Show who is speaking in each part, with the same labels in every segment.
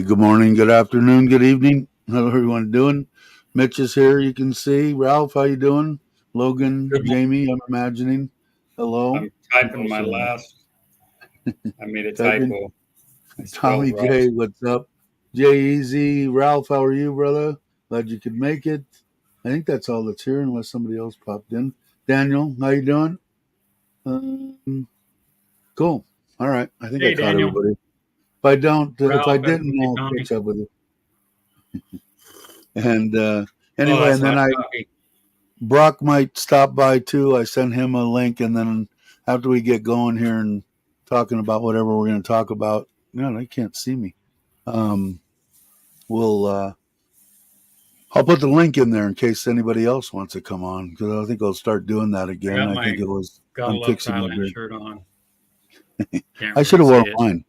Speaker 1: good morning, good afternoon, good evening. How everyone doing? Mitch is here, you can see. Ralph, how you doing? Logan,
Speaker 2: Good morning.
Speaker 1: Jamie, I'm imagining. Hello.
Speaker 2: I'm typing my last. I made a
Speaker 1: Typing.
Speaker 2: typo. I spelled
Speaker 1: Tommy J,
Speaker 2: Ralph's.
Speaker 1: what's up? Jay Easy, Ralph, how are you, brother? Glad you could make it. I think that's all that's here, unless somebody else popped in. Daniel, how you doing? Cool. All right. I think I
Speaker 2: Hey,
Speaker 1: caught
Speaker 2: Daniel.
Speaker 1: everybody. If I
Speaker 2: Ralph,
Speaker 1: didn't,
Speaker 2: hey,
Speaker 1: I'll
Speaker 2: Tommy.
Speaker 1: catch up with you. And
Speaker 2: Oh,
Speaker 1: anyway,
Speaker 2: that's
Speaker 1: and then
Speaker 2: hot coffee.
Speaker 1: Brock might stop by too. I sent him a link, and then after we get going here and talking about whatever we're going to talk about, no, they can't see me. Um, we'll I'll put the link in there in case anybody else wants to come on because I think I'll start doing that
Speaker 2: I
Speaker 1: again.
Speaker 2: got
Speaker 1: I think
Speaker 2: my
Speaker 1: it was I'm
Speaker 2: GottoLove
Speaker 1: fixing my
Speaker 2: Thailand
Speaker 1: beard.
Speaker 2: shirt on. Can't
Speaker 1: I should
Speaker 2: really
Speaker 1: have
Speaker 2: see
Speaker 1: worn
Speaker 2: it.
Speaker 1: mine.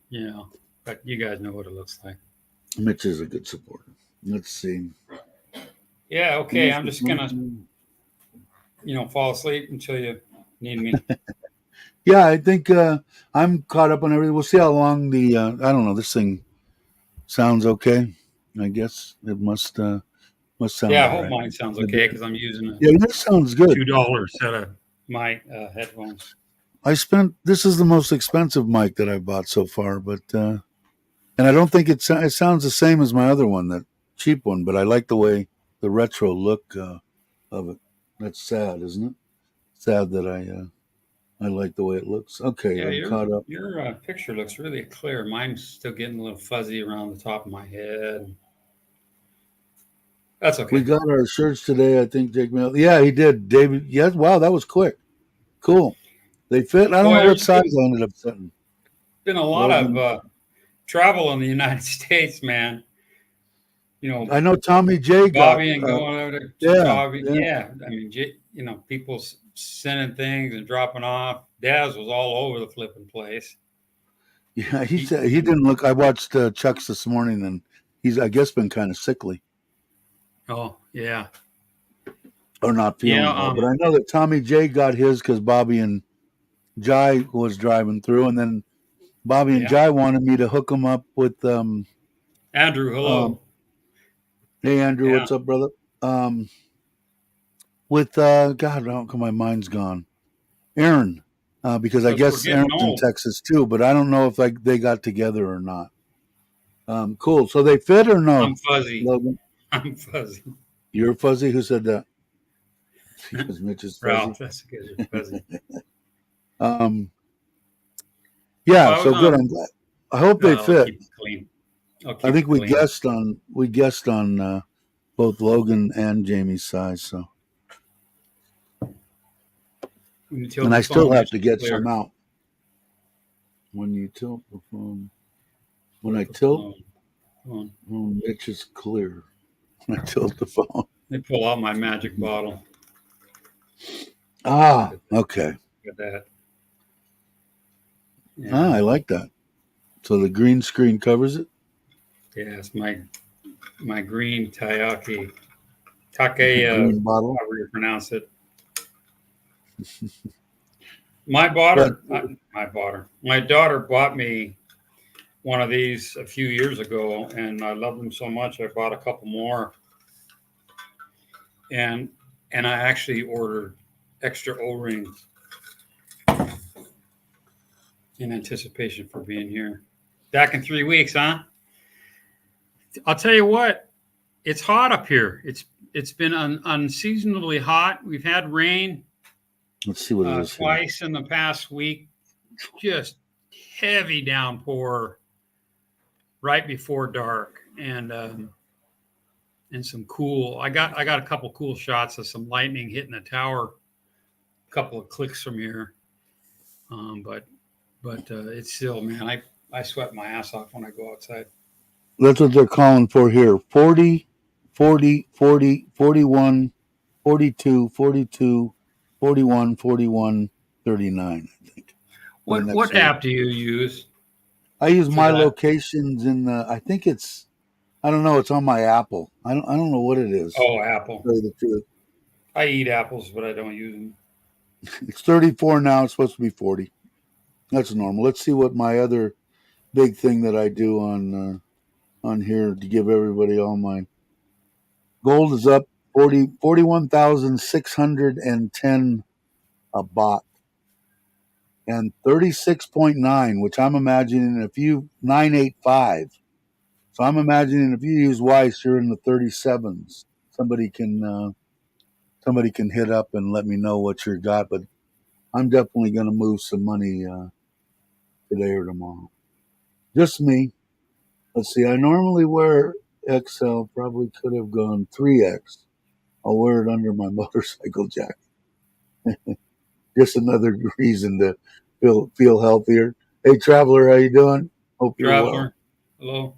Speaker 2: Yeah, but you guys know what it looks like.
Speaker 1: Mitch is a good supporter. Let's see.
Speaker 2: Yeah, okay. I'm just gonna, fall asleep until you need me.
Speaker 1: Yeah, I think I'm caught up on everything. We'll see how long the I don't know. This thing sounds okay. I guess it must sound
Speaker 2: Yeah, I
Speaker 1: all
Speaker 2: hope
Speaker 1: right.
Speaker 2: mine sounds okay because I'm using a
Speaker 1: Yeah, that sounds good.
Speaker 2: $2 set of my headphones.
Speaker 1: This is the most expensive mic that I've bought so far, but and I don't think it sounds the same as my other one, that cheap one. But I like the way the retro look of it. That's sad, isn't it? Sad that I like the way it looks. Okay,
Speaker 2: Yeah,
Speaker 1: I'm
Speaker 2: your
Speaker 1: caught up.
Speaker 2: your picture looks really clear. Mine's still getting a little fuzzy around the top of my head. That's
Speaker 1: We
Speaker 2: okay.
Speaker 1: got our shirts today. I think Jake Mail. Yeah, he did. David. Yes. Wow, that was quick. Cool. They fit. I don't
Speaker 2: Boy,
Speaker 1: know what
Speaker 2: there's
Speaker 1: size I ended up setting.
Speaker 2: been a lot of
Speaker 1: Logan.
Speaker 2: travel in the United States, man.
Speaker 1: I know Tommy J got.
Speaker 2: Bobby and going over to
Speaker 1: Yeah.
Speaker 2: Bobby.
Speaker 1: Yeah.
Speaker 2: Yeah, I mean, people sending things and dropping off. Daz was all over the flipping place.
Speaker 1: Yeah, he
Speaker 2: He,
Speaker 1: said he didn't look. I watched Chuck's this morning, and he's I guess been kind of sickly
Speaker 2: oh yeah,
Speaker 1: or not
Speaker 2: yeah.
Speaker 1: feeling well. But I know that Tommy J got his because Bobby and Jai was driving through, and then Bobby and
Speaker 2: Yeah.
Speaker 1: Jai wanted me to hook him up with
Speaker 2: Andrew,
Speaker 1: um
Speaker 2: hello.
Speaker 1: hey Andrew,
Speaker 2: Yeah,
Speaker 1: what's up, brother? With God, how come my mind's gone? Aaron, because I
Speaker 2: because we're
Speaker 1: guess
Speaker 2: getting
Speaker 1: Aaron's in
Speaker 2: old.
Speaker 1: Texas too, but I don't know if they got together or not. Cool. So they fit or no,
Speaker 2: I'm fuzzy.
Speaker 1: Logan?
Speaker 2: I'm fuzzy.
Speaker 1: You're fuzzy. Who said that? Because Mitch is fuzzy.
Speaker 2: Ralph, that's because you're fuzzy.
Speaker 1: Um,
Speaker 2: If
Speaker 1: yeah,
Speaker 2: I was
Speaker 1: so good.
Speaker 2: on,
Speaker 1: I'm glad. I hope they
Speaker 2: I'll
Speaker 1: fit.
Speaker 2: keep it clean. I'll
Speaker 1: I
Speaker 2: keep
Speaker 1: think
Speaker 2: it clean.
Speaker 1: we guessed on both Logan and Jamie's size. So,
Speaker 2: When you tilt
Speaker 1: and I
Speaker 2: the
Speaker 1: still
Speaker 2: phone,
Speaker 1: have
Speaker 2: it's
Speaker 1: to get some
Speaker 2: clear.
Speaker 1: out. When you tilt the phone, when I
Speaker 2: Tilt the
Speaker 1: tilt,
Speaker 2: phone. Come on.
Speaker 1: Mitch is clear. When I tilt the phone.
Speaker 2: Let me pull out my magic bottle.
Speaker 1: Ah, okay.
Speaker 2: Look at that.
Speaker 1: Ah,
Speaker 2: Yeah.
Speaker 1: I like that. So the green screen covers it.
Speaker 2: Yeah, it's my green Take,
Speaker 1: Green bottle.
Speaker 2: however you pronounce it.
Speaker 1: But
Speaker 2: My daughter bought me one of these a few years ago, and I love them so much. I bought a couple more, and I actually ordered extra O-rings in anticipation for being here. Back in 3 weeks, huh? I'll tell you what, it's hot up here. It's been unseasonably hot. We've had rain
Speaker 1: let's see what it is here.
Speaker 2: twice in the past week. Just heavy downpour right before dark, and some cool. I got a couple cool shots of some lightning hitting the tower, a couple of clicks from here. But it's still, man. I sweat my ass off when I go outside.
Speaker 1: That's what they're calling for here. 40, 40, 40, 41, 42, 42, 41, 41, 39, I think. For the next
Speaker 2: What
Speaker 1: week.
Speaker 2: app do you use
Speaker 1: I use
Speaker 2: for
Speaker 1: my
Speaker 2: that?
Speaker 1: locations in the I think it's I don't know, it's on my Apple. I don't know what it is.
Speaker 2: Oh,
Speaker 1: To
Speaker 2: Apple.
Speaker 1: tell you the truth.
Speaker 2: I eat apples, but I don't use them.
Speaker 1: It's 34 now, it's supposed to be 40. That's normal. Let's see what my other big thing that I do on on here to give everybody all my gold is up 41,610 a bot and 36.9, which I'm imagining if you 985. So I'm imagining if you use Weiss, you're in the 37s. Somebody can hit up and let me know what you got, but I'm definitely going to move some money today or tomorrow. Just me. Let's see. I normally wear XL. Probably could have gone 3X. I'll wear it under my motorcycle jacket. Just another reason to feel healthier. Hey, traveler, how you doing? Hope you're well.
Speaker 2: Traveler, hello.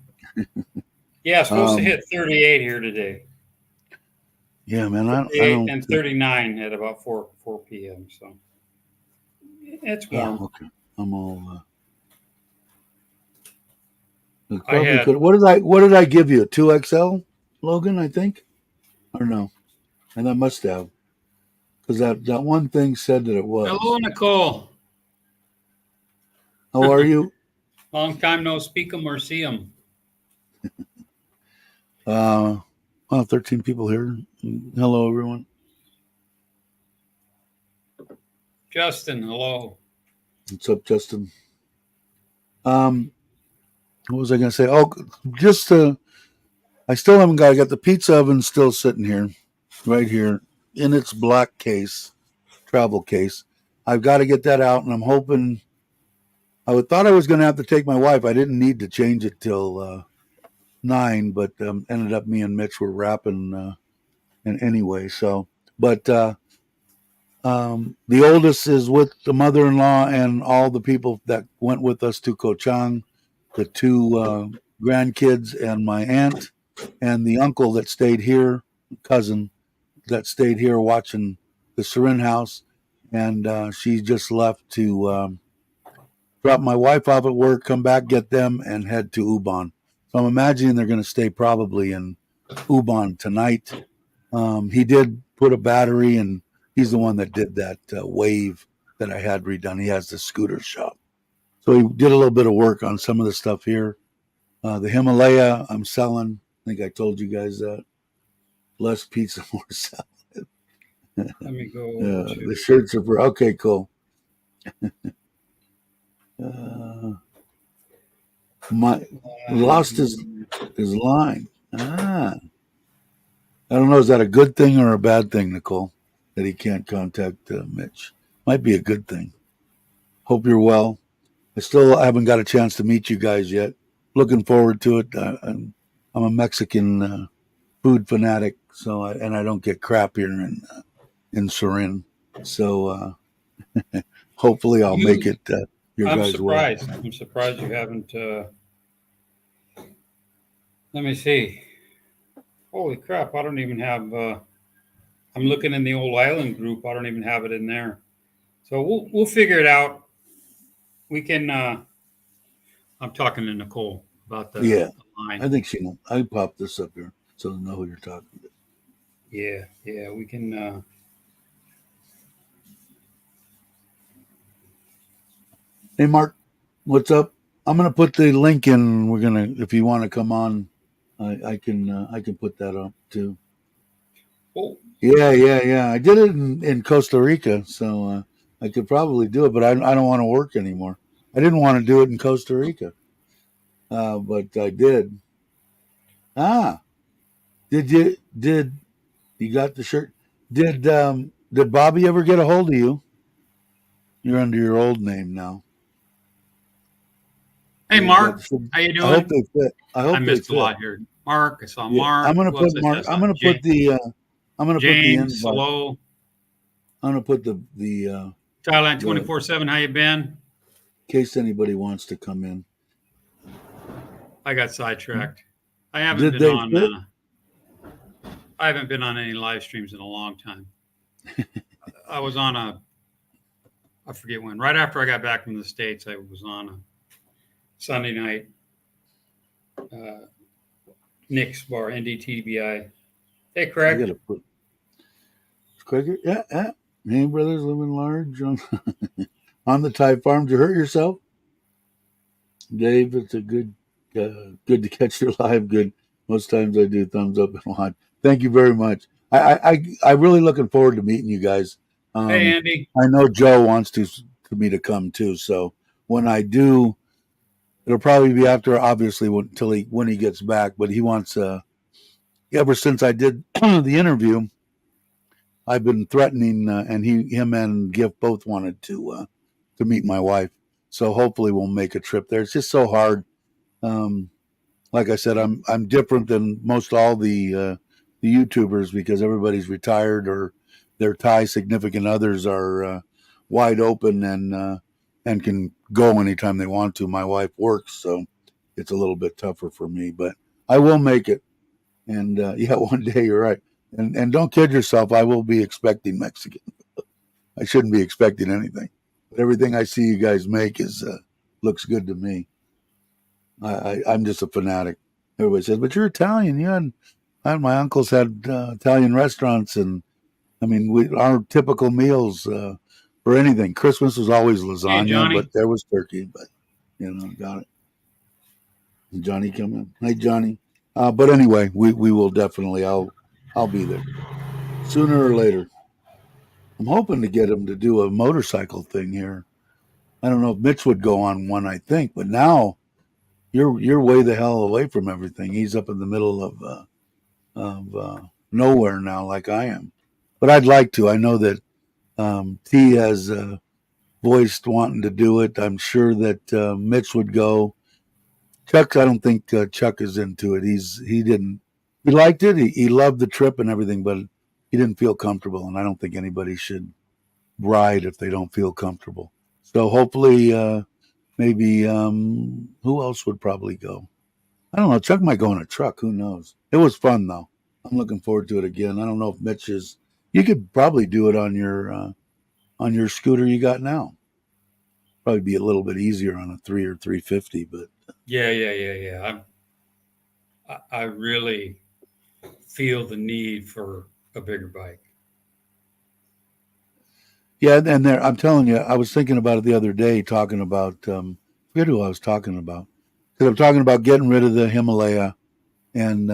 Speaker 2: Yeah, supposed to hit 38 here today.
Speaker 1: Yeah, man. I
Speaker 2: 38
Speaker 1: don't.
Speaker 2: and 39 at about 4 p.m. So it's warm.
Speaker 1: Oh, okay. I'm all.
Speaker 2: I
Speaker 1: Probably
Speaker 2: had
Speaker 1: could. What did I give you? 2XL, Logan? I think, or no? And I must have, because that one thing said that it was.
Speaker 2: hello, Nicole.
Speaker 1: How are you?
Speaker 2: Long time no speak 'em or see 'em.
Speaker 1: Well, 13 people here. Hello, everyone.
Speaker 2: Justin, hello.
Speaker 1: What's up, Justin? What was I going to say? Oh, just I still haven't got. I got the pizza oven still sitting here, right here, in its black case, travel case. I've got to get that out, and I'm hoping. Thought I was going to have to take my wife. I didn't need to change it till 9, but ended up me and Mitch were wrapping and anyway. So, but the oldest is with the mother-in-law and all the people that went with us to Ko Chang, the two grandkids and my aunt and the uncle that stayed here, cousin that stayed here watching the Serin house, and she just left to drop my wife off at work, come back, get them, and head to Ubon. So I'm imagining they're going to stay probably in Ubon tonight. He did put a battery, and he's the one that did that wave that I had redone. He has the scooter shop. So he did a little bit of work on some of the stuff here. The Himalaya I'm selling. I think I told you guys that. Less pizza, more salad.
Speaker 2: Let me go to
Speaker 1: The shirts are for okay, cool. My lost his line. I don't know. Is that a good thing or a bad thing, Nicole? That he can't contact Mitch. Might be a good thing. Hope you're well. I still haven't got a chance to meet you guys yet. Looking forward to it. I'm a Mexican food fanatic, so I don't get crap here in Serin. So hopefully I'll make it your
Speaker 2: I'm
Speaker 1: guys' way.
Speaker 2: surprised. I'm surprised you haven't. Let me see. Holy crap! I don't even have. I'm looking in the old island group. I don't even have it in there. So we'll figure it out. We can. I'm talking to Nicole about the line.
Speaker 1: I think she will. I pop this up here so they know who you're talking to.
Speaker 2: Yeah, we can.
Speaker 1: Hey, Mark, what's up? I'm gonna put the link in. We're gonna, if you want to come on, I can put that up too.
Speaker 2: Oh,
Speaker 1: Yeah. I did it in Costa Rica, so I could probably do it, but I don't want to work anymore. I didn't want to do it in Costa Rica, but I did. Ah, did you got the shirt? Did Bobby ever get a hold of you? You're under your old name now.
Speaker 2: hey
Speaker 1: You got
Speaker 2: Mark,
Speaker 1: the shirt?
Speaker 2: how you
Speaker 1: I hope
Speaker 2: doing?
Speaker 1: they fit. I
Speaker 2: I
Speaker 1: hope they
Speaker 2: missed a
Speaker 1: fit.
Speaker 2: lot here. Mark, I saw
Speaker 1: Yeah,
Speaker 2: Mark.
Speaker 1: I'm gonna
Speaker 2: Who
Speaker 1: put
Speaker 2: else I
Speaker 1: Mark.
Speaker 2: saw?
Speaker 1: I'm gonna put the. I'm gonna put the
Speaker 2: James,
Speaker 1: invite.
Speaker 2: hello.
Speaker 1: I'm gonna put the
Speaker 2: Thailand
Speaker 1: the
Speaker 2: 24/7. How you been?
Speaker 1: in case anybody wants to come in.
Speaker 2: I got sidetracked. I haven't
Speaker 1: Did
Speaker 2: been
Speaker 1: they
Speaker 2: on.
Speaker 1: fit?
Speaker 2: I haven't been on any live streams in a long time. I was on I forget when. Right after I got back from the States, I was on a Sunday night. Nick's bar, NDTBI. Hey,
Speaker 1: I
Speaker 2: Craig.
Speaker 1: gotta put Craig. Yeah. Hey, brothers living large on the Thai farm. Did you hurt yourself, Dave? It's a good Good to catch you live. Good. Most times I do thumbs up and watch. Thank you very much. I'm really looking forward to meeting you guys.
Speaker 2: Hey, Andy.
Speaker 1: I know Joe wants to me to come too. So when I do, it'll probably be after, obviously, when he gets back. But he wants. Ever since I did the interview, I've been threatening, and him and Gift both wanted to meet my wife. So hopefully we'll make a trip there. It's just so hard. Um, like I said, I'm different than most all the YouTubers because everybody's retired or their Thai significant others are wide open and can go anytime they want to. My wife works, so it's a little bit tougher for me, but I will make it. And yeah, one day you're right. And don't kid yourself. I will be expecting Mexican. I shouldn't be expecting anything, but everything I see you guys make is looks good to me. I'm just a fanatic. Everybody says, "But you're Italian." Yeah, my uncles had Italian restaurants, and I mean, our typical meals for anything. Christmas was always
Speaker 2: Hey,
Speaker 1: lasagna, but
Speaker 2: Johnny.
Speaker 1: there was turkey. But got it. Did Johnny come in? Hey, Johnny. But anyway, we will definitely. I'll be there sooner or later. I'm hoping to get him to do a motorcycle thing here. I don't know if Mitch would go on one. I think, but now you're way the hell away from everything. He's up in the middle of nowhere now, like I am. But I'd like to. I know that T has voiced wanting to do it. I'm sure that Mitch would go. Chuck, I don't think Chuck is into it. He liked it. He loved the trip and everything, but he didn't feel comfortable. And I don't think anybody should ride if they don't feel comfortable. So hopefully, maybe who else would probably go? I don't know. Chuck might go in a truck. Who knows? It was fun though. I'm looking forward to it again. I don't know if Mitch is. You could probably do it on your scooter you got now. Probably be a little bit easier on a 350, but
Speaker 2: Yeah. I really feel the need for a bigger bike.
Speaker 1: yeah. And there, I'm telling you, I was thinking about it the other day, talking about. Forget who I was talking about. Because I'm talking about getting rid of the Himalaya, and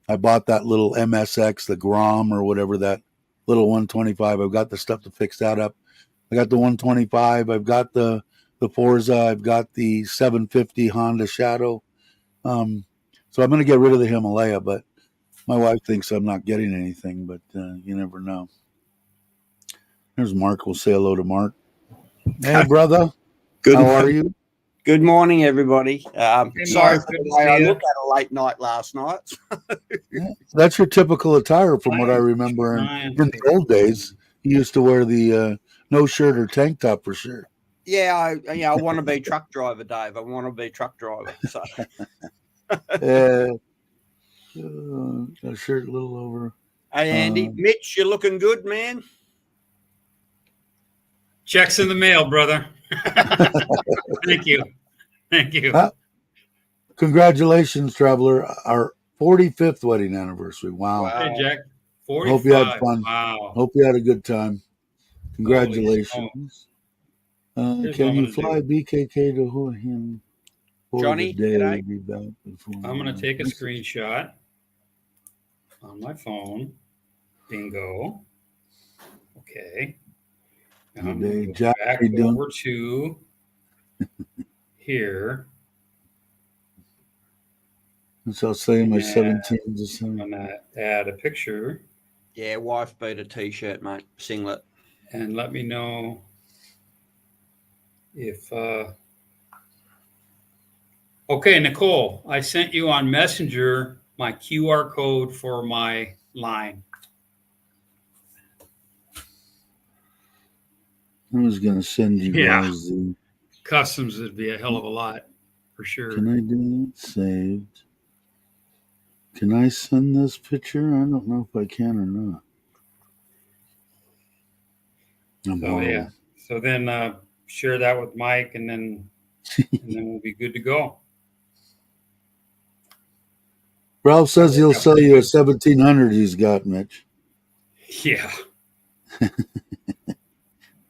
Speaker 1: I bought that little MSX, the Grom or whatever, that little 125. I've got the stuff to fix that up. I got the 125. I've got the Forza. I've got the 750 Honda Shadow. So I'm going to get rid of the Himalaya, but my wife thinks I'm not getting anything, but you never know. There's Mark. We'll say hello to Mark. Hey, brother.
Speaker 3: Good
Speaker 1: How are you?
Speaker 3: Good morning, everybody.
Speaker 2: Hey,
Speaker 3: Sorry
Speaker 2: Mark,
Speaker 3: for
Speaker 2: good
Speaker 3: the
Speaker 2: to
Speaker 3: way I
Speaker 2: see you.
Speaker 3: looked at a late night last night.
Speaker 1: Yeah, that's your typical attire from what I remember. In the old days, you used to wear the no shirt or tank top for sure.
Speaker 3: Yeah, I want to be truck driver, Dave. I want to be truck driver. So
Speaker 1: A shirt a little over.
Speaker 3: hey, Andy, Mitch, you're looking good, man.
Speaker 2: Checks in the mail, brother. Thank you. Thank you.
Speaker 1: Congratulations, traveler. Our 45th wedding anniversary. Wow.
Speaker 2: Hey, Jack.
Speaker 1: Hope you had
Speaker 2: 45.
Speaker 1: fun.
Speaker 2: Wow.
Speaker 1: Hope you had a good time. Congratulations.
Speaker 2: Here's what
Speaker 1: Can
Speaker 2: I'm
Speaker 1: you
Speaker 2: gonna do.
Speaker 1: fly BKK to Houlihan for
Speaker 3: Johnny,
Speaker 1: the day?
Speaker 3: g'day.
Speaker 1: Be back before
Speaker 2: I'm going to take a screenshot on my phone. Bingo. Okay. Now I'm going to go
Speaker 1: Jack,
Speaker 2: back
Speaker 1: how you doing?
Speaker 2: over to here.
Speaker 1: So I'll say my
Speaker 2: And
Speaker 1: 17
Speaker 2: I'm
Speaker 1: December.
Speaker 2: going to add a picture
Speaker 3: Yeah, wife beat a t-shirt, mate. Singlet.
Speaker 2: and let me know if. Okay, Nicole, I sent you on Messenger my QR code for my line.
Speaker 1: I was going to send you
Speaker 2: Yeah.
Speaker 1: guys the.
Speaker 2: Customs would be a hell of a lot for sure.
Speaker 1: Can I do that? Saved. Can I send this picture? I don't know if I can or not. I'm horrible.
Speaker 2: Yeah. So then share that with Mike, and then we'll be good to go.
Speaker 1: Ralph says he'll sell you a 1700 he's got, Mitch.
Speaker 2: Yeah.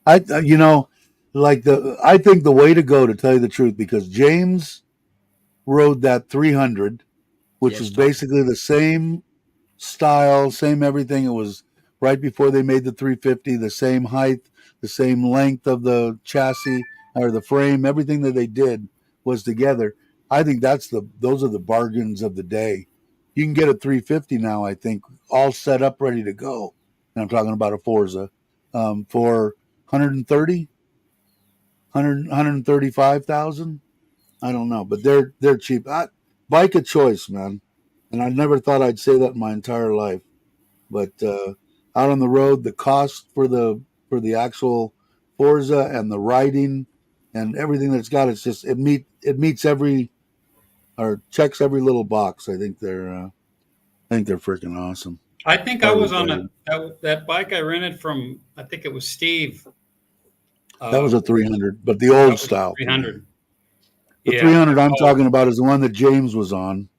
Speaker 1: I think the way to go, to tell you the truth, because James rode that 300, which
Speaker 3: Yes,
Speaker 1: was
Speaker 3: Tom.
Speaker 1: basically the same style, same everything. It was right before they made the 350, the same height, the same length of the chassis or the frame, everything that they did was together. I think those are the bargains of the day. You can get a 350 now, I think, all set up, ready to go. And I'm talking about a Forza for 130, 135,000. I don't know, but they're cheap. Bike of choice, man. And I never thought I'd say that in my entire life. But out on the road, the cost for the actual Forza and the riding and everything that's got, it's just it meets every or checks every little box. I think they're freaking awesome.
Speaker 2: I think I
Speaker 1: Harley
Speaker 2: was on
Speaker 1: Davidson.
Speaker 2: that bike I rented from, I think it was Steve.
Speaker 1: That was a 300, but the
Speaker 2: That
Speaker 1: old
Speaker 2: was
Speaker 1: style
Speaker 2: 300.
Speaker 1: The
Speaker 2: Yeah.
Speaker 1: 300 I'm
Speaker 2: Oh,
Speaker 1: talking about is the one that James was on,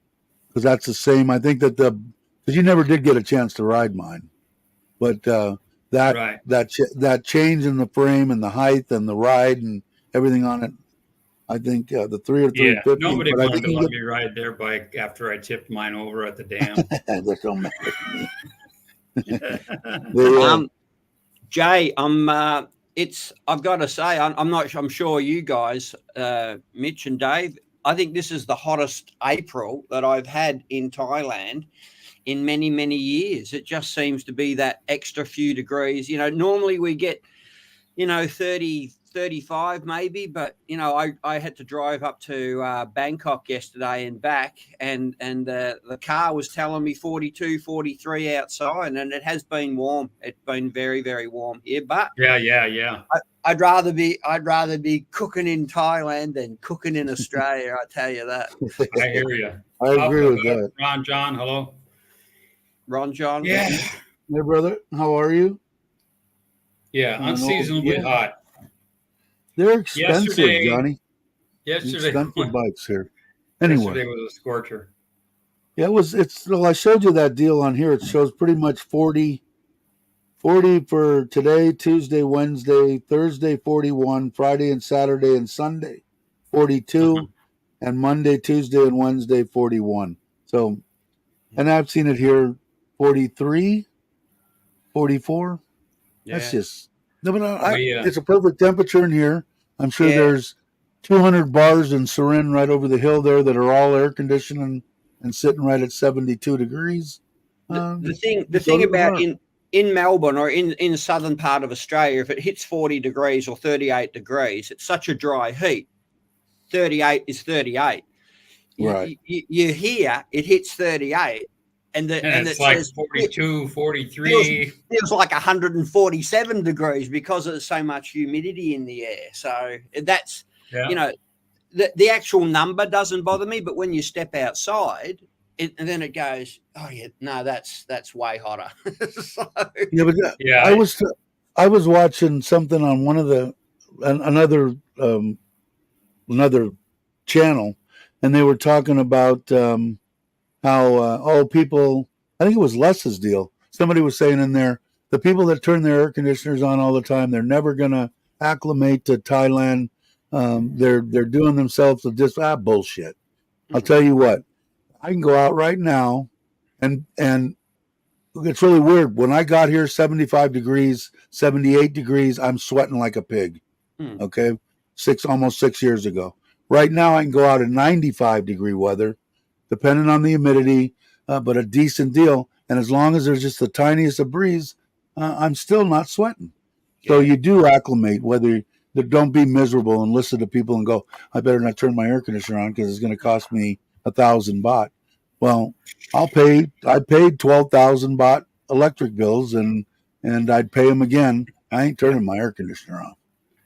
Speaker 1: because that's the same. I think that because you never did get a chance to ride mine, but that
Speaker 2: right.
Speaker 1: that change in the frame and the height and the ride and everything on it, I think the 350.
Speaker 2: Nobody
Speaker 1: But I
Speaker 2: wanted
Speaker 1: think
Speaker 2: to
Speaker 1: you
Speaker 2: let
Speaker 1: can
Speaker 2: me ride their bike after I tipped mine over at the dam.
Speaker 1: get that don't matter to me. They
Speaker 3: Jay, I've got to say, I'm sure you guys, Mitch and Dave, I think this is the hottest April that I've had in Thailand in many, many years. It just seems to be that extra few degrees. Normally we get, 30, 35 maybe, but, I had to drive up to Bangkok yesterday and back, and the car was telling me 42, 43 outside, and it has been warm. It's been very, very warm here, but
Speaker 2: Yeah.
Speaker 3: I'd rather be cooking in Thailand than cooking in Australia. I tell you that.
Speaker 2: I hear you.
Speaker 1: I agree with that.
Speaker 2: Ron John, hello.
Speaker 3: Ron John.
Speaker 2: Yeah.
Speaker 1: Hey brother, how are you?
Speaker 2: Yeah, unseasonably hot.
Speaker 1: They're expensive,
Speaker 2: Yesterday,
Speaker 1: Johnny. Expensive bikes here. Anyway,
Speaker 2: yesterday was a scorcher.
Speaker 1: yeah, well, I showed you that deal on here. It shows pretty much 40 for today, Tuesday, Wednesday, Thursday 41, Friday and Saturday and Sunday 42, and Monday, Tuesday and Wednesday 41. So, and I've seen it here 43, 44.
Speaker 3: Yeah.
Speaker 1: That's just no, but
Speaker 2: We,
Speaker 1: it's a perfect temperature in here. I'm sure
Speaker 3: Yeah.
Speaker 1: there's 200 bars in Surin right over the hill there that are all air conditioned and sitting right at 72 degrees.
Speaker 3: The thing about in Melbourne or in the southern part of Australia, if it hits 40 degrees or 38 degrees, it's such a dry heat. 38 is 38.
Speaker 1: Right.
Speaker 3: You hear it hits 38, and
Speaker 2: it's
Speaker 3: it
Speaker 2: like
Speaker 3: says
Speaker 2: 42, 43.
Speaker 3: feels like 147 degrees because there's so much humidity in the air. So that's the actual number doesn't bother me, but when you step outside, and then it goes, oh yeah, no, that's way hotter. So,
Speaker 1: Yeah, but I was watching something on one of another channel, and they were talking about how people. I think it was Les's deal. Somebody was saying in there, the people that turn their air conditioners on all the time, they're never going to acclimate to Thailand. They're doing themselves a bullshit. I'll tell you what, I can go out right now, and it's really weird. When I got here, 75 degrees, 78 degrees, I'm sweating like a pig. Okay, almost 6 years ago. Right now, I can go out in 95-degree weather, depending on the humidity, but a decent deal. And as long as there's just the tiniest of breeze, I'm still not sweating. So you do acclimate, don't be miserable and listen to people and go, I better not turn my air conditioner on because it's going to cost me 1,000 baht. Well, I paid 12,000 baht electric bills and I'd pay them again. I ain't turning my air conditioner on.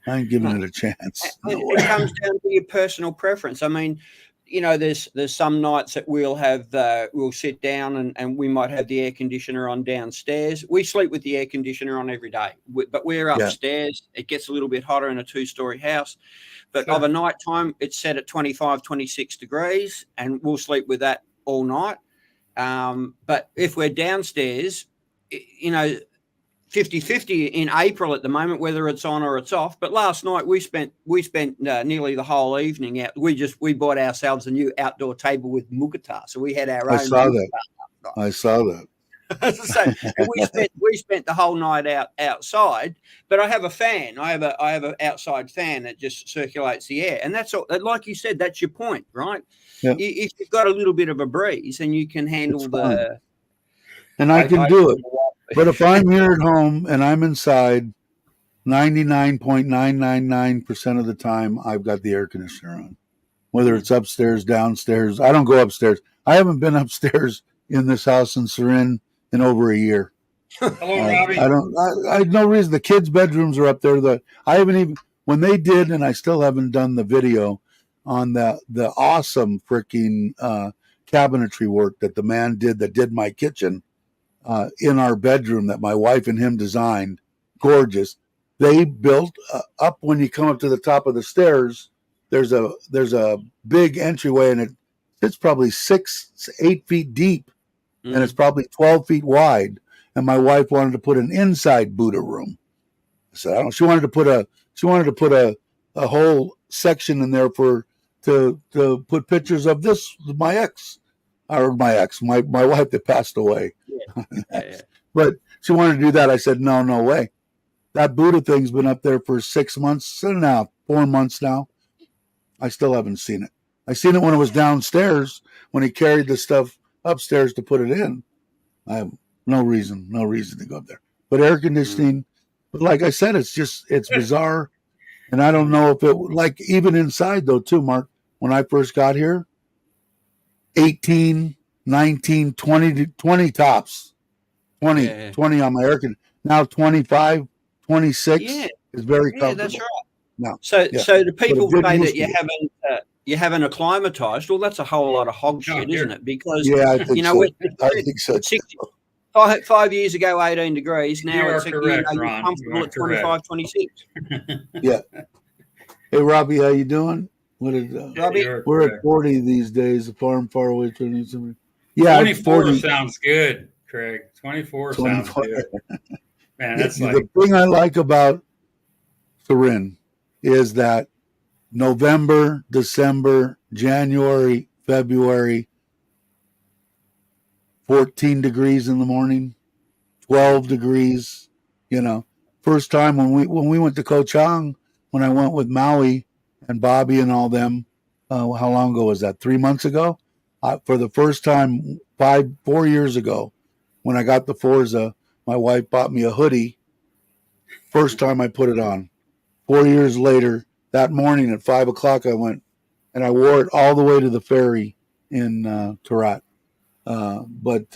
Speaker 1: I ain't giving it a chance. No way.
Speaker 3: It comes down to your personal preference. I mean, there's some nights that we'll sit down and we might have the air conditioner on downstairs. We sleep with the air conditioner on every day, but we're upstairs. Yeah. It gets a little bit hotter in a 2-story house, but of a night time, it's set at 25, 26 degrees, and we'll sleep with that all night. But if we're downstairs, 50-50 in April at the moment, whether it's on or it's off. But last night we spent nearly the whole evening out. We bought ourselves a new outdoor table with mugata, so we had our own.
Speaker 1: I saw that. I saw that.
Speaker 3: So we spent the whole night outside. But I have a fan. I have an outside fan that just circulates the air, and that's all. Like you said, that's your point, right?
Speaker 1: Yeah.
Speaker 3: If you've got a little bit of a breeze and you can handle the,
Speaker 1: and I can do it. But if I'm here at home and I'm inside, 99.999% of the time, I've got the air conditioner on. Whether it's upstairs, downstairs, I don't go upstairs. I haven't been upstairs in this house in Surin in over a year.
Speaker 2: Hello, Robbie.
Speaker 1: I have no reason. The kids' bedrooms are up there. I haven't even, when they did, and I still haven't done the video on the awesome freaking cabinetry work that the man did that did my kitchen in our bedroom that my wife and him designed. Gorgeous. They built up when you come up to the top of the stairs. There's a big entryway, and it's probably 6-8 feet deep, and it's probably 12 feet wide. And my wife wanted to put an inside Buddha room. So she wanted to put a whole section in there to put pictures of my wife that passed away. Yeah. But she wanted to do that. I said, no way. That Buddha thing's been up there for 6 months now, 4 months now. I still haven't seen it. I seen it when it was downstairs, when he carried the stuff upstairs to put it in. I have no reason to go up there. But air conditioning, but like I said, it's bizarre. And I don't know if it, like even inside though too, Mark, when I first got here, 18, 19, 20 tops, 20 on my air conditioner. Now 25, 26 is very comfortable. Yeah, that's right. No.
Speaker 3: So the people say that you haven't acclimatized. Well, that's a whole lot of hog shit, isn't it? Because
Speaker 1: I think so.
Speaker 3: 5 years ago, 18 degrees. Now it's
Speaker 2: correct,
Speaker 3: you're comfortable at 25, 26.
Speaker 1: Yeah. Hey, Robbie, how you doing?
Speaker 3: Robbie?
Speaker 1: We're at 40 these days. A farm far away from somebody.
Speaker 2: Yeah, 24 sounds good, Craig. 24 sounds good. Man, that's
Speaker 1: the thing I like about Surin is that November, December, January, February, 14 degrees in the morning, 12 degrees. First time when we went to Koh Chang, when I went with Maui and Bobby and all them, how long ago was that? 3 months ago? For the first time, 4 years ago, when I got the Forza, my wife bought me a hoodie. First time I put it on. 4 years later, that morning at 5 o'clock, I went and I wore it all the way to the ferry in Tarat. But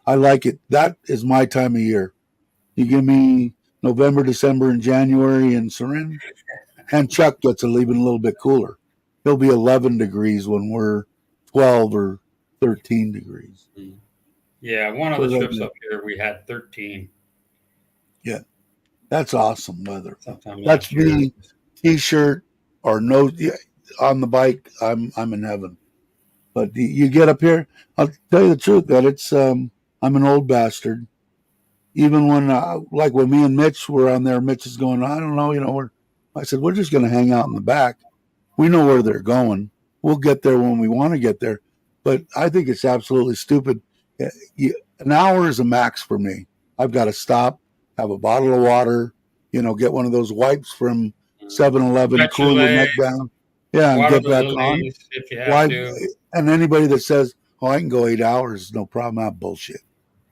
Speaker 1: I like it. That is my time of year. You give me November, December, and January in Surin, and Chuck gets it even a little bit cooler. He'll be 11 degrees when we're 12 or 13 degrees.
Speaker 2: Yeah, one of the trips up here, we had 13.
Speaker 1: Yeah, that's awesome weather. That's me, T-shirt or no on the bike. I'm in heaven. But you get up here, I'll tell you the truth that it's I'm an old bastard. Even when like when me and Mitch were on there, Mitch is going, I don't know, I said we're just going to hang out in the back. We know where they're going. We'll get there when we want to get there. But I think it's absolutely stupid. An hour is a max for me. I've got to stop, have a bottle of water, get one of those wipes from 7-Eleven, cool your neck down. Yeah, and get back on.
Speaker 2: If you have to.
Speaker 1: And anybody that says, I can go 8 hours, no problem, that's bullshit.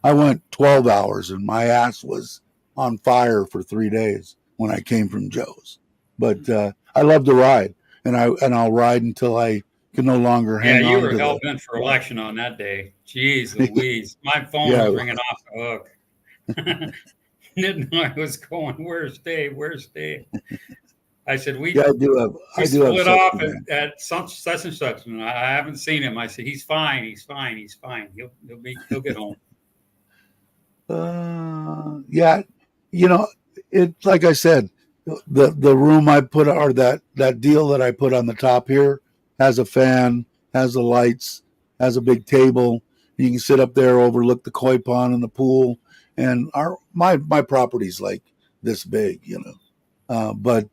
Speaker 1: I went 12 hours and my ass was on fire for 3 days when I came from Joe's. But I love to ride, and I'll ride until I can no longer hang on.
Speaker 2: Yeah, you were hell-bent for election on that day. Jeez Louise. My phone was ringing off the hook. Didn't know I was going, where's Dave? I said, I split off at such and such, and I haven't seen him. I said, he's fine. He'll get home.
Speaker 1: Yeah, it's like I said, the room I put, or that deal that I put on the top here, has a fan, has the lights, has a big table. You can sit up there, overlook the koi pond and the pool, and my property's like this big, but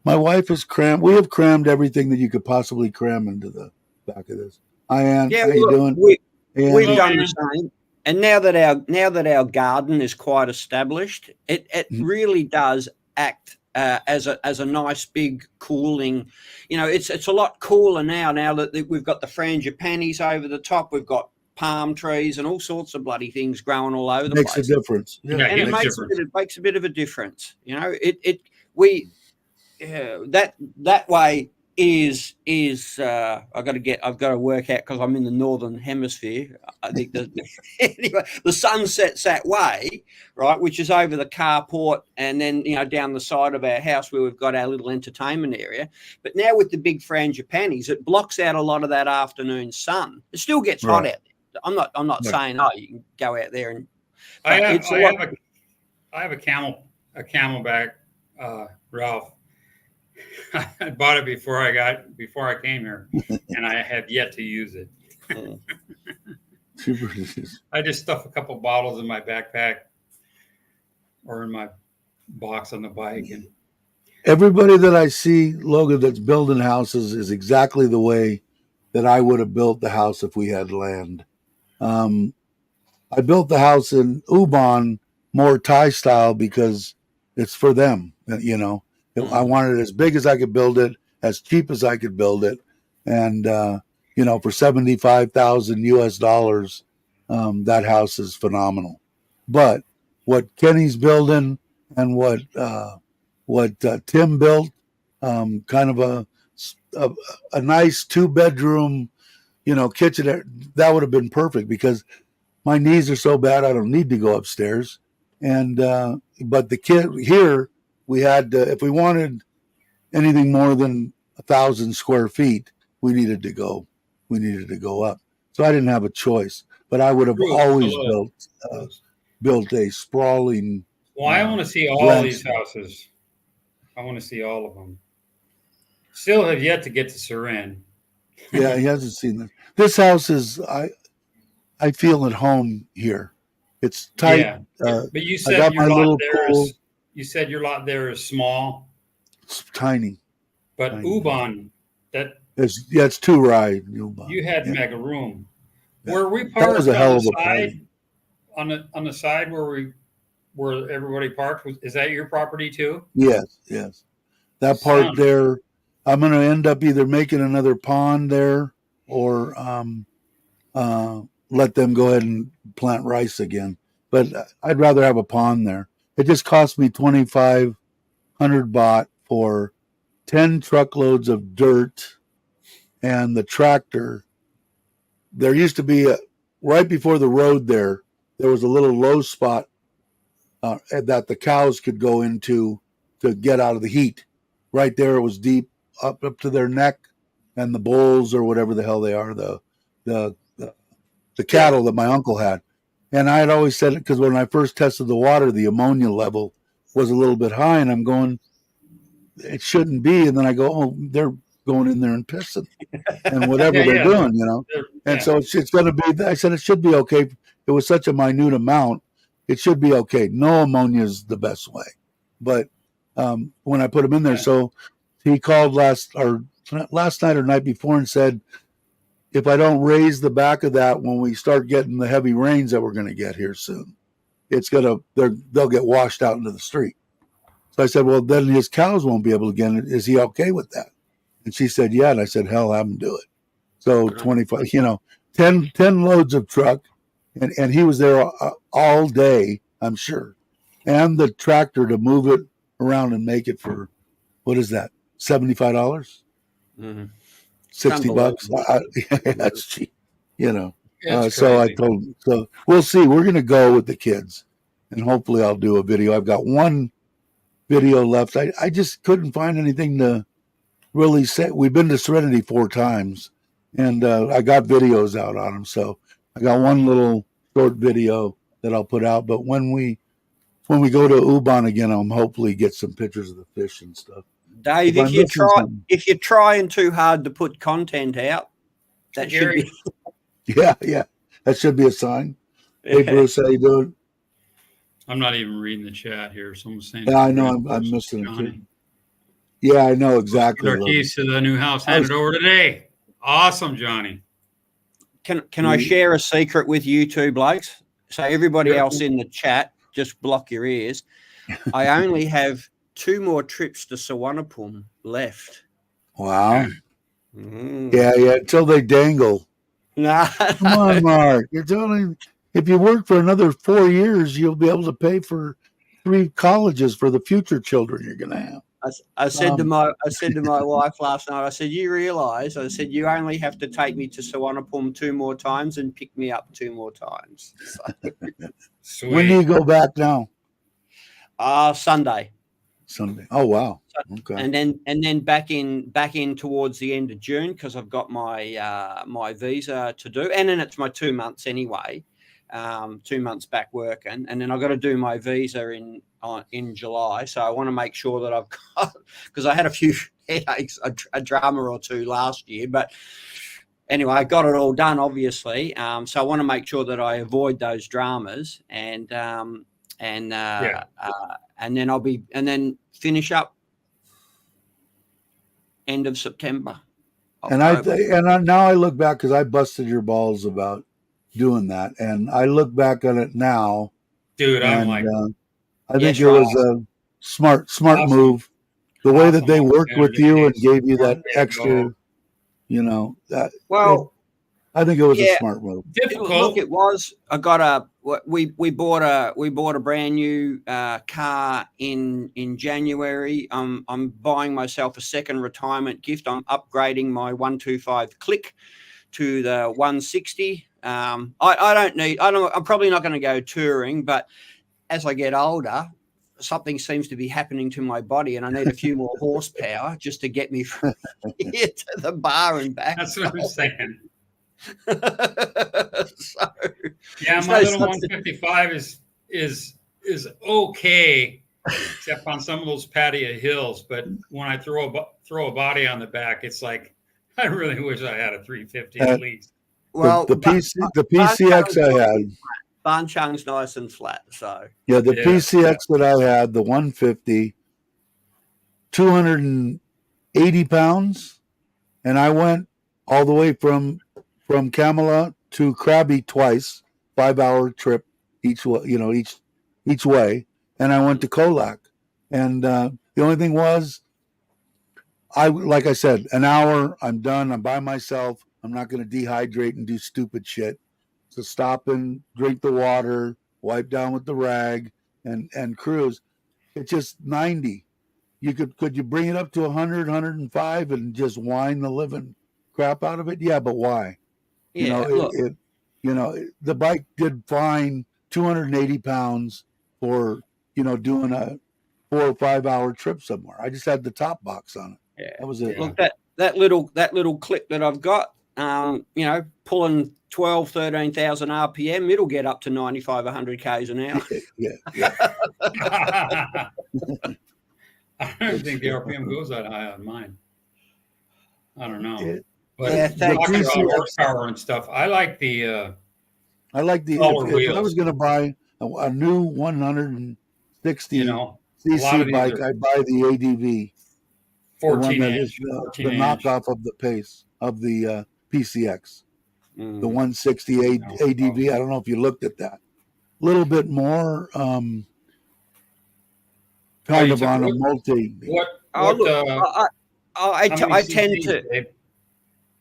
Speaker 1: my wife is crammed. We have crammed everything that you could possibly cram into the back of this. Ann,
Speaker 3: Yeah,
Speaker 1: how you
Speaker 3: look,
Speaker 1: doing?
Speaker 3: we've
Speaker 2: Hello,
Speaker 3: done
Speaker 2: Ann.
Speaker 3: the same. And now that our garden is quite established, it really does act as a nice big cooling. It's a lot cooler now that we've got the frangipanis over the top. We've got palm trees and all sorts of bloody things growing all over the
Speaker 1: Makes
Speaker 3: place.
Speaker 1: a difference.
Speaker 2: Yeah,
Speaker 3: And it
Speaker 2: huge
Speaker 3: makes
Speaker 2: difference.
Speaker 3: a bit of a difference. That way is I've got to work out, because I'm in the northern hemisphere. I think anyway, the sun sets that way, right, which is over the carport, and then down the side of our house where we've got our little entertainment area. But now with the big frangipanis, it blocks out a lot of that afternoon sun. It still gets hot out there. I'm not saying you can go out there and.
Speaker 2: I have a Camelback, Ralph. I bought it before I came here, and I have yet to use it. I just stuff a couple bottles in my backpack or in my box on the bike. And
Speaker 1: everybody that I see, Logan, that's building houses is exactly the way that I would have built the house if we had land. I built the house in Ubon more Thai style because it's for them, I wanted it as big as I could build it, as cheap as I could build it. And, for $75,000 US, that house is phenomenal. But what Kenny's building and what Tim built, kind of a nice 2-bedroom, kitchen, that would have been perfect, because my knees are so bad I don't need to go upstairs. And but the kid here, we had if we wanted anything more than 1,000 square feet, we needed to go up. So I didn't have a choice. But I would have always built a sprawling.
Speaker 2: Well, I want to see all these houses. I want to see all of them. Still have yet to get to Surin.
Speaker 1: Yeah, he hasn't seen this. This house is I feel at home here. It's tight.
Speaker 2: Yeah, but you said
Speaker 1: I got
Speaker 2: your
Speaker 1: my
Speaker 2: lot
Speaker 1: little
Speaker 2: there
Speaker 1: pool.
Speaker 2: is small.
Speaker 1: It's tiny.
Speaker 2: But
Speaker 1: Tiny.
Speaker 2: Ubon,
Speaker 1: it's 2 ride. Ubon.
Speaker 2: You had mega room.
Speaker 1: Yeah.
Speaker 2: Where we
Speaker 1: That
Speaker 2: parked
Speaker 1: was a hell of a
Speaker 2: side, on the side where everybody parked, is that your property too?
Speaker 1: Yes. That part there, I'm going to end up either making another pond there or let them go ahead and plant rice again. But I'd rather have a pond there. It just cost me 2,500 baht for 10 truckloads of dirt and the tractor. There used to be right before the road there was a little low spot that the cows could go into to get out of the heat. Right there, it was deep up to their neck, and the bulls or whatever the hell they are, the cattle that my uncle had. And I had always said it because when I first tested the water, the ammonia level was a little bit high, and I'm going, it shouldn't be. And then I go, oh, they're going in there and pissing and whatever they're doing, And so it's going to be, I said, it should be okay. It was such a minute amount. It should be okay. No ammonia is the best way. But when I put them in there, so he called last night or night before and said, if I don't raise the back of that when we start getting the heavy rains that we're going to get here soon, they'll get washed out into the street. So I said, well, then his cows won't be able to get it. Is he okay with that? And she said, yeah. And I said, hell, have him do it. So 25, 10 loads of truck. And he was there all day, I'm sure. And the tractor to move it around and make it for, what is that, $75? Mm-hmm. $60. That's cheap, So I told him, so we'll see. We're going to go with the kids, and hopefully I'll do a video. I've got one video left. I just couldn't find anything to really say. We've been to Serenity 4 times, and I got videos out on them. So I got one little short video that I'll put out. But when we go to Ubon again, I'll hopefully get some pictures of the fish and stuff.
Speaker 3: Dave, if you're trying too hard to put content out, that should be
Speaker 1: yeah, that should be a sign. Hey, Bruce, how you doing?
Speaker 2: I'm not even reading the chat here. Someone's saying,
Speaker 1: Yeah, I know I'm
Speaker 2: congratulations,
Speaker 1: missing it
Speaker 2: Johnny.
Speaker 1: too. Yeah, I know
Speaker 2: Get
Speaker 1: exactly.
Speaker 2: our keys to the new house handed over today. Awesome, Johnny.
Speaker 3: Can I share a secret with you two blokes? So everybody
Speaker 2: Sure.
Speaker 3: else in the chat, just block your ears. I only have 2 more trips to Sawanapum left.
Speaker 1: Wow.
Speaker 3: Mm.
Speaker 1: Yeah. Until they dangle.
Speaker 3: No,
Speaker 1: Come on, Mark. You're telling. If you work for another 4 years, you'll be able to pay for 3 colleges for the future children you're going to have.
Speaker 3: I said to my wife last night, I said, you realize, I said, you only have to take me to Sawanapum 2 more times and pick me up 2 more times. So,
Speaker 2: Sweet.
Speaker 1: When do you go back now?
Speaker 3: Sunday.
Speaker 1: Sunday. Oh wow. Okay.
Speaker 3: And then back in towards the end of June, because I've got my my visa to do, and then it's my 2 months anyway. 2 months back working, and then I've got to do my visa in July. So I want to make sure that I've got, because I had a few headaches, a drama or 2 last year, but anyway, I got it all done, obviously. So I want to make sure that I avoid those dramas, and then then finish up end of September.
Speaker 1: And now I look back, because I busted your balls about doing that, and I look back on it now,
Speaker 2: dude. I'm
Speaker 1: and
Speaker 2: like,
Speaker 1: I think it was a smart
Speaker 2: Awesome.
Speaker 1: move. The way that they
Speaker 2: Awesome
Speaker 1: worked with you and gave you that
Speaker 2: Smart way to
Speaker 1: extra,
Speaker 2: go.
Speaker 1: I think it was a
Speaker 3: Yeah.
Speaker 1: smart move.
Speaker 2: Difficult.
Speaker 3: Look, it was. I got we bought a brand new car in January. I'm buying myself a second retirement gift. I'm upgrading my 125 Click to the 160. I'm probably not going to go touring, but as I get older, something seems to be happening to my body, and I need a few more horsepower just to get me from here to the bar and back.
Speaker 2: That's what I'm saying.
Speaker 3: So,
Speaker 2: yeah, my little 155 is okay, except on some of those patio hills. But when I throw a body on the back, it's like I really wish I had a 350 at least.
Speaker 3: Well,
Speaker 1: the PCX I had,
Speaker 3: Banchang's nice and flat. So
Speaker 1: yeah, the PCX that I had, the 150, 280 pounds, and I went all the way from Camelot to Krabi twice, 5-hour trip each way, and I went to Colac, and the only thing was, like I said, an hour, I'm done, I'm by myself, I'm not going to dehydrate and do stupid shit. So stop and drink the water, wipe down with the rag, and cruise. It's just 90. Could you bring it up to 100, 105 and just whine the living crap out of it? Yeah, but why?
Speaker 3: yeah,
Speaker 1: The bike did fine, 280 pounds for doing a 4 or 5 hour trip somewhere. I just had the top box on it.
Speaker 3: Yeah,
Speaker 1: that was it.
Speaker 3: Look, that little clip that I've got, pulling 12, 13,000 RPM, it'll get up to 95, 100 Ks an hour.
Speaker 1: Yeah.
Speaker 2: I don't think the RPM goes that high on mine. I don't know.
Speaker 3: But
Speaker 2: talking about horsepower and stuff, I like the
Speaker 1: if I was going to buy a new 160 cc bike, I'd buy the ADV.
Speaker 2: 14-inch.
Speaker 1: The knockoff of the pace of the PCX. The 160 ADV. I don't know if you looked at that. A little bit more kind of on a multi.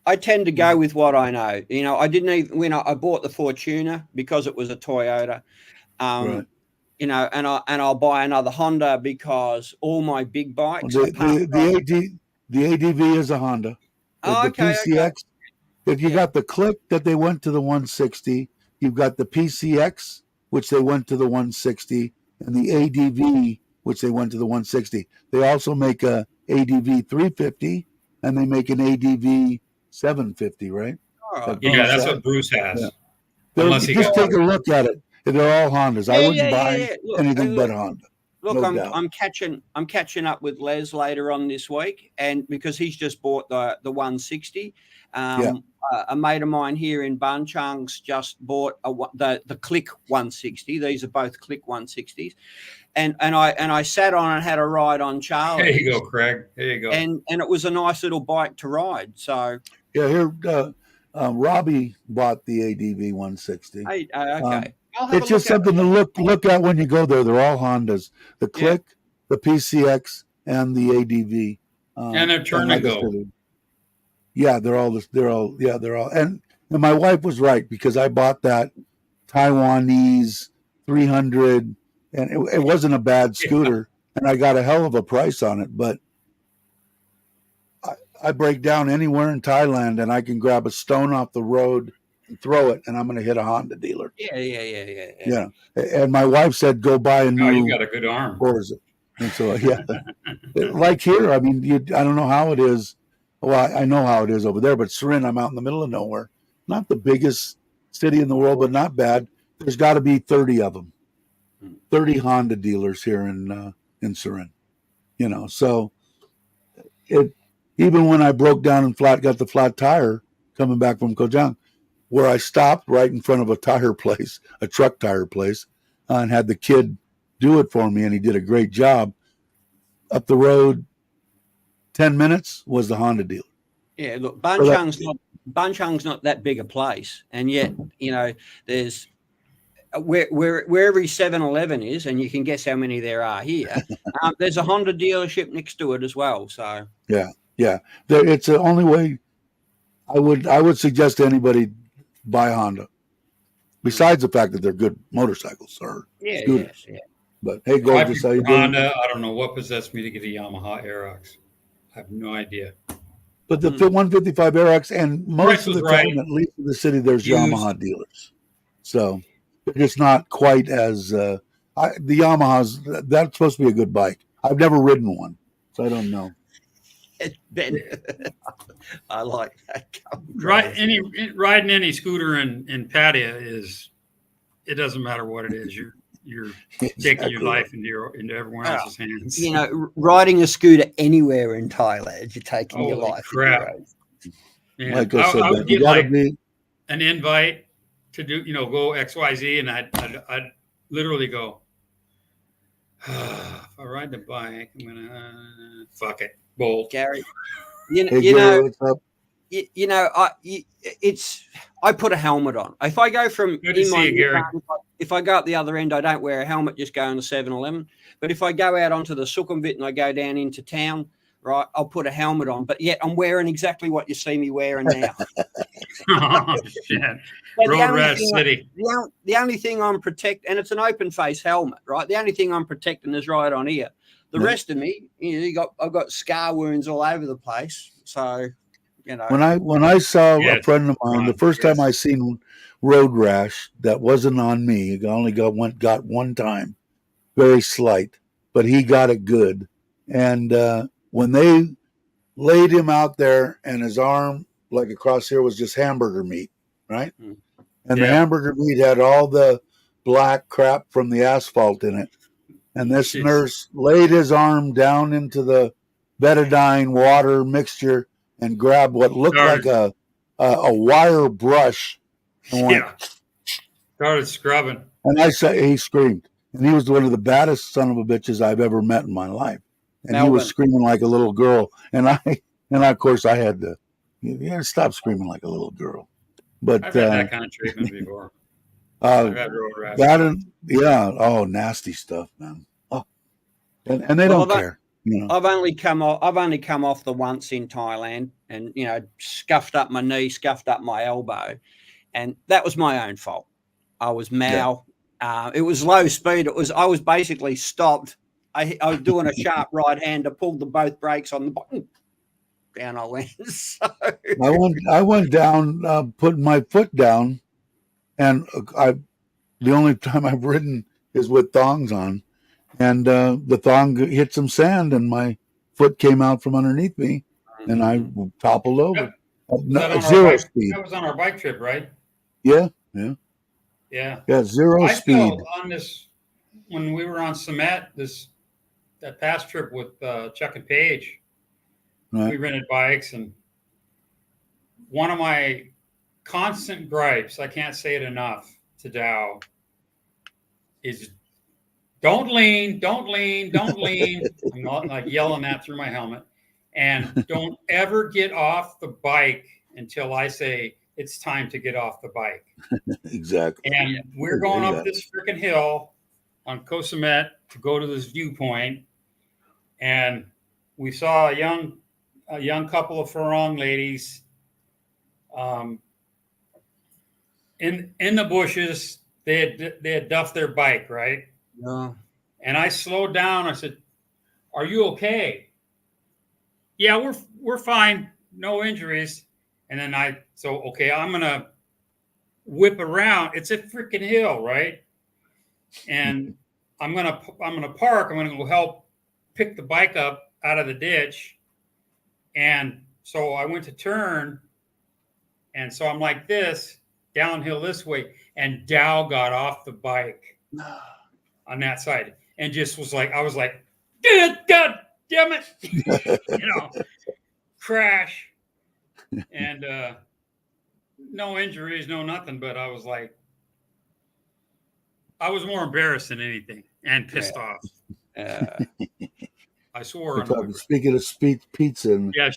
Speaker 3: I tend to go with what I know. I didn't even when I bought the Fortuner because it was a Toyota.
Speaker 1: Right.
Speaker 3: And I'll buy another Honda because all my big bikes.
Speaker 1: The ADV is a Honda. The PCX. If you got the Click that they went to the 160, you've got the PCX, which they went to the 160, and the ADV, which they went to the 160. They also make a ADV 350, and they make an ADV 750, right?
Speaker 2: Yeah, that's what Bruce has.
Speaker 1: Yeah. Just take a look at it. They're all Hondas. I wouldn't buy anything but Honda.
Speaker 3: Look,
Speaker 1: No
Speaker 3: I'm
Speaker 1: doubt.
Speaker 3: I'm catching up with Les later on this week, and because he's just bought the 160. A mate of mine here in Bunchang's just bought the Click 160. These are both Click 160s, and I sat on and had a ride on Charlie.
Speaker 2: There you go, Craig. There you go.
Speaker 3: And it was a nice little bike to ride. So
Speaker 1: Yeah, here Robbie bought the ADV 160.
Speaker 3: okay.
Speaker 1: It's just something to look at when you go there. They're all Hondas. The Click, the PCX, and the ADV.
Speaker 2: And they're turn and go.
Speaker 1: Yeah, they're all. And my wife was right, because I bought that Taiwanese 300, and it wasn't a bad scooter, and I got a hell of a price on it. But I break down anywhere in Thailand, and I can grab a stone off the road and throw it, and I'm going to hit a Honda dealer. Yeah. And my wife said, "Go buy a new."
Speaker 2: Oh, you got a good arm.
Speaker 1: Forza. And so, like here, I mean, I don't know how it is. Well, I know how it is over there, but Surin, I'm out in the middle of nowhere. Not the biggest city in the world, but not bad. There's got to be 30 of them. 30 Honda dealers here in Surin. So even when I broke down and got the flat tire coming back from Kojang, where I stopped right in front of a tire place, a truck tire place, and had the kid do it for me, and he did a great job. Up the road, 10 minutes was the Honda dealer.
Speaker 3: Yeah, look, Bunchang's not that big a place, and yet there's where every 7-Eleven is, and you can guess how many there are here. There's a Honda dealership next to it as well. So
Speaker 1: yeah, it's the only way. I would suggest to anybody buy Honda. Besides the fact that they're good motorcycles or scooters.
Speaker 3: Yeah.
Speaker 1: But hey, gorgeous, how you doing?
Speaker 2: Honda, I don't know what possessed me to get a Yamaha Aerox. I have no idea.
Speaker 1: But the 155 Aerox, and most of the time, at least in the city, there's Yamaha dealers. So it's not quite as the Yamahas. That's supposed to be a good bike. I've never ridden one, so I don't know.
Speaker 3: I like that.
Speaker 2: Riding any scooter in Pattaya it doesn't matter what it is. You're taking your life into everyone else's hands.
Speaker 3: Riding a scooter anywhere in Thailand, you're taking your life.
Speaker 2: Crap.
Speaker 1: And like I said,
Speaker 2: I would get an invite to do, go XYZ, and I'd literally go, if I ride the bike, I'm gonna fuck it, bolt.
Speaker 3: Gary, I put a helmet on. If I go from if I go up the other end, I don't wear a helmet, just go on the 7-Eleven. But if I go out onto the Sukhumvit and I go down into town, right, I'll put a helmet on. But yet I'm wearing exactly what you see me wearing now.
Speaker 2: Oh, shit. Road rash city.
Speaker 3: The only thing I'm protecting, and it's an open face helmet, right? The only thing I'm protecting is right on here. The rest of me, I've got scar wounds all over the place. So,
Speaker 1: When I saw a friend of mine, the first time I seen road rash that wasn't on me, I only got one time, very slight, but he got it good. And when they laid him out there, and his arm, like across here, was just hamburger meat, right? And the hamburger meat had all the black crap from the asphalt in it. And this nurse laid his arm down into the betadine water mixture and grabbed what looked like a wire brush and
Speaker 2: started scrubbing.
Speaker 1: And he screamed. And he was one of the baddest son of a bitches I've ever met in my life. And he was screaming like a little girl. And of course I had to stop screaming like a little girl. But
Speaker 2: I've had that kind of treatment before. I've had road rash.
Speaker 1: Nasty stuff, man. Oh. And they don't care.
Speaker 3: I've only come off the once in Thailand, and scuffed up my knee, scuffed up my elbow, and that was my own fault. I was Mao. It was low speed. I was basically stopped. I was doing a sharp right hander, pulled both brakes on the button. Down I went. So.
Speaker 1: I went down, put my foot down, and the only time I've ridden is with thongs on. And the thong hit some sand, and my foot came out from underneath me, and I toppled over. Zero speed.
Speaker 2: That was on our bike trip, right?
Speaker 1: Yeah.
Speaker 2: Yeah,
Speaker 1: zero speed.
Speaker 2: Fell on this when we were on Summit. This that past trip with Chuck and Paige,
Speaker 1: Right.
Speaker 2: we rented bikes, and one of my constant gripes, I can't say it enough to Dow, is don't lean, don't lean, don't lean. I'm not like yelling that through my helmet. And don't ever get off the bike until I say it's time to get off the bike.
Speaker 1: Exactly.
Speaker 2: And we're going up this freaking hill on Cosamet to go to this viewpoint, and we saw a young couple of Farong ladies in the bushes. They had duffed their bike, right?
Speaker 3: Yeah.
Speaker 2: And I slowed down. I said, "Are you okay?" "Yeah, we're fine. No injuries." And then okay, I'm gonna whip around. It's a freaking hill, right? And I'm gonna park. I'm gonna go help pick the bike up out of the ditch. And so I went to turn, and so I'm like this downhill this way, and Dow got off the bike on that side and just was like, I was like, God damn it, crash, and no injuries, no nothing, but I was like, I was more embarrassed than anything and pissed off. I swore.
Speaker 1: Speaking of pizza,
Speaker 2: Yeah,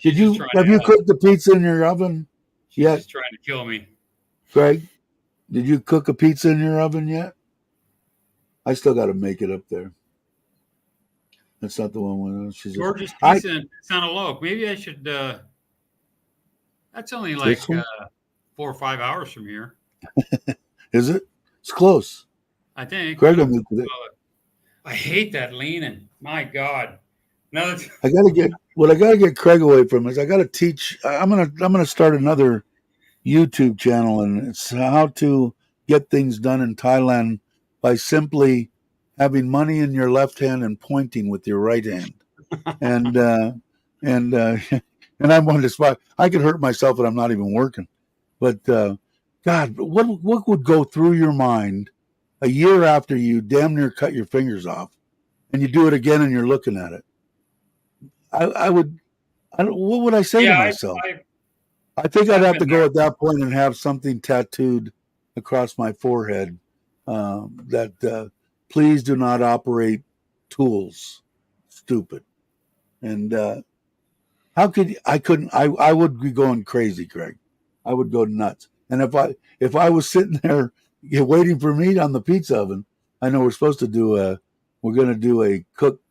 Speaker 1: have you cooked the pizza in your oven yet?
Speaker 2: She's trying to kill me.
Speaker 1: Greg, did you cook a pizza in your oven yet? I still got to make it up there. That's not the one with
Speaker 2: George's Pizza in Santa Loc. Maybe I should. That's only like 4 or 5 hours from here.
Speaker 1: Is it? It's close.
Speaker 2: I think.
Speaker 1: Greg,
Speaker 2: I hate that leaning. My God.
Speaker 1: I gotta get Craig away from is I gotta teach. I'm gonna start another YouTube channel, and it's how to get things done in Thailand by simply having money in your left hand and pointing with your right hand. And and I'm one to spot. I could hurt myself when I'm not even working. But God, what would go through your mind a year after you damn near cut your fingers off, and you do it again and you're looking at it? What would I say to myself? I think I'd have to go at that point and have something tattooed across my forehead that please do not operate tools. Stupid. And I would be going crazy, Craig. I would go nuts. And if I was sitting there waiting for meat on the pizza oven, I know we're going to do a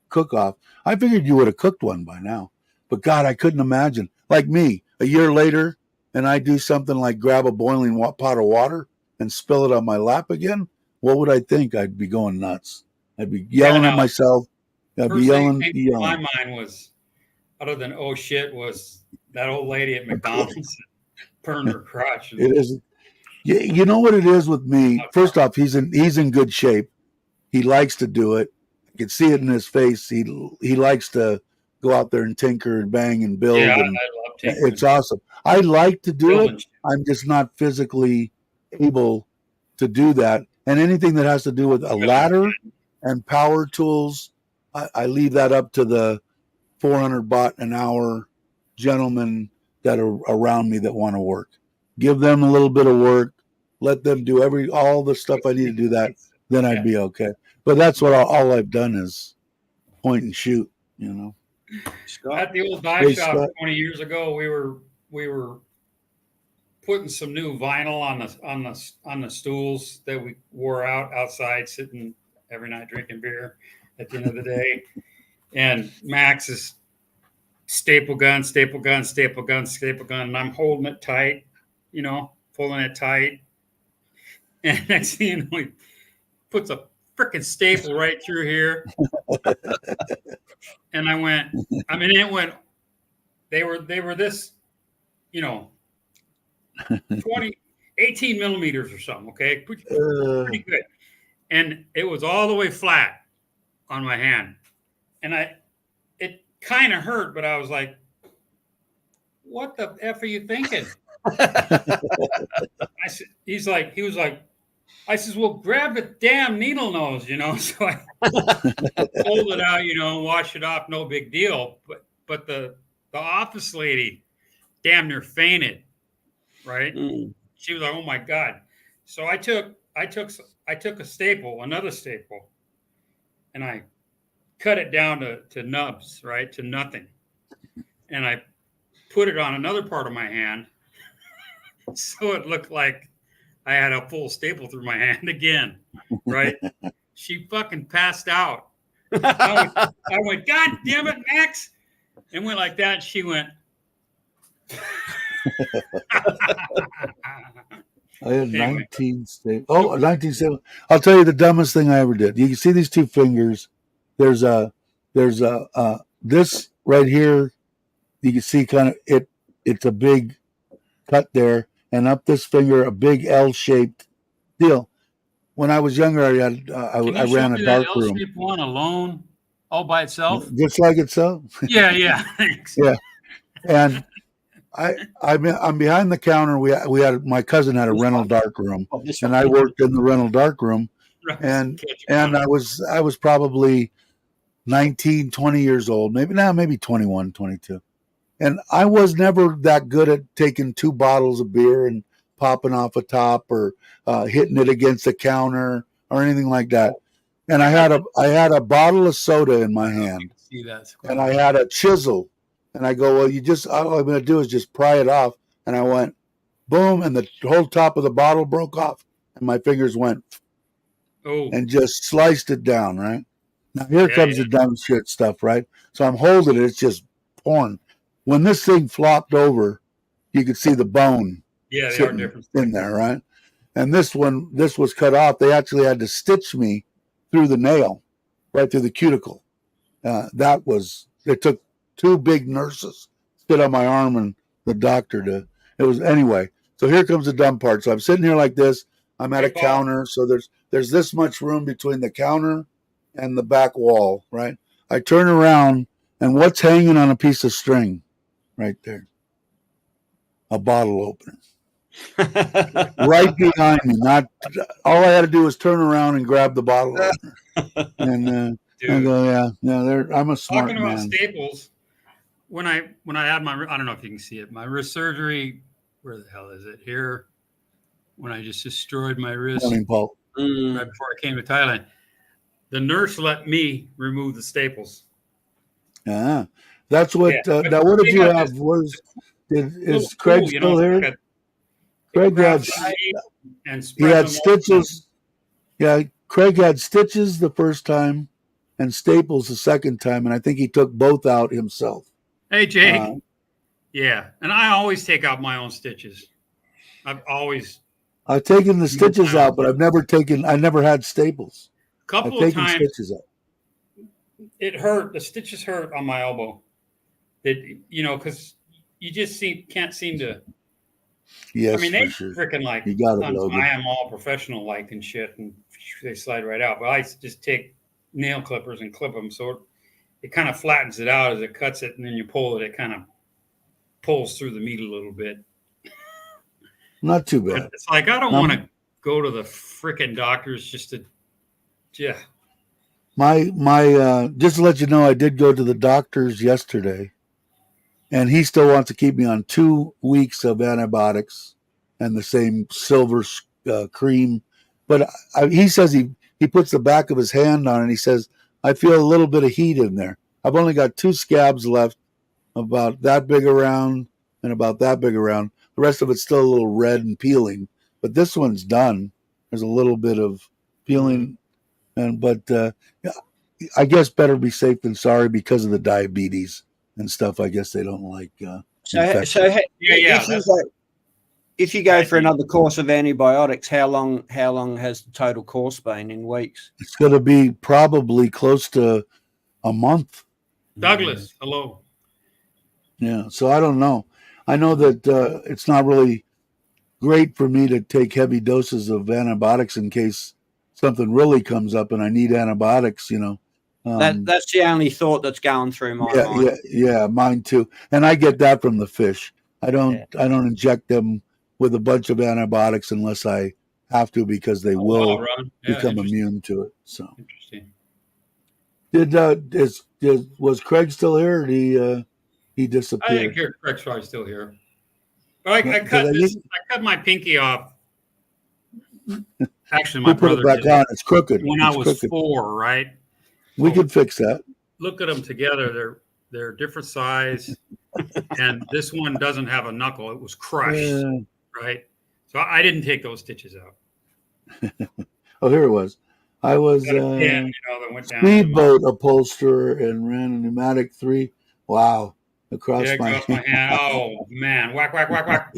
Speaker 1: cook-off. I figured you would have cooked one by now. But God, I couldn't imagine. Like me, a year later, and I do something like grab a boiling pot of water and spill it on my lap again, what would I think? I'd be going nuts. I'd be yelling at myself. I'd be yelling.
Speaker 2: My mind was, other than oh shit, was that old lady at McDonald's burned her crotch.
Speaker 1: It is. You know what it is with me? First off, he's in good shape. He likes to do it. I can see it in his face. He likes to go out there and tinker and bang and build.
Speaker 2: Yeah,
Speaker 1: and
Speaker 2: I love tinkering.
Speaker 1: It's awesome. I like to do it. I'm just not physically able to do that. And anything that has to do with a ladder and power tools, I leave that up to the 400 baht an hour gentlemen that are around me that want to work. Give them a little bit of work. Let them do all the stuff I need to do that. Then I'd be okay. But that's what all I've done is point and shoot,
Speaker 2: At the old dive shop 20 years ago, we were putting some new vinyl on the stools that we wore outside, sitting every night drinking beer at the end of the day. And Max is staple gun, and I'm holding it tight, pulling it tight. And next thing you know, he puts a freaking staple right through here. And it went, they were this, 18 millimeters or something. Okay. Pretty good. And it was all the way flat on my hand. And it kind of hurt, but I was like, what the F are you thinking? He was like, I says, well, grab the damn needle nose, So I pulled it out, and washed it off. No big deal. But the office lady damn near fainted. Right? She was like, "Oh my god!" So I took a staple, another staple, and I cut it down to nubs, right, to nothing, and I put it on another part of my hand, so it looked like I had a full staple through my hand again, right? She fucking passed out. I went, God damn it, Max, and went like that. And she went.
Speaker 1: I had 19 staples. Oh, 19 staples. I'll tell you the dumbest thing I ever did. You can see these two fingers. There's this right here. You can see kind of it. It's a big cut there, and up this finger, a big L-shaped deal. When I was younger, I ran a dark room.
Speaker 2: L-shaped one alone, all by itself,
Speaker 1: just like itself.
Speaker 2: Yeah. Thanks.
Speaker 1: Yeah, and I'm behind the counter. We had my cousin had a rental dark room, and I worked in the rental dark room, and I was probably 19, 20 years old, maybe 21, 22. And I was never that good at taking 2 bottles of beer and popping off a top or hitting it against the counter or anything like that. And I had a bottle of soda in my hand, and I had a chisel. And I go, well, all I'm going to do is just pry it off. And I went, boom, and the whole top of the bottle broke off. And my fingers went, and just sliced it down, right? Now, here comes the dumb shit stuff, right? So I'm holding it. It's just pouring. When this thing flopped over, you could see the bone sitting in there, right? And this was cut off. They actually had to stitch me through the nail, right through the cuticle. It took 2 big nurses sit on my arm and the doctor anyway. So here comes the dumb part. So I'm sitting here like this. I'm at a counter. So there's this much room between the counter and the back wall, right? I turn around, and what's hanging on a piece of string right there? A bottle opener. Right behind me. All I had to do was turn around and grab the bottle opener. And I go, I'm a smart man.
Speaker 2: Talking about staples, when I had I don't know if you can see it, my wrist surgery, where the hell is it? Here, when I just destroyed my wrist right before I came to Thailand, the nurse let me remove the staples.
Speaker 1: Yeah, that's what. Now, what did you have? Is Craig still here? Craig had stitches. Yeah, Craig had stitches the first time and staples the second time, and I think he took both out himself.
Speaker 2: Hey, Jake. Yeah, and I always take out my own stitches. I've
Speaker 1: taken the stitches out, but I never had staples.
Speaker 2: A couple of times stitches out. It hurt. The stitches hurt on my elbow. Because you just can't seem to.
Speaker 1: Yes,
Speaker 2: I mean, they freaking like.
Speaker 1: You got it,
Speaker 2: I am all professional like and shit, and they slide right out. But I just take nail clippers and clip them, so it kind of flattens it out as it cuts it, and then you pull it. It kind of pulls through the meat a little bit.
Speaker 1: Not too bad.
Speaker 2: It's like I don't want to go to the freaking doctors just to. Yeah.
Speaker 1: My just to let you know, I did go to the doctor's yesterday, and he still wants to keep me on 2 weeks of antibiotics and the same silver cream. But he says he puts the back of his hand on it, and he says, I feel a little bit of heat in there. I've only got 2 scabs left, about that big around and about that big around. The rest of it's still a little red and peeling, but this one's done. There's a little bit of peeling. But I guess better be safe than sorry because of the diabetes and stuff. I guess they don't like.
Speaker 3: If you go for another course of antibiotics, how long has the total course been in weeks?
Speaker 1: It's going to be probably close to a month.
Speaker 2: Douglas, hello.
Speaker 1: Yeah, so I don't know. I know that it's not really great for me to take heavy doses of antibiotics in case something really comes up and I need antibiotics,
Speaker 3: that's the only thought that's going through my mind.
Speaker 1: Yeah, mine too. And I get that from the fish. I don't inject them with a bunch of antibiotics unless I have to because they
Speaker 2: Oh,
Speaker 1: will
Speaker 2: wow, Ron. Yeah,
Speaker 1: become
Speaker 2: interesting.
Speaker 1: immune to it. So
Speaker 2: Interesting.
Speaker 1: was Craig still here? Or did he
Speaker 2: I
Speaker 1: disappeared?
Speaker 2: think Craig's probably still here. But I
Speaker 1: Because
Speaker 2: cut my pinky off. Actually, my
Speaker 1: we put it
Speaker 2: brother
Speaker 1: back
Speaker 2: did it
Speaker 1: on. It's crooked.
Speaker 2: when I
Speaker 1: It's
Speaker 2: was
Speaker 1: crooked.
Speaker 2: 4, right?
Speaker 1: We
Speaker 2: So
Speaker 1: could fix that.
Speaker 2: look at them together. They're different size, and this one doesn't have a knuckle. It was crushed, right? So I didn't take those stitches out.
Speaker 1: Oh, here it was. I was
Speaker 2: Got a pin, that went down.
Speaker 1: speedboat upholsterer and ran a pneumatic 3. Wow. Across my
Speaker 2: hand. Oh, man. Whack, whack, whack, whack.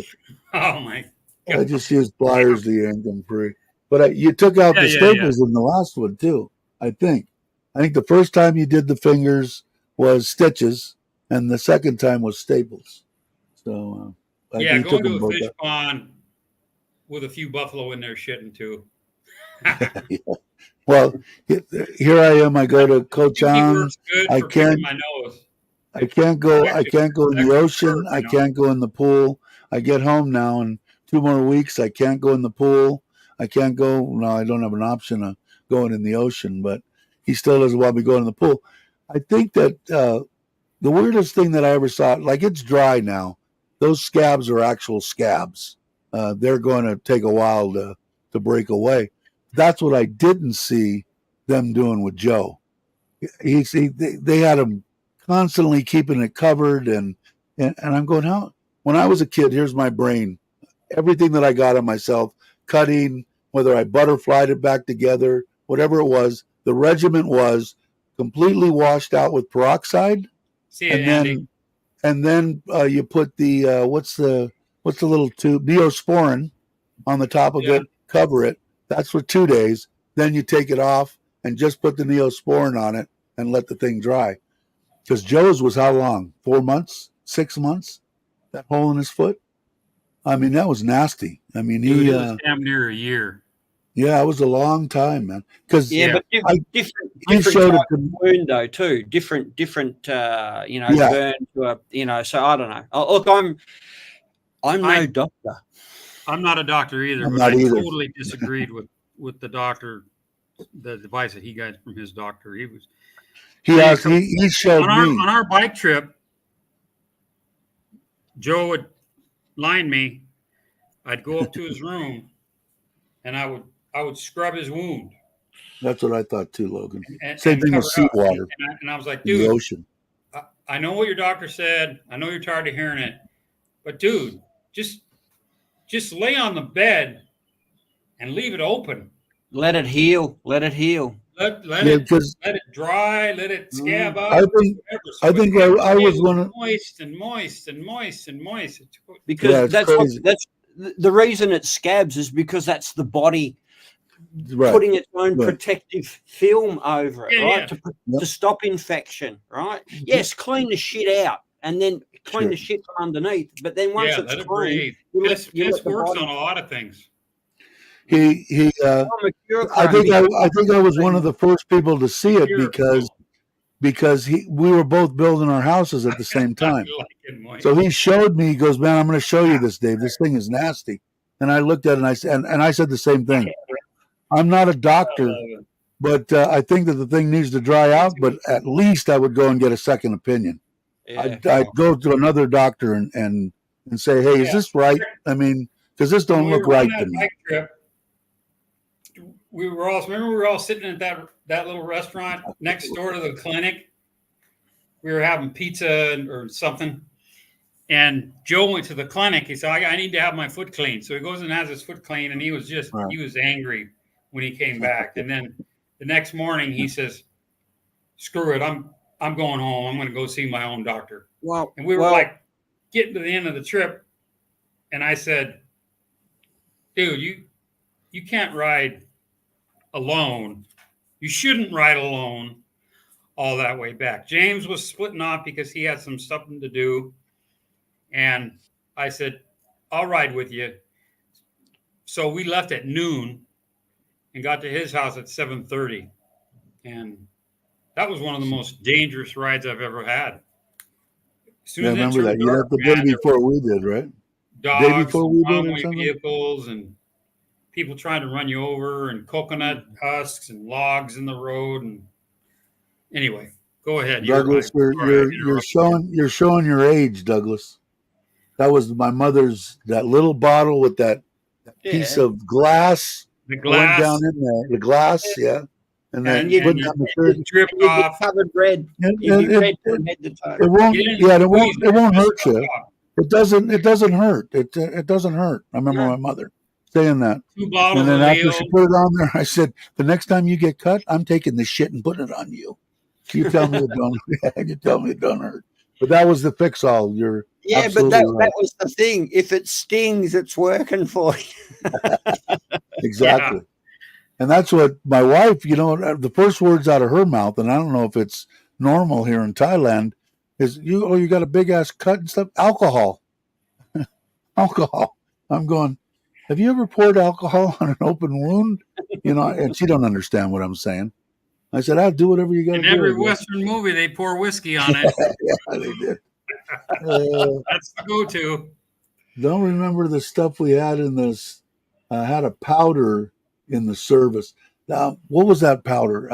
Speaker 2: Oh, my God.
Speaker 1: I just used pliers to yank them free. But you took out the staples in the last one, too, I think. I think the first time you did the fingers was stitches, and the second time was staples. So,
Speaker 2: going to a fish pond with a few buffalo in there shitting, too.
Speaker 1: Yeah. Well, here I am. I go to Kochang. I can't go in the ocean. I can't go in the pool. I get home now in 2 more weeks. I can't go in the pool. I can't go. No, I don't have an option of going in the ocean, but he still doesn't want me going in the pool. I think that the weirdest thing that I ever saw, like it's dry now. Those scabs are actual scabs. They're going to take a while to break away. That's what I didn't see them doing with Joe. They had him constantly keeping it covered, and I'm going, how? When I was a kid, here's my brain. Everything that I got on myself, cutting, whether I butterflied it back together, whatever it was, the regimen was completely washed out with peroxide. And then you put the what's the little tube, Neosporin, on the top of it, cover it. That's for 2 days. Then you take it off and just put the Neosporin on it and let the thing dry. Because Joe's was how long? 4 months? 6 months? That hole in his foot? I mean, that was nasty. I mean,
Speaker 2: it was damn near a year.
Speaker 1: Yeah, it was a long time, man. Because
Speaker 3: but different type of wound though too. Different burn to a, So I don't know. Look, I'm no doctor.
Speaker 2: I'm not a doctor either, but I totally disagreed with the doctor, the advice that he got from his doctor. He showed me on our bike trip. Joe would line me. I'd go up to his room, and I would scrub his wound.
Speaker 1: That's what I thought too, Logan. Same thing with seawater.
Speaker 2: And I was like, dude,
Speaker 1: the ocean.
Speaker 2: I know what your doctor said. I know you're tired of hearing it, but dude, just lay on the bed and leave it open.
Speaker 3: Let it heal. Let it
Speaker 2: dry. Let it scab up.
Speaker 1: I think I was one of
Speaker 2: moist.
Speaker 3: Because that's the reason it scabs is because that's the body putting its own protective film over it, right? To stop infection, right? Yes, clean the shit out and then clean the shit from underneath. But then once it's clean,
Speaker 2: this works on a lot of things.
Speaker 1: I think I was one of the first people to see it because we were both building our houses at the same time. So he showed me. He goes, "Man, I'm going to show you this, Dave. This thing is nasty." And I looked at it and I said the same thing. I'm not a doctor, but I think that the thing needs to dry out. But at least I would go and get a second opinion. I'd go to another doctor and say, "Hey, is this right? I mean, because this don't look right to me."
Speaker 2: We were all sitting at that little restaurant next door to the clinic. We were having pizza or something. And Joe went to the clinic. He said, I need to have my foot cleaned. So he goes and has his foot cleaned, and he was angry when he came back. And then the next morning he says, screw it, I'm going home. I'm going to go see my own doctor.
Speaker 3: Well,
Speaker 2: and we were like getting to the end of the trip. And I said, dude, you can't ride alone. You shouldn't ride alone all that way back. James was splitting off because he had something to do. And I said, I'll ride with you. So we left at noon and got to his house at 7:30. And that was one of the most dangerous rides I've ever had.
Speaker 1: I remember that. The day before we did, right?
Speaker 2: Dogs, long-way vehicles, and people trying to run you over, and coconut husks and logs in the road. And anyway, go ahead.
Speaker 1: Douglas, you're showing your age, Douglas. That was my mother's, that little bottle with that piece of glass.
Speaker 2: The
Speaker 1: Went
Speaker 2: glass.
Speaker 1: down in there. The glass, yeah. And then
Speaker 3: you
Speaker 2: drip off.
Speaker 3: Covered red.
Speaker 1: It
Speaker 3: Red from head to toe.
Speaker 1: won't. Yeah, it won't hurt you.
Speaker 2: Off.
Speaker 1: It doesn't hurt. It doesn't hurt. I remember my mother saying that.
Speaker 2: 2 bottles
Speaker 1: And then
Speaker 2: of
Speaker 1: after
Speaker 2: ale.
Speaker 1: she put it on there, I said, "The next time you get cut, I'm taking this shit and putting it on you. You tell me it don't. You tell me it don't hurt." But that was the fix all. You're
Speaker 3: but that was the thing. If it stings, it's working for you.
Speaker 1: Exactly. And that's what my wife, the first words out of her mouth, and I don't know if it's normal here in Thailand, is you got a big ass cut and stuff. Alcohol. Alcohol. I'm going, have you ever poured alcohol on an open wound? And she don't understand what I'm saying. I said, I'll do whatever you got to do.
Speaker 2: In every Western movie, they pour whiskey on it.
Speaker 1: Yeah, they did.
Speaker 2: That's the go-to.
Speaker 1: Don't remember the stuff we had in this. Had a powder in the service. What was that powder?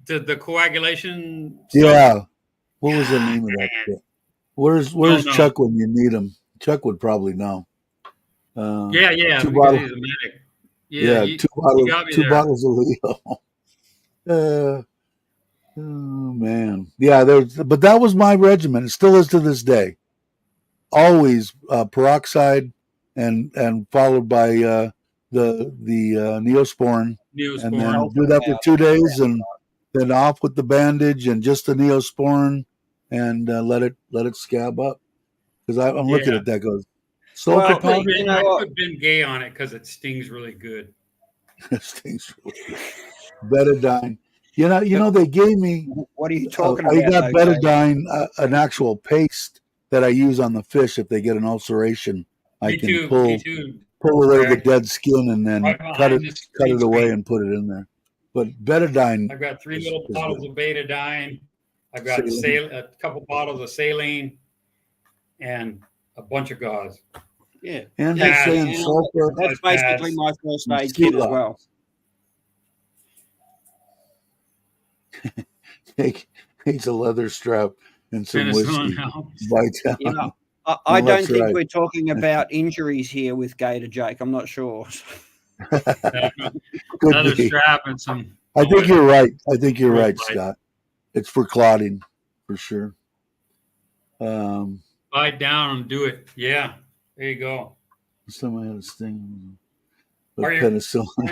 Speaker 2: The coagulation stuff?
Speaker 1: Yeah. What was the name of that shit? Where's Chuck when you need him? Chuck would probably know.
Speaker 2: Yeah.
Speaker 1: 2 bottles.
Speaker 2: He's a medic.
Speaker 1: Yeah, two bottles of Leo. Oh man, yeah. But that was my regimen. It still is to this day. Always peroxide, and followed by the Neosporin, and then do that for 2 days, and then off with the bandage and just the Neosporin, and let it scab up. Because I'm looking at that goes.
Speaker 2: I put Ben Gay on it because it stings really good.
Speaker 1: It stings really good. Betadine. They gave me.
Speaker 3: What are you talking about?
Speaker 1: I got betadine, an actual paste that I use on the fish if they get an ulceration. I can pull away the dead skin and then cut it away and put it in there. But betadine.
Speaker 2: I've got 3 little bottles of betadine. I've got a couple bottles of saline and a bunch of gauze.
Speaker 3: Yeah.
Speaker 1: And saying sulfur.
Speaker 3: That's basically my first aid kit as well.
Speaker 1: Takes a leather strap and some whiskey.
Speaker 3: I don't think we're talking about injuries here with Gator Jake. I'm not sure.
Speaker 2: Leather strap and some.
Speaker 1: I think you're right, Scott. It's for clotting, for sure.
Speaker 2: Bite down and do it. Yeah, there you go.
Speaker 1: Somebody had a sting.
Speaker 2: Are your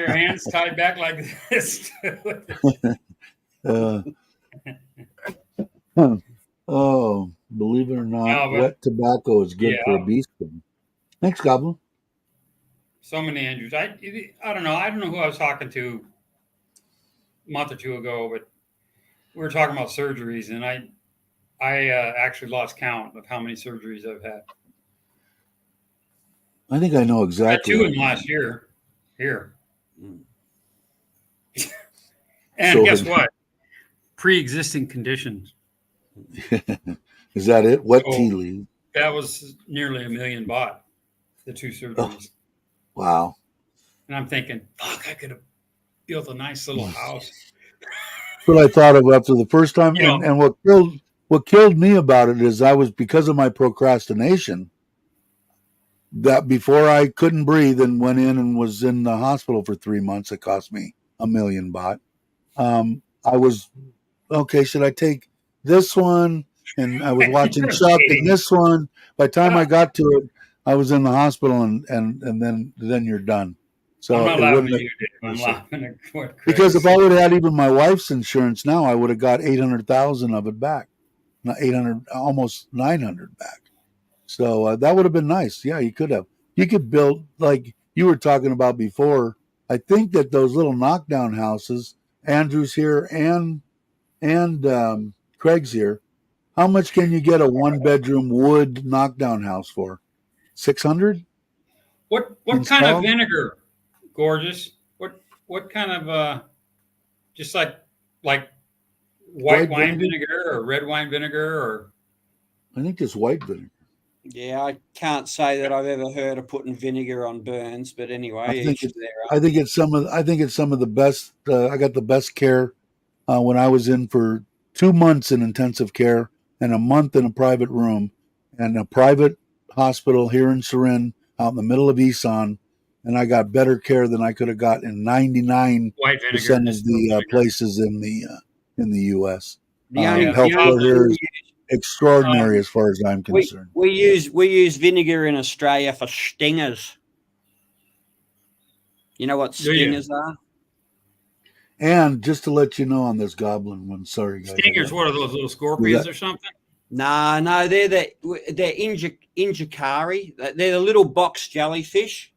Speaker 2: hands tied back like this?
Speaker 1: Believe it or not, wet tobacco is good for a bee sting. Thanks, Goblin.
Speaker 2: So many injuries. I don't know. I don't know who I was talking to a month or 2 ago, but we were talking about surgeries, and I actually lost count of how many surgeries I've had.
Speaker 1: I think I know exactly.
Speaker 2: I had 2 in last year. Here. And guess what? Pre-existing conditions.
Speaker 1: Is that it? What tea leaf?
Speaker 2: That was nearly $1 million baht, the 2 surgeries.
Speaker 1: Oh, wow.
Speaker 2: And I'm thinking, fuck, I could have built a nice little house.
Speaker 1: That's what I thought of after the first time. And what killed me about it is because of my procrastination, that before I couldn't breathe and went in and was in the hospital for 3 months, it cost me $1 million baht. I was, okay, should I take this one? And I was watching Chuck and this one. By the time I got to it, I was in the hospital, and then you're done. So
Speaker 2: I'm not laughing at you, Dave. I'm laughing at what Craig
Speaker 1: because if I would have had even my wife's insurance now, I would have got 800,000 of it back. Not 800, almost 900 back. So that would have been nice. Yeah, you could have. You could build, like you were talking about before. I think that those little knockdown houses, Andrew's here and Craig's here. How much can you get a 1-bedroom wood knockdown house for? 600?
Speaker 2: What kind of vinegar, Gorgeous? What kind of just like white wine vinegar or red wine vinegar or?
Speaker 1: I think just white vinegar.
Speaker 3: Yeah, I can't say that I've ever heard of putting vinegar on burns, but anyway,
Speaker 1: I think
Speaker 3: each
Speaker 1: it's
Speaker 3: to their
Speaker 1: I
Speaker 3: own.
Speaker 1: think it's some of the best. I got the best care when I was in for 2 months in intensive care and a month in a private room and a private hospital here in Surin, out in the middle of Isan, and I got better care than I could have got in 99%
Speaker 2: White vinegar,
Speaker 1: of
Speaker 2: distilled
Speaker 1: the
Speaker 2: vinegar.
Speaker 1: places in the U.S.
Speaker 2: Yeah,
Speaker 3: The only
Speaker 1: Healthcare
Speaker 3: thing
Speaker 1: here is
Speaker 3: we
Speaker 1: extraordinary
Speaker 2: um,
Speaker 1: as far as I'm
Speaker 3: we
Speaker 1: concerned.
Speaker 3: we use vinegar in Australia for stingers. You know what
Speaker 2: do you?
Speaker 3: stingers are?
Speaker 1: And just to let you know on this goblin one, sorry guys, I got
Speaker 2: Stingers, what are those little
Speaker 1: do
Speaker 2: scorpions
Speaker 1: that.
Speaker 2: or something?
Speaker 3: No, they're injicari. They're the little box jellyfish,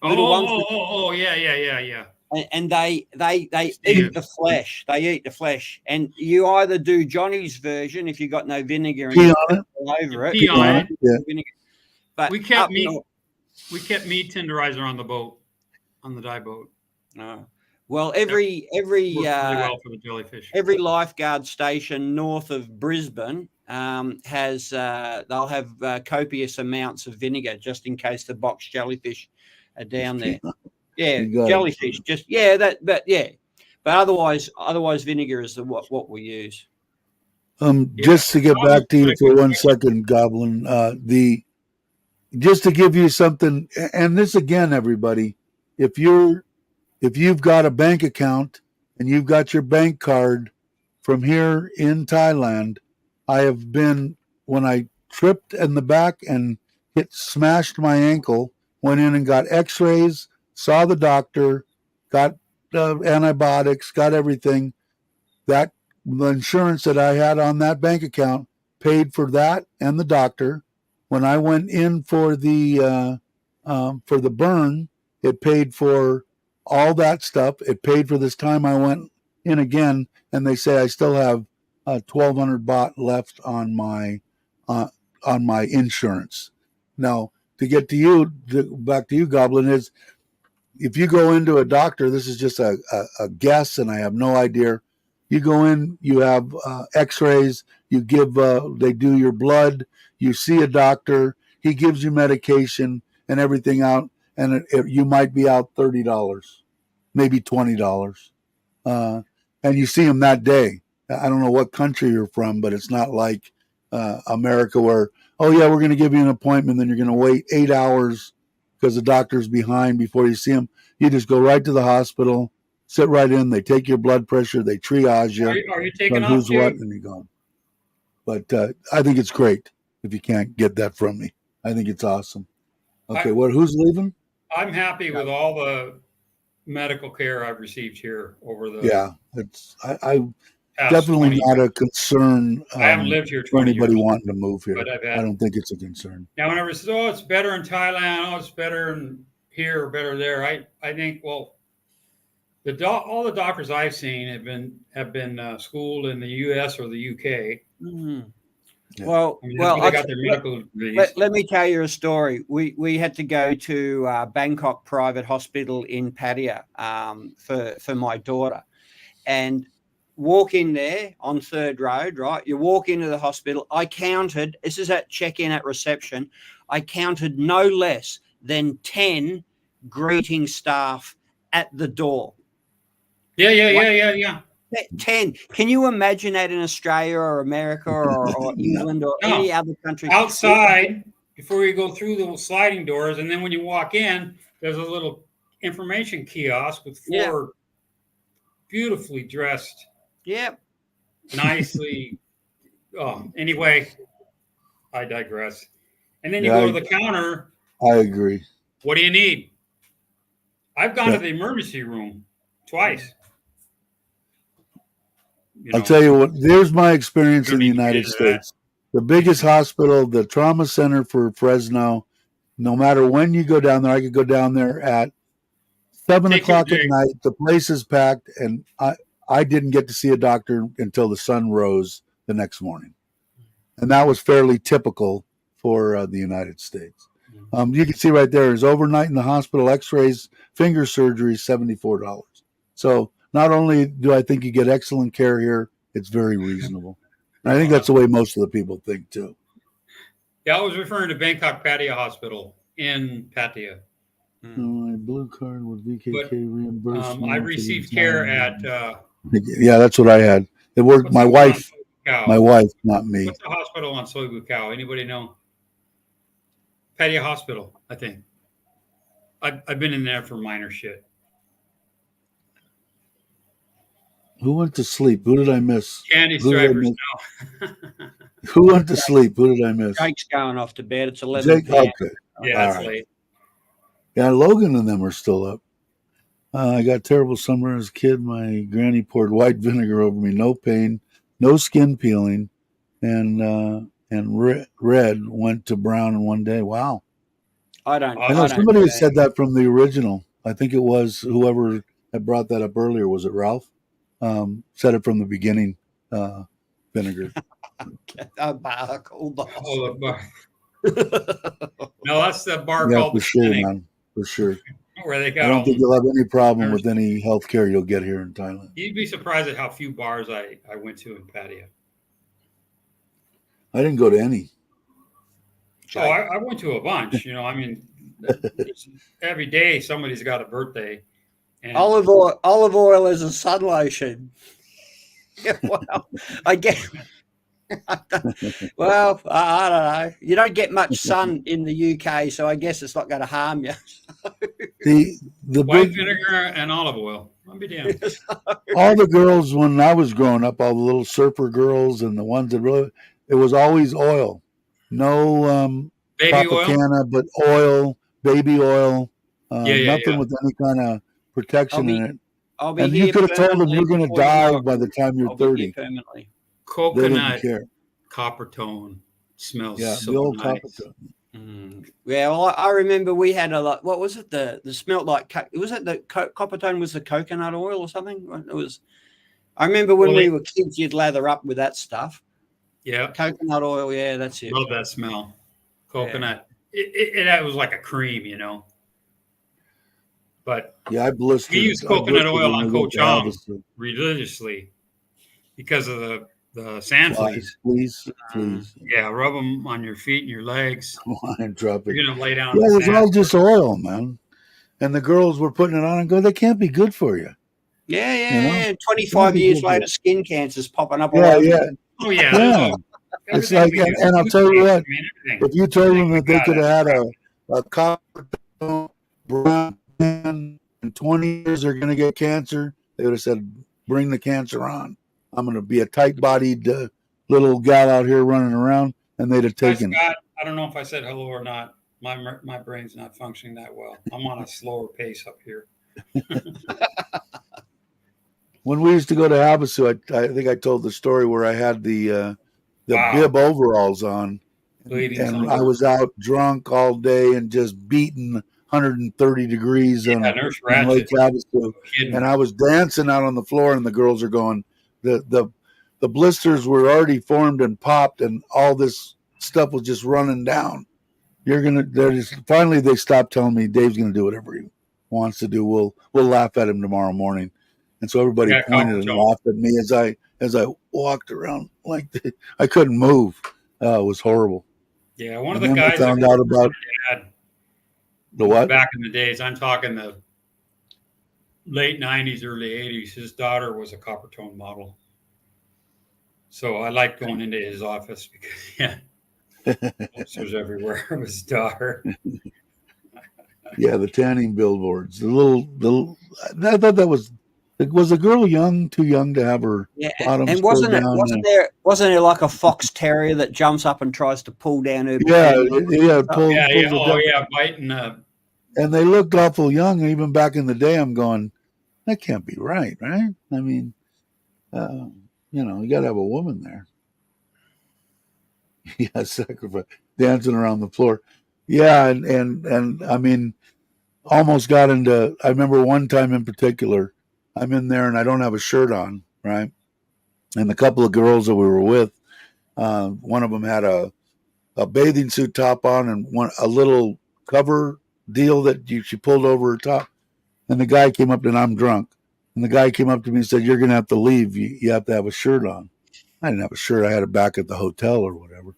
Speaker 3: little ones,
Speaker 2: Yeah.
Speaker 3: and they eat
Speaker 2: Stingers.
Speaker 3: the flesh. They eat the flesh, and you either do Johnny's version if you got no vinegar and
Speaker 1: Pee
Speaker 3: you
Speaker 1: on it,
Speaker 3: all over it,
Speaker 2: Pee
Speaker 1: pee
Speaker 2: on
Speaker 1: on
Speaker 3: or
Speaker 1: it.
Speaker 2: it.
Speaker 1: Yeah,
Speaker 3: vinegar. But
Speaker 2: We kept
Speaker 3: up
Speaker 2: meat.
Speaker 3: north,
Speaker 2: We kept meat tenderizer on the boat, on the dive boat.
Speaker 3: well,
Speaker 2: Yep.
Speaker 3: every
Speaker 2: Works really well for the jellyfish.
Speaker 3: every lifeguard station north of Brisbane has they'll have copious amounts of vinegar just in case the box jellyfish are down there. Yeah,
Speaker 1: you got
Speaker 3: jellyfish.
Speaker 1: it.
Speaker 3: Just yeah, but otherwise vinegar is what we use.
Speaker 2: Yeah,
Speaker 1: Just to
Speaker 2: as
Speaker 1: get
Speaker 2: long as
Speaker 1: back to
Speaker 2: it's
Speaker 1: you
Speaker 2: got a
Speaker 1: for
Speaker 2: good
Speaker 1: one
Speaker 2: texture.
Speaker 1: second, Goblin. The Just to give you something, and this again, everybody, if you've got a bank account and you've got your bank card from here in Thailand, I have been when I tripped in the back and smashed my ankle, went in and got X-rays, saw the doctor, got antibiotics, got everything. That the insurance that I had on that bank account paid for that and the doctor. When I went in for the burn, it paid for all that stuff. It paid for this time I went in again, and they say I still have 1,200 baht left uh, on my insurance. Now, to get to you, back to you, Goblin, is if you go into a doctor, this is just a guess, and I have no idea. You go in, you have X-rays, they do your blood, you see a doctor, he gives you medication and everything out, and you might be out $30, maybe $20, uh, and you see him that day. I don't know what country you're from, but it's not like America where, oh yeah, we're going to give you an appointment, then you're going to wait 8 hours because the doctor's behind before you see him. You just go right to the hospital, sit right in. They take your blood pressure, they triage you
Speaker 2: Are you taking
Speaker 1: on
Speaker 2: off
Speaker 1: who's what,
Speaker 2: too?
Speaker 1: and you're gone. But I think it's great if you can't get that from me. I think it's awesome. Okay,
Speaker 2: I,
Speaker 1: who's leaving?
Speaker 2: I'm happy with all the medical care I've received here over the
Speaker 1: Yeah, I
Speaker 2: past
Speaker 1: definitely
Speaker 2: 20
Speaker 1: not
Speaker 2: years.
Speaker 1: a concern
Speaker 2: I haven't lived here
Speaker 1: for
Speaker 2: 20
Speaker 1: anybody
Speaker 2: years,
Speaker 1: wanting to move
Speaker 2: but
Speaker 1: here.
Speaker 2: I've
Speaker 1: I
Speaker 2: had.
Speaker 1: don't think it's a concern.
Speaker 2: Now, whenever it says, "Oh, it's better in Thailand," "Oh, it's better in here or better there," I think, well, all the doctors I've seen have been schooled in the U.S. or the U.K.
Speaker 3: Mm.
Speaker 1: Yeah.
Speaker 3: Well,
Speaker 2: I mean, that's
Speaker 3: well,
Speaker 2: where they got their medical degrees.
Speaker 3: let me tell you a story. We had to go to Bangkok Private Hospital in Pattaya for my daughter, and walk in there on Third Road. Right, you walk into the hospital. I counted. This is at check-in at reception. I counted no less than 10 greeting staff at the door.
Speaker 2: Yeah.
Speaker 3: 10. Can you imagine that in Australia or America or
Speaker 1: No.
Speaker 3: England or
Speaker 2: No,
Speaker 3: any other country?
Speaker 2: outside before you go through the sliding doors, and then when you walk in, there's a little information kiosk with
Speaker 3: Yeah.
Speaker 2: four beautifully dressed,
Speaker 3: Yeah.
Speaker 2: nicely. Oh, anyway, I digress. And then you
Speaker 1: Yeah,
Speaker 2: go to the counter.
Speaker 1: I agree.
Speaker 2: What do you need? I've gone to
Speaker 1: Yep.
Speaker 2: the emergency room twice.
Speaker 1: I'll tell you what, there's my
Speaker 2: We
Speaker 1: experience
Speaker 2: don't
Speaker 1: in the
Speaker 2: need to get
Speaker 1: United
Speaker 2: into that.
Speaker 1: States. The biggest hospital, the trauma center for Fresno, no matter when you go down there, I could go down there at 7
Speaker 2: Take your
Speaker 1: o'clock at
Speaker 2: pick.
Speaker 1: night. The place is packed, and I didn't get to see a doctor until the sun rose the next morning. And that was fairly typical for the United States. You can see right there is overnight in the hospital, x-rays, finger surgery, $74. So not only do I think you get excellent care here, it's very reasonable. And I think that's the way most of the people think too.
Speaker 2: Yeah, I was referring to Bangkok Pattaya Hospital in Pattaya.
Speaker 1: My blue card with VKK
Speaker 2: But
Speaker 1: reimbursement.
Speaker 2: I received care at
Speaker 1: Yeah, that's what I had. It worked.
Speaker 2: what's the one on Soy
Speaker 1: My
Speaker 2: Bukaw?
Speaker 1: wife, not me.
Speaker 2: What's the hospital on Soy Bukaw? Anybody know? Pattaya Hospital, I think. I've been in there for minor shit.
Speaker 1: Who went to sleep? Who did I miss?
Speaker 2: Candy
Speaker 1: Who did I
Speaker 2: stripers.
Speaker 1: miss?
Speaker 2: No.
Speaker 1: Who went to sleep? Who did I miss?
Speaker 3: Jake's going off to bed. It's 11
Speaker 1: Jake.
Speaker 3: p.m.
Speaker 1: Okay.
Speaker 2: Yeah,
Speaker 1: All
Speaker 2: it's
Speaker 1: right.
Speaker 2: late.
Speaker 1: Yeah, Logan and them are still up. I got terrible sunburn as a kid. My granny poured white vinegar over me. No pain, no skin peeling, and red went to brown in one day. Wow.
Speaker 3: I don't.
Speaker 1: I know
Speaker 3: I don't
Speaker 1: somebody
Speaker 3: do
Speaker 1: had said that from the original. I think it was whoever had brought that up earlier. Was it Ralph? Said it from the beginning. Vinegar.
Speaker 3: a bar called the
Speaker 2: Oh, the
Speaker 3: hospital.
Speaker 2: bar. No, that's the bar
Speaker 1: Yeah,
Speaker 2: called
Speaker 1: for
Speaker 2: the
Speaker 1: sure,
Speaker 2: clinic,
Speaker 1: man. For sure.
Speaker 2: where they
Speaker 1: I
Speaker 2: got
Speaker 1: don't
Speaker 2: all.
Speaker 1: think you'll have any problem with any health care you'll get here in Thailand.
Speaker 2: You'd be surprised at how few bars I went to in Pattaya.
Speaker 1: I didn't go to any.
Speaker 2: Oh, I went to a bunch. You know, I mean, every day somebody's got a birthday. And
Speaker 3: Olive oil is a sun lotion. Yeah, well, I guess. Well, I don't know. You don't get much sun in the UK, so I guess it's not going to harm you.
Speaker 1: The
Speaker 2: white
Speaker 1: big
Speaker 2: vinegar and olive oil. I'll be damned.
Speaker 1: all the girls when I was growing up, all the little surfer girls and the ones that really, it was always oil, no
Speaker 2: Baby oil.
Speaker 1: Tropicana, but oil, baby oil,
Speaker 2: Yeah.
Speaker 1: nothing with any kind of protection in it.
Speaker 3: I'll be
Speaker 1: And
Speaker 3: here
Speaker 1: you could have told them
Speaker 3: permanently
Speaker 1: you're going to
Speaker 3: before you
Speaker 1: die
Speaker 3: know it.
Speaker 1: by the time you're
Speaker 3: I'll be here
Speaker 1: 30.
Speaker 3: permanently.
Speaker 1: They didn't
Speaker 2: Coconut
Speaker 1: care.
Speaker 2: copper tone smells
Speaker 1: Yeah,
Speaker 2: so
Speaker 1: the old
Speaker 2: nice.
Speaker 1: copper tone.
Speaker 3: Yeah, well, I remember we had a lot. What was it? The smelt like was it the copper tone was the coconut oil or something? It was. I remember when we were kids, you'd lather up with that stuff.
Speaker 2: Yeah,
Speaker 3: coconut oil. Yeah, that's it.
Speaker 2: Love that smell. Coconut. Yeah. It was like a cream, you know. But
Speaker 1: yeah, I blistered.
Speaker 2: We use coconut oil on Koh Chang religiously because of the sand fleas.
Speaker 1: Fleas.
Speaker 2: Yeah, rub them on your feet and your legs.
Speaker 1: And drop it.
Speaker 2: You're gonna lay down.
Speaker 1: Yeah, it was all just oil, man. And the girls were putting it on and go, they can't be good for you.
Speaker 3: Yeah. 25 years later, skin cancer's popping up all over.
Speaker 1: Yeah.
Speaker 2: Oh yeah.
Speaker 1: It's like, and I'll tell you what, if you told them that they could have had a copper tone brown in 20 years they're going to get cancer, they would have said, bring the cancer on. I'm going to be a tight-bodied little gal out here running around, and they'd have taken
Speaker 2: it. I don't know if I said hello or not. My brain's not functioning that well. I'm on a slower pace up here.
Speaker 1: When we used to go to Havasu, I think I told the story where I had the bib overalls on, and I was out drunk all day and just beating 130 degrees on Lake Havasu, and I was dancing out on the floor, and the girls are going, the blisters were already formed and popped, and all this stuff was just running down. Finally they stopped telling me Dave's gonna do whatever he wants to do. We'll laugh at him tomorrow morning. And so everybody pointed and laughed at me as I walked around like I couldn't move. It was horrible.
Speaker 2: Yeah, one of the guys
Speaker 1: found out about the what?
Speaker 2: Back in the days, I'm talking the late 90s, early 80s. His daughter was a copper tone model. So I liked going into his office because posters everywhere of his daughter.
Speaker 1: Yeah, the tanning billboards. I thought that was the girl too young to have her bottoms
Speaker 3: and wasn't there like a fox terrier that jumps up and tries to pull down her?
Speaker 2: Biting.
Speaker 1: And they looked awful young. Even back in the day, I'm going, that can't be right? I mean, you got to have a woman there. Yeah, sacrifice, dancing around the floor. Yeah, and I mean, almost got into. I remember one time in particular. I'm in there and I don't have a shirt on, right? And the couple of girls that we were with, one of them had a bathing suit top on and a little cover deal that she pulled over her top. And the guy came up and I'm drunk. And the guy came up to me and said, you're going to have to leave. You have to have a shirt on. I didn't have a shirt. I had it back at the hotel or whatever.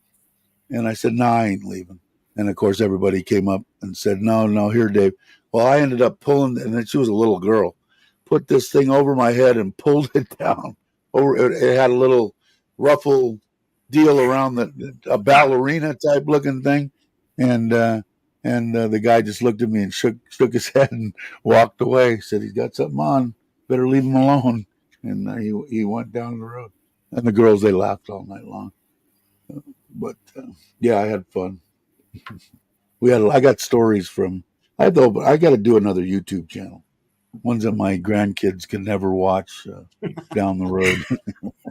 Speaker 1: And I said, no, I ain't leaving. And of course, everybody came up and said, no, here, Dave. Well, I ended up pulling, and then she was a little girl, put this thing over my head and pulled it down. It had a little ruffle deal around a ballerina type looking thing. And the guy just looked at me and shook his head and walked away. Said, he's got something on. Better leave him alone. And he went down the road. And the girls, they laughed all night long. But yeah, I had fun. I got stories from. I got to do another YouTube channel, ones that my grandkids can never watch down the road.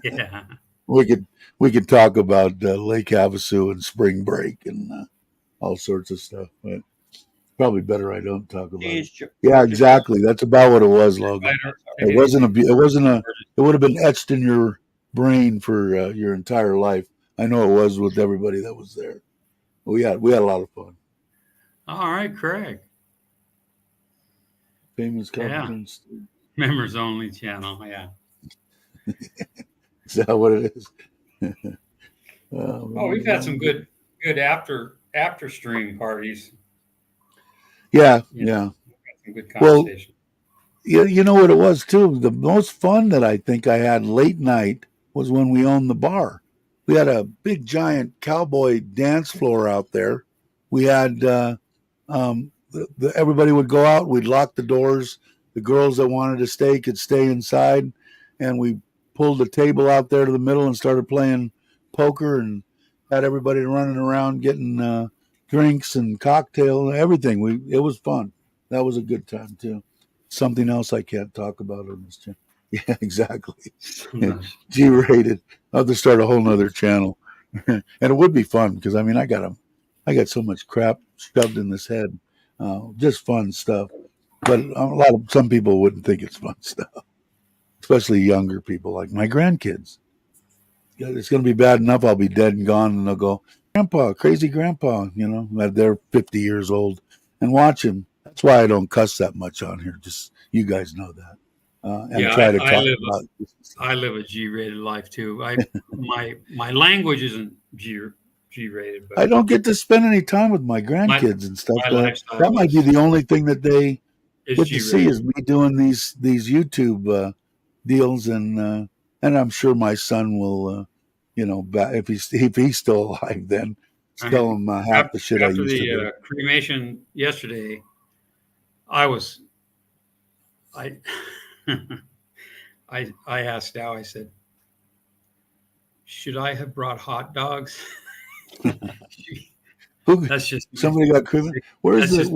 Speaker 2: Yeah.
Speaker 1: we could talk about Lake Havasu and spring break and all sorts of stuff. But probably better I don't talk about it. Yeah, exactly. That's about what it was, Logan. It would have been etched in your brain for your entire life. I know it was with everybody that was there. We had a lot of fun.
Speaker 2: All right, Craig.
Speaker 1: Famous
Speaker 2: conference. Yeah. Members only channel. Yeah.
Speaker 1: Is that what it is?
Speaker 2: We've had some good after stream parties.
Speaker 1: Yeah.
Speaker 2: Some good conversation.
Speaker 1: Well, you know what it was too? The most fun that I think I had late night was when we owned the bar. We had a big giant cowboy dance floor out there. We had everybody would go out. We'd lock the doors. The girls that wanted to stay could stay inside, and we pulled a table out there to the middle and started playing poker and had everybody running around getting drinks and cocktail and everything. It was fun. That was a good time too. Something else I can't talk about on this channel. Yeah, exactly. G-rated. I'll have to start a whole nother channel. And it would be fun because I got so much crap shoved in this head. Just fun stuff. But some people wouldn't think it's fun stuff. Especially younger people like my grandkids. It's going to be bad enough I'll be dead and gone and they'll go, Grandpa, crazy grandpa, they're 50 years old and watch him. That's why I don't cuss that much on here. Just you guys know that.
Speaker 2: I live a G-rated life too. My language isn't G-rated, but
Speaker 1: I don't get to spend any time with my grandkids and stuff. That might be the only thing that they get to see is me doing these YouTube deals, and I'm sure my son will, if he's still alive, then tell him half the shit I used to do.
Speaker 2: After the cremation yesterday, I asked Al, I said, should I have brought hot dogs? That's just
Speaker 1: somebody got cremated. Where's the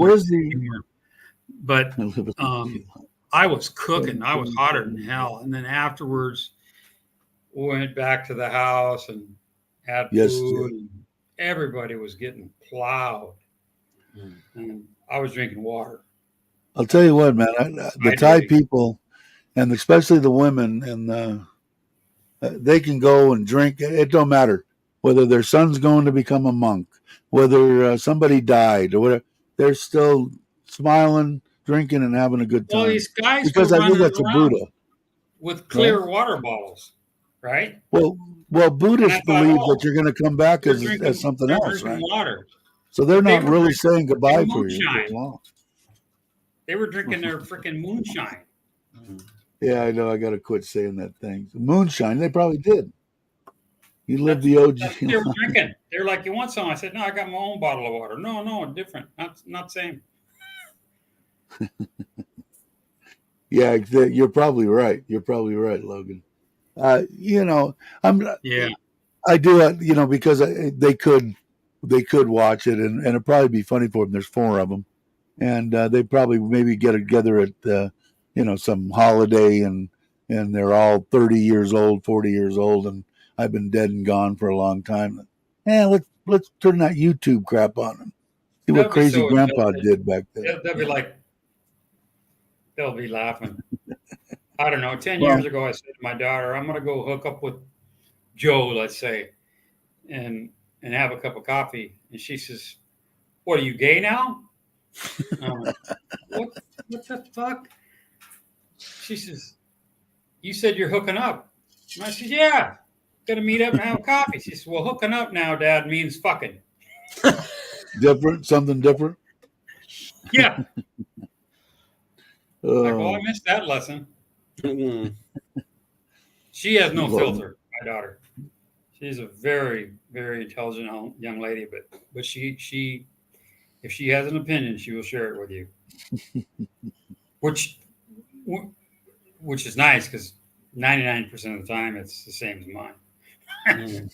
Speaker 2: but I was cooking. I was hotter than hell. And then afterwards we went back to the house and had food. And everybody was getting plowed. And I was drinking water.
Speaker 1: I'll tell you what, man, the Thai people, and especially the women, and they can go and drink. It don't matter whether their son's going to become a monk, whether somebody died or whatever. They're still smiling, drinking, and having a good time.
Speaker 2: Well, these guys
Speaker 1: because I think that's a Buddha
Speaker 2: with clear water bottles, right?
Speaker 1: Well, Buddhists believe that you're going to come back as something else, right?
Speaker 2: Water.
Speaker 1: So they're not really saying goodbye for you.
Speaker 2: They were drinking their freaking moonshine.
Speaker 1: Yeah, I know. I got to quit saying that thing. Moonshine, they probably did. You lived the OG.
Speaker 2: They were drinking. They were like, "You want some?" I said, "No, I got my own bottle of water." No, different. Not same.
Speaker 1: Yeah, you're probably right. You're probably right, Logan. I do. Because they could watch it, and it'd probably be funny for them. There's 4 of them, and they probably maybe get together at some holiday, and they're all 30 years old, 40 years old, and I've been dead and gone for a long time. Let's turn that YouTube crap on and see what crazy grandpa did back then.
Speaker 2: They'll be laughing. I don't know. 10 years ago, I said to my daughter, "I'm going to go hook up with Joe, let's say, and have a cup of coffee." And she says, "What, are you gay now?" What the fuck? She says, "You said you're hooking up." And I said, "Yeah." Gonna meet up and have coffee. She said, well, hooking up now, Dad, means fucking.
Speaker 1: Different, something different.
Speaker 2: Yeah. Like, well, I
Speaker 1: Oh,
Speaker 2: missed that lesson.
Speaker 3: Mm.
Speaker 2: She has no
Speaker 1: Well-
Speaker 2: filter, my daughter. She's a very, very intelligent young lady, but she if she has an opinion, she will share it with you. which is nice because 99% of the time it's the same as mine.
Speaker 3: Mm.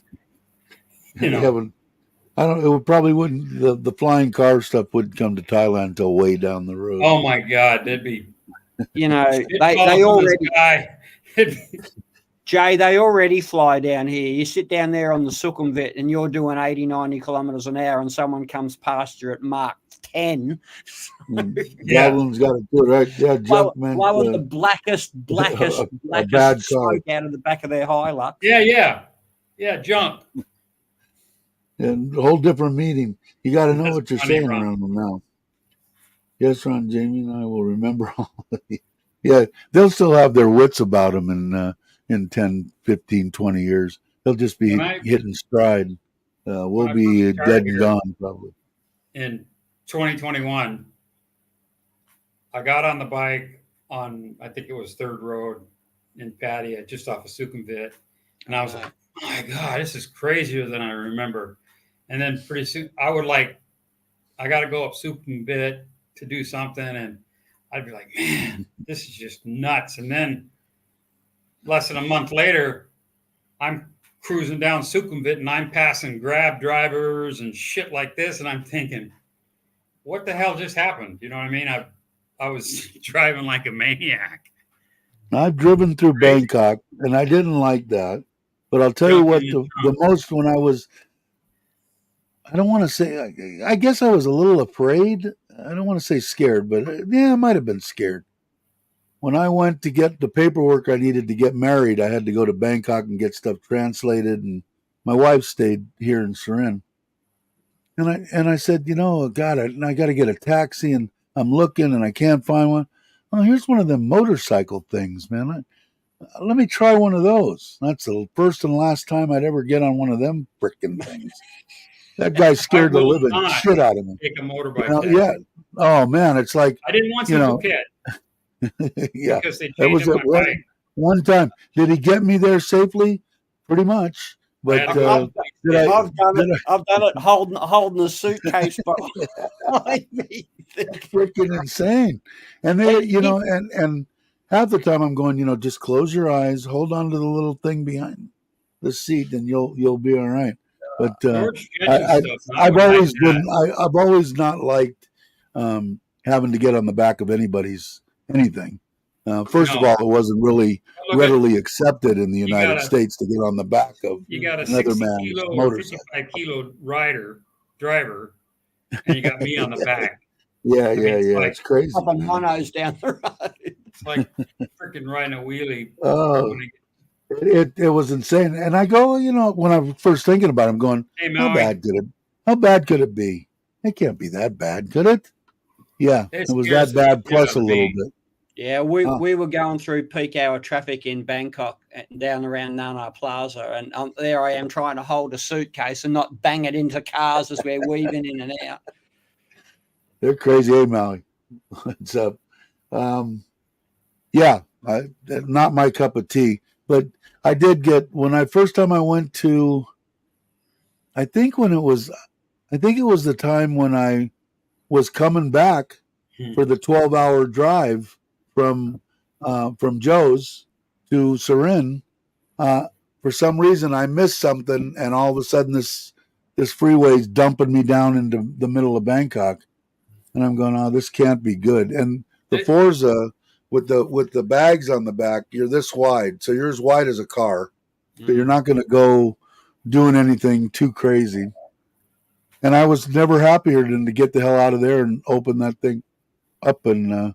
Speaker 2: You know.
Speaker 1: they haven't. I don't. It would probably wouldn't. The flying car stuff wouldn't come to Thailand until way down the road.
Speaker 2: Oh my God, that'd be.
Speaker 3: You know,
Speaker 2: It
Speaker 3: they
Speaker 2: falls from the
Speaker 3: already,
Speaker 2: sky.
Speaker 3: Jay, they already fly down here. You sit down there on the Sukhumvit and you're doing 80, 90 kilometers an hour and someone comes past you at Mach 10.
Speaker 2: Yeah.
Speaker 1: Goblin's got to do it right. Yeah, Junkman.
Speaker 3: Blowing the blackest
Speaker 1: a bad
Speaker 3: smoke out of the back of their Hilux.
Speaker 2: Yeah, jump.
Speaker 1: And a whole different meaning. You got to know
Speaker 2: That's
Speaker 1: what you're
Speaker 2: funny,
Speaker 1: saying
Speaker 2: Ron.
Speaker 1: around them now. Yes, Ron, Jamie, and I will remember all of you. Yeah, they'll still have their wits about them in 10, 15, 20 years. They'll just be hitting stride. We'll be dead and gone probably.
Speaker 2: In 2021, I got on the bike on, I think it was Third Road in Pattaya, just off of Sukhumvit. And I was like, oh my God, this is crazier than I remember. And then pretty soon I got to go up Sukhumvit to do something. And I'd be like, man, this is just nuts. And then less than a month later, I'm cruising down Sukhumvit and I'm passing Grab drivers and shit like this. And I'm thinking, what the hell just happened? You know what I mean? I was driving like a maniac.
Speaker 1: I've driven through Bangkok and I didn't like that. But I'll tell you what, the most when I was, I don't want to say, I guess I was a little afraid. I don't want to say scared, but yeah, I might have been scared. When I went to get the paperwork I needed to get married, I had to go to Bangkok and get stuff translated. And my wife stayed here in Surin. And I said, you know, God, I got to get a taxi and I'm looking and I can't find one. Oh, here's one of them motorcycle things, man. Let me try one of those. That's the first and last time I'd ever get on one of them frickin' things. That guy scared the living shit out of me.
Speaker 2: Take a motorbike.
Speaker 1: You know, yeah. Oh man, it's like
Speaker 2: I didn't want some Phuket.
Speaker 1: Yeah.
Speaker 2: Because they
Speaker 1: That was
Speaker 2: changed my bike.
Speaker 1: one time. Did he get me there safely? Pretty much. But
Speaker 3: I've done it holding a suitcase behind me.
Speaker 1: Freaking insane. And they, you know, and half the time I'm going, you know, just close your eyes, hold on to the little thing behind the seat, and you'll be all right. But I've always not liked having to get on the back of anybody's anything. First of all, it wasn't really readily accepted in the United States to get on the back of another man's motorcycle.
Speaker 2: 55-kilo driver, and you got me on the back.
Speaker 1: Yeah, it's crazy.
Speaker 3: Popping monos down the road.
Speaker 2: It's like freaking riding a wheelie.
Speaker 1: Oh, it was insane. And I go, you know, when I was first thinking about it, I'm going,
Speaker 2: hey,
Speaker 1: how bad could it be? It can't be that bad, could it? Yeah, it was that bad plus a little bit.
Speaker 3: Yeah, we were going through peak hour traffic in Bangkok down around Nana Plaza, and there I am trying to hold a suitcase and not bang it into cars as we're weaving in and out.
Speaker 1: They're crazy. Hey, Maui, what's up? Yeah, not my cup of tea, but I did get first time I went to, I think it was the time when I was coming back for the 12-hour drive from Joe's to Surin. For some reason, I missed something, and all of a sudden, this freeway is dumping me down into the middle of Bangkok, and I'm going, oh, this can't be good. And the Forza with the bags on the back, you're this wide, so you're as wide as a car, so you're not going to go doing anything too crazy. And I was never happier than to get the hell out of there and open that thing up and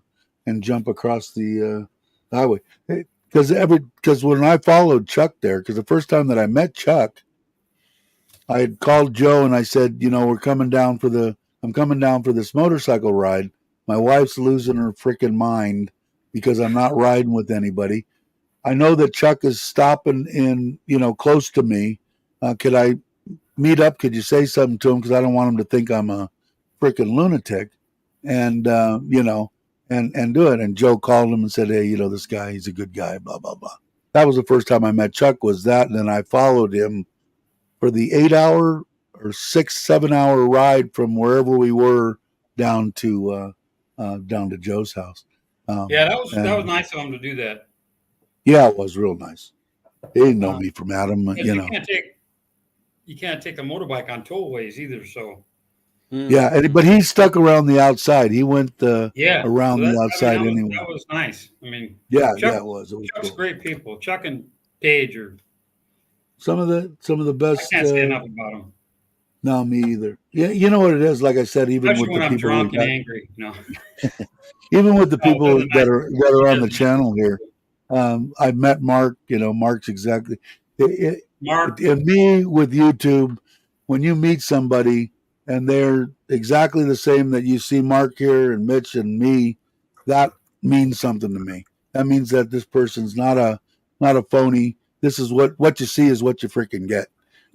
Speaker 1: jump across the highway. Because when I followed Chuck there, because the first time that I met Chuck, I had called Joe and I said, you know, I'm coming down for this motorcycle ride. My wife's losing her freaking mind because I'm not riding with anybody. I know that Chuck is stopping in, close to me. Could I meet up? Could you say something to him? Because I don't want him to think I'm a freaking lunatic. And, and do it. And Joe called him and said, hey, this guy, he's a good guy, blah, blah, blah. That was the first time I met Chuck, was that. And then I followed him for the 8-hour or 6-7 hour ride from wherever we were down to Joe's house.
Speaker 2: Yeah, that was nice of him to do that.
Speaker 1: Yeah, it was real nice. He didn't know me from Adam,
Speaker 2: You can't take the motorbike on tollways either. So
Speaker 1: yeah, but he stuck around the outside. He went around the outside anyway.
Speaker 2: That was nice. I mean,
Speaker 1: yeah, it was.
Speaker 2: Chuck's
Speaker 1: cool.
Speaker 2: Great people. Chuck and Paige are
Speaker 1: some of the best.
Speaker 2: I can't say enough about them.
Speaker 1: No, me either. Yeah, you know what it is. Like I said, even
Speaker 2: Especially
Speaker 1: with
Speaker 2: when
Speaker 1: the
Speaker 2: I'm
Speaker 1: people
Speaker 2: drunk and angry. No,
Speaker 1: even with the people
Speaker 2: nice.
Speaker 1: that are on the channel here, I've met Mark. Mark's exactly.
Speaker 2: Mark
Speaker 1: and me with YouTube, when you meet somebody and they're exactly the same that you see Mark here and Mitch and me, that means something to me. That means that this person's not a phony. This is what you see is what you freaking get.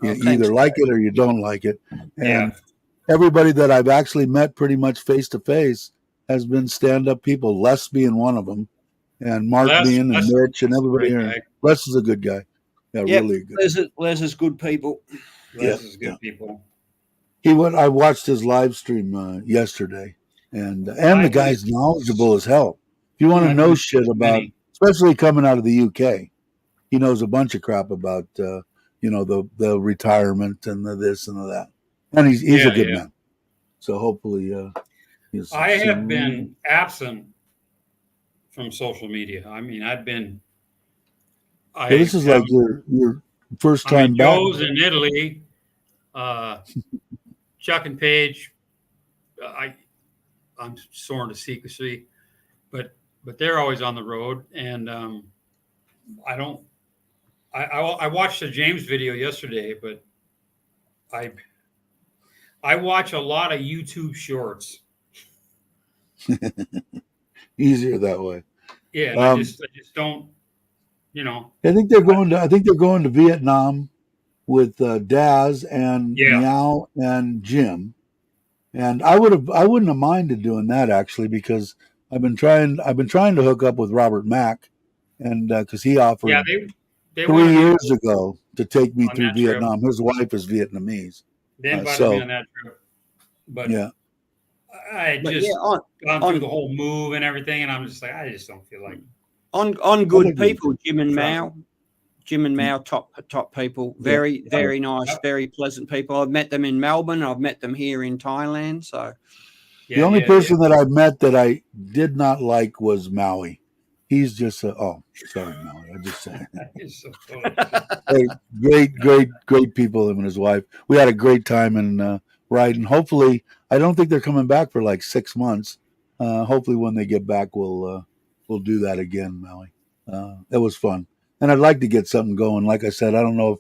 Speaker 1: You either like it or you don't like it. And everybody that I've actually met pretty much face to face has been stand-up people, Les being one of them, and Mark being, and Mitch and everybody here. Les is a good guy. Yeah, really a good.
Speaker 3: Les is good people.
Speaker 2: Les is good people.
Speaker 1: I watched his live stream yesterday, and the guy's knowledgeable as hell. If you want to know shit about, especially coming out of the UK, he knows a bunch of crap about the retirement and the this and the that, and he's a good man. So hopefully,
Speaker 2: I have been absent from social media. I mean, I've been.
Speaker 1: This is like your first time back.
Speaker 2: Joe's in Italy. Chuck and Paige, I'm sworn to secrecy, but they're always on the road, and I don't. I watched the James video yesterday, but I watch a lot of YouTube shorts.
Speaker 1: Easier that way.
Speaker 2: Yeah, I just don't.
Speaker 1: I think they're going to Vietnam with Daz and Meow and Jim, and I wouldn't have minded doing that actually, because I've been trying to hook up with Robert Mack, and because he offered
Speaker 2: they
Speaker 1: 3 years ago to take me through Vietnam.
Speaker 2: Trip.
Speaker 1: His wife is Vietnamese.
Speaker 2: They invited me on that trip, but I just gone through the whole move and everything, and I'm just like, I just don't feel like
Speaker 3: on good people. Jim and Mao, top people, very nice, very pleasant people. I've met them in Melbourne. I've met them here in Thailand. So
Speaker 1: the only person that I've met that I did not like was Maui. He's just sorry, Maui. I just saying.
Speaker 2: So
Speaker 1: hey, great people, him and his wife. We had a great time in riding. Hopefully, I don't think they're coming back for like 6 months. Hopefully, when they get back, we'll do that again, Maui. It was fun. And I'd like to get something going. Like I said, I don't know if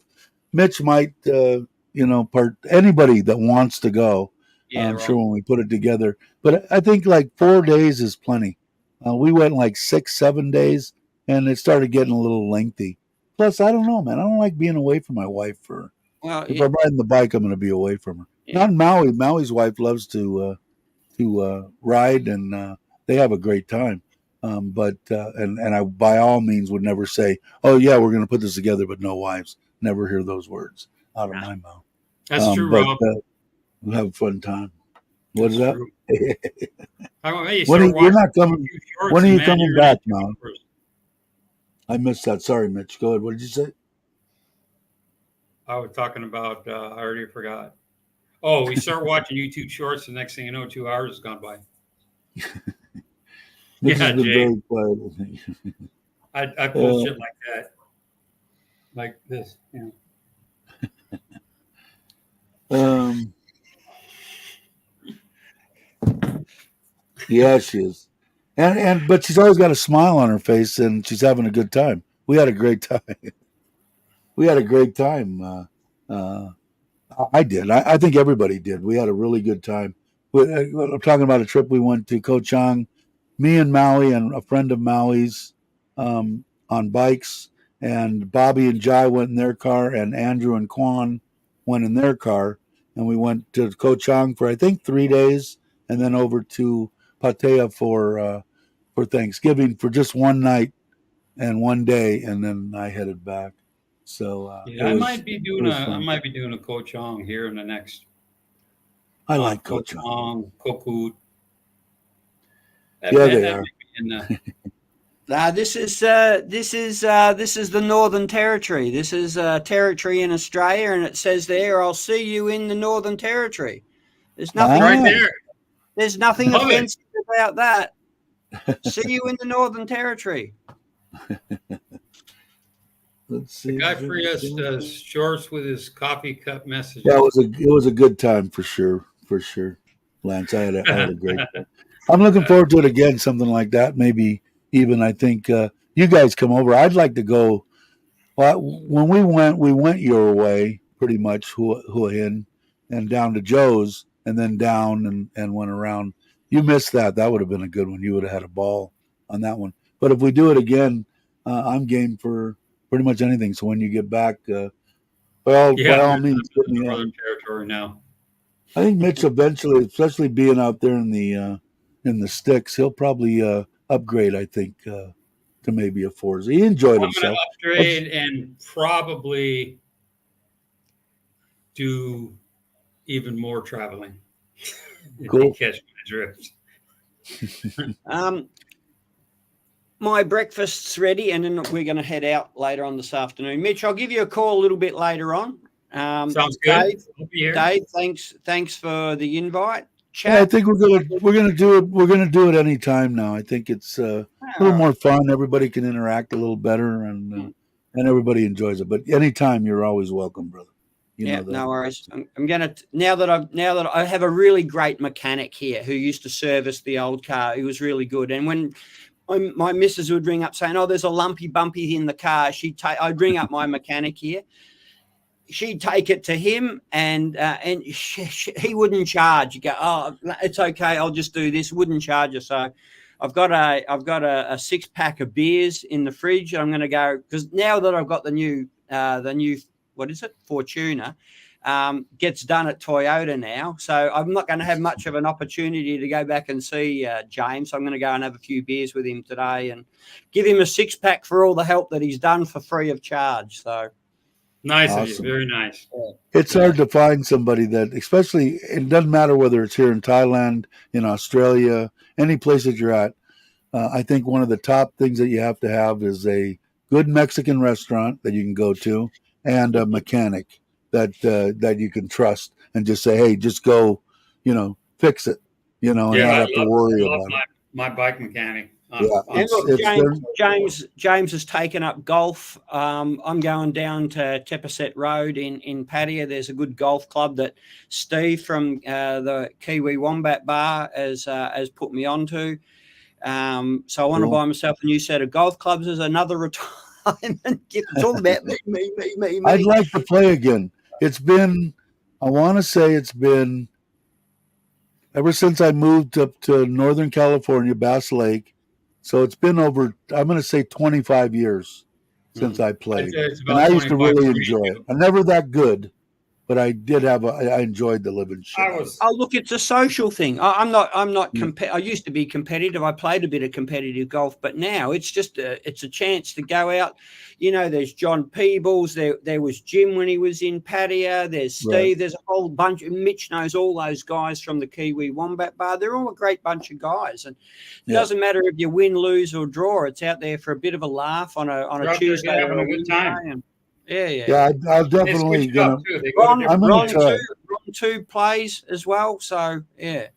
Speaker 1: Mitch might, anybody that wants to go. I'm sure when we put it together. But I think like 4 days is plenty. We went like 6-7 days, and it started getting a little lengthy. Plus, I don't know, man. I don't like being away from my wife. If I'm riding the bike, I'm going to be away from her. Not Maui. Maui's wife loves to ride, and they have a great time. But I by all means would never say, "Oh yeah, we're going to put this together," but no wives. Never hear those words out of my mouth.
Speaker 2: That's true, Rob.
Speaker 1: We'll have a fun time. What is that?
Speaker 2: You're
Speaker 1: not coming. When are you coming back, man? I missed that. Sorry, Mitch. Go ahead. What did you say?
Speaker 2: I was talking about. I already forgot. Oh, we start watching YouTube shorts. The next thing you know, 2 hours has gone by.
Speaker 1: This has been very quiet.
Speaker 2: I pull shit like that, like this.
Speaker 1: Yeah, she is, but she's always got a smile on her face, and she's having a good time. We had a great time. I did. I think everybody did. We had a really good time. I'm talking about a trip we went to Koh Chang, me and Maui and a friend of Maui's on on bikes, and Bobby and Jai went in their car, and Andrew and Quan went in their car, and we went to Ko Chang for I think 3 days, and then over to Pattaya for Thanksgiving for just one night and one day, and then I headed back. So
Speaker 2: Yeah, I might be doing a Ko Chang here in the next.
Speaker 1: I like
Speaker 2: Ko
Speaker 1: Ko Chang.
Speaker 2: Chang, Kokut.
Speaker 1: Yeah, they are.
Speaker 3: This is the Northern Territory. This is a territory in Australia, and it says there, "I'll see you in the Northern Territory." There's nothing
Speaker 2: right there.
Speaker 3: There's nothing
Speaker 2: Love
Speaker 3: offensive about that. See you in the Northern Territory.
Speaker 1: Let's see.
Speaker 2: The guy Frias does shorts with his coffee cup messages.
Speaker 1: Yeah, it was a good time for sure, Lance. I had a great time. I'm looking forward to it again, something like that. Maybe even I think you guys come over. I'd like to go. Well, when we went your way pretty much, Hua Hin, and down to Joe's, and then down and went around. You missed that. That would have been a good one. You would have had a ball on that one. But if we do it again, I'm game for pretty much anything. So when you get back, by all means,
Speaker 2: put me Northern Territory now.
Speaker 1: I think Mitch eventually, especially being out there in the sticks, he'll probably upgrade. I think to maybe a Forza. He enjoyed himself.
Speaker 2: I'm going to upgrade and probably do even more traveling.
Speaker 1: Cool.
Speaker 2: Catch my drift.
Speaker 3: My breakfast's ready, and then we're going to head out later on this afternoon. Mitch, I'll give you a call a little bit later on.
Speaker 2: Sounds good.
Speaker 3: Dave, thanks for the invite.
Speaker 1: Yeah, I think we're gonna do it. We're gonna do it anytime now. I think it's a little more fun. Everybody can interact a little better, and everybody enjoys it. But anytime, you're always welcome, brother. You know that.
Speaker 3: No worries. I'm gonna now that I have a really great mechanic here who used to service the old car. He was really good, and when my missus would ring up saying, "Oh, there's a lumpy bumpy in the car," I'd ring up my mechanic here. She'd take it to him, and he wouldn't charge. You go, "Oh, it's okay. I'll just do this." Wouldn't charge you. So I've got a 6-pack of beers in the fridge. I'm going to go because now that I've got the new what is it, Fortuner, gets done at Toyota now. So I'm not going to have much of an opportunity to go back and see James. So I'm going to go and have a few beers with him today and give him a 6-pack for all the help that he's done for free of charge. So.
Speaker 2: Nice of you. Very nice.
Speaker 1: It's hard to find somebody that, especially, it doesn't matter whether it's here in Thailand, in Australia, any place that you're at. I think one of the top things that you have to have is a good Mexican restaurant that you can go to and a mechanic that you can trust and just say, hey, just go, fix it, and not have to worry about it.
Speaker 2: My bike mechanic.
Speaker 3: And look, James has taken up golf. I'm going down to Tepaset Road in Pattaya. There's a good golf club that Steve from the Kiwi Wombat Bar has put me onto. So I want to buy myself a new set of golf clubs as another retirement gift. It's all about me.
Speaker 1: I'd like to play again. I want to say it's been ever since I moved up to Northern California, Bass Lake. So it's been over, I'm going to say 25 years since I played. And I used to really enjoy it. I'm never that good, but I enjoyed the living shit.
Speaker 3: Look, it's a social thing. I'm not I used to be competitive. I played a bit of competitive golf, but now it's just it's a chance to go out. There's John Peebles. There was Jim when he was in Pattaya. There's Steve. Right. There's a whole bunch. Mitch knows all those guys from the Kiwi Wombat Bar. They're all a great bunch of guys. And it doesn't matter if you win, lose, or draw. It's out there for a bit of a laugh on a Tuesday.
Speaker 2: Having a good time.
Speaker 3: Yeah.
Speaker 1: I'll definitely.
Speaker 3: Ron too plays as well. So yeah.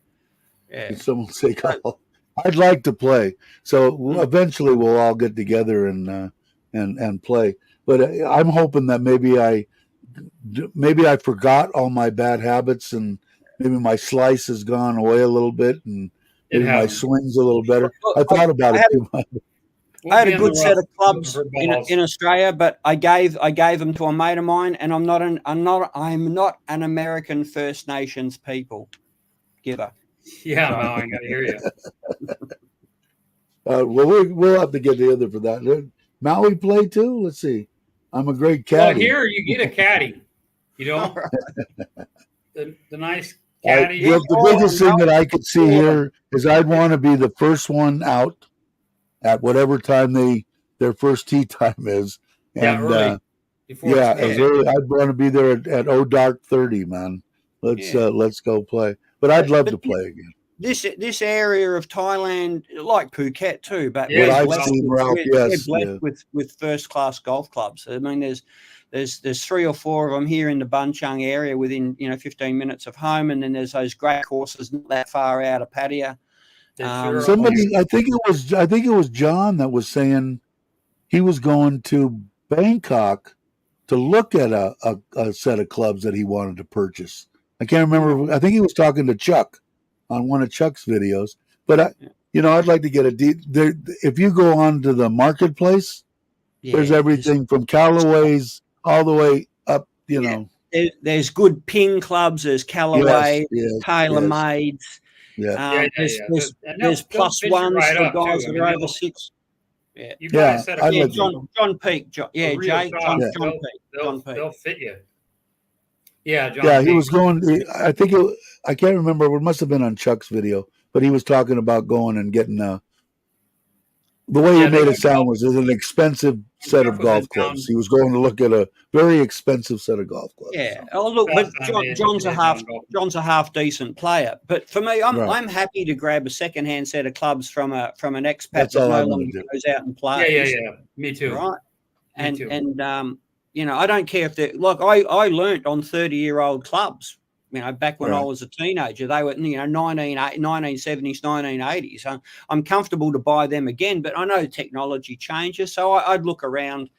Speaker 1: Someone say, I'd like to play. So eventually we'll all get together and play. But I'm hoping that maybe I forgot all my bad habits and maybe my slice has gone away a little bit and maybe my swing's a little better. I thought about it too much.
Speaker 3: I had a good set of clubs in Australia, but I gave them to a mate of mine, and I'm not an American First Nations people giver.
Speaker 2: Yeah, no, I got to hear you.
Speaker 1: We'll have to get together for that. Maui play too? Let's see. I'm a great
Speaker 2: Well,
Speaker 1: caddy.
Speaker 2: here you get a caddy. You
Speaker 3: All
Speaker 2: know,
Speaker 3: right.
Speaker 2: the nice caddy.
Speaker 1: The biggest thing that I could see here is I'd want to be the first one out at whatever time their first tee time is. And
Speaker 2: early. Before
Speaker 1: yeah,
Speaker 2: it's
Speaker 1: as early, I'd want to be there at dark 30, man. Let's go play. But I'd love to play again.
Speaker 3: This area of Thailand, like Phuket too, but
Speaker 2: Yeah,
Speaker 1: What I've
Speaker 2: well,
Speaker 1: seen, Ralph,
Speaker 3: we're
Speaker 1: yes,
Speaker 3: blessed with first class golf clubs. I mean, there's 3 or 4 of them here in the Bunchung area within 15 minutes of home, and then there's those great courses not that far out of Pattaya.
Speaker 1: Somebody, I think it was John that was saying he was going to Bangkok to look at a set of clubs that he wanted to purchase. I can't remember. I think he was talking to Chuck on one of Chuck's videos. But I'd like to get if you go on to the marketplace, there's everything from Callaway's all the way up.
Speaker 3: There's good ping clubs. There's Callaway, TaylorMades.
Speaker 1: Yeah.
Speaker 3: There's plus ones
Speaker 2: right
Speaker 3: for guys
Speaker 2: too.
Speaker 3: that are over 6.
Speaker 2: Yeah, you guys set up
Speaker 3: John Peake. John Peake.
Speaker 2: They'll fit you. Yeah, John.
Speaker 1: Yeah, he was going. I can't remember. It must have been on Chuck's video, but he was talking about going and getting the way he made it sound was an expensive set of golf clubs. He was going to look at a very expensive set of golf clubs.
Speaker 3: Yeah. Oh, look, but John's a half decent player. But for me, I'm happy to grab a secondhand set of clubs from an expat that no longer goes out and plays.
Speaker 2: Yeah. Me too.
Speaker 3: Right.
Speaker 2: Me too.
Speaker 3: I don't care if they're like I learnt on 30-year-old clubs. Back when I was a teenager, they were 1970s, 1980s. I'm comfortable to buy them again, but I know technology changes, so I'd look around.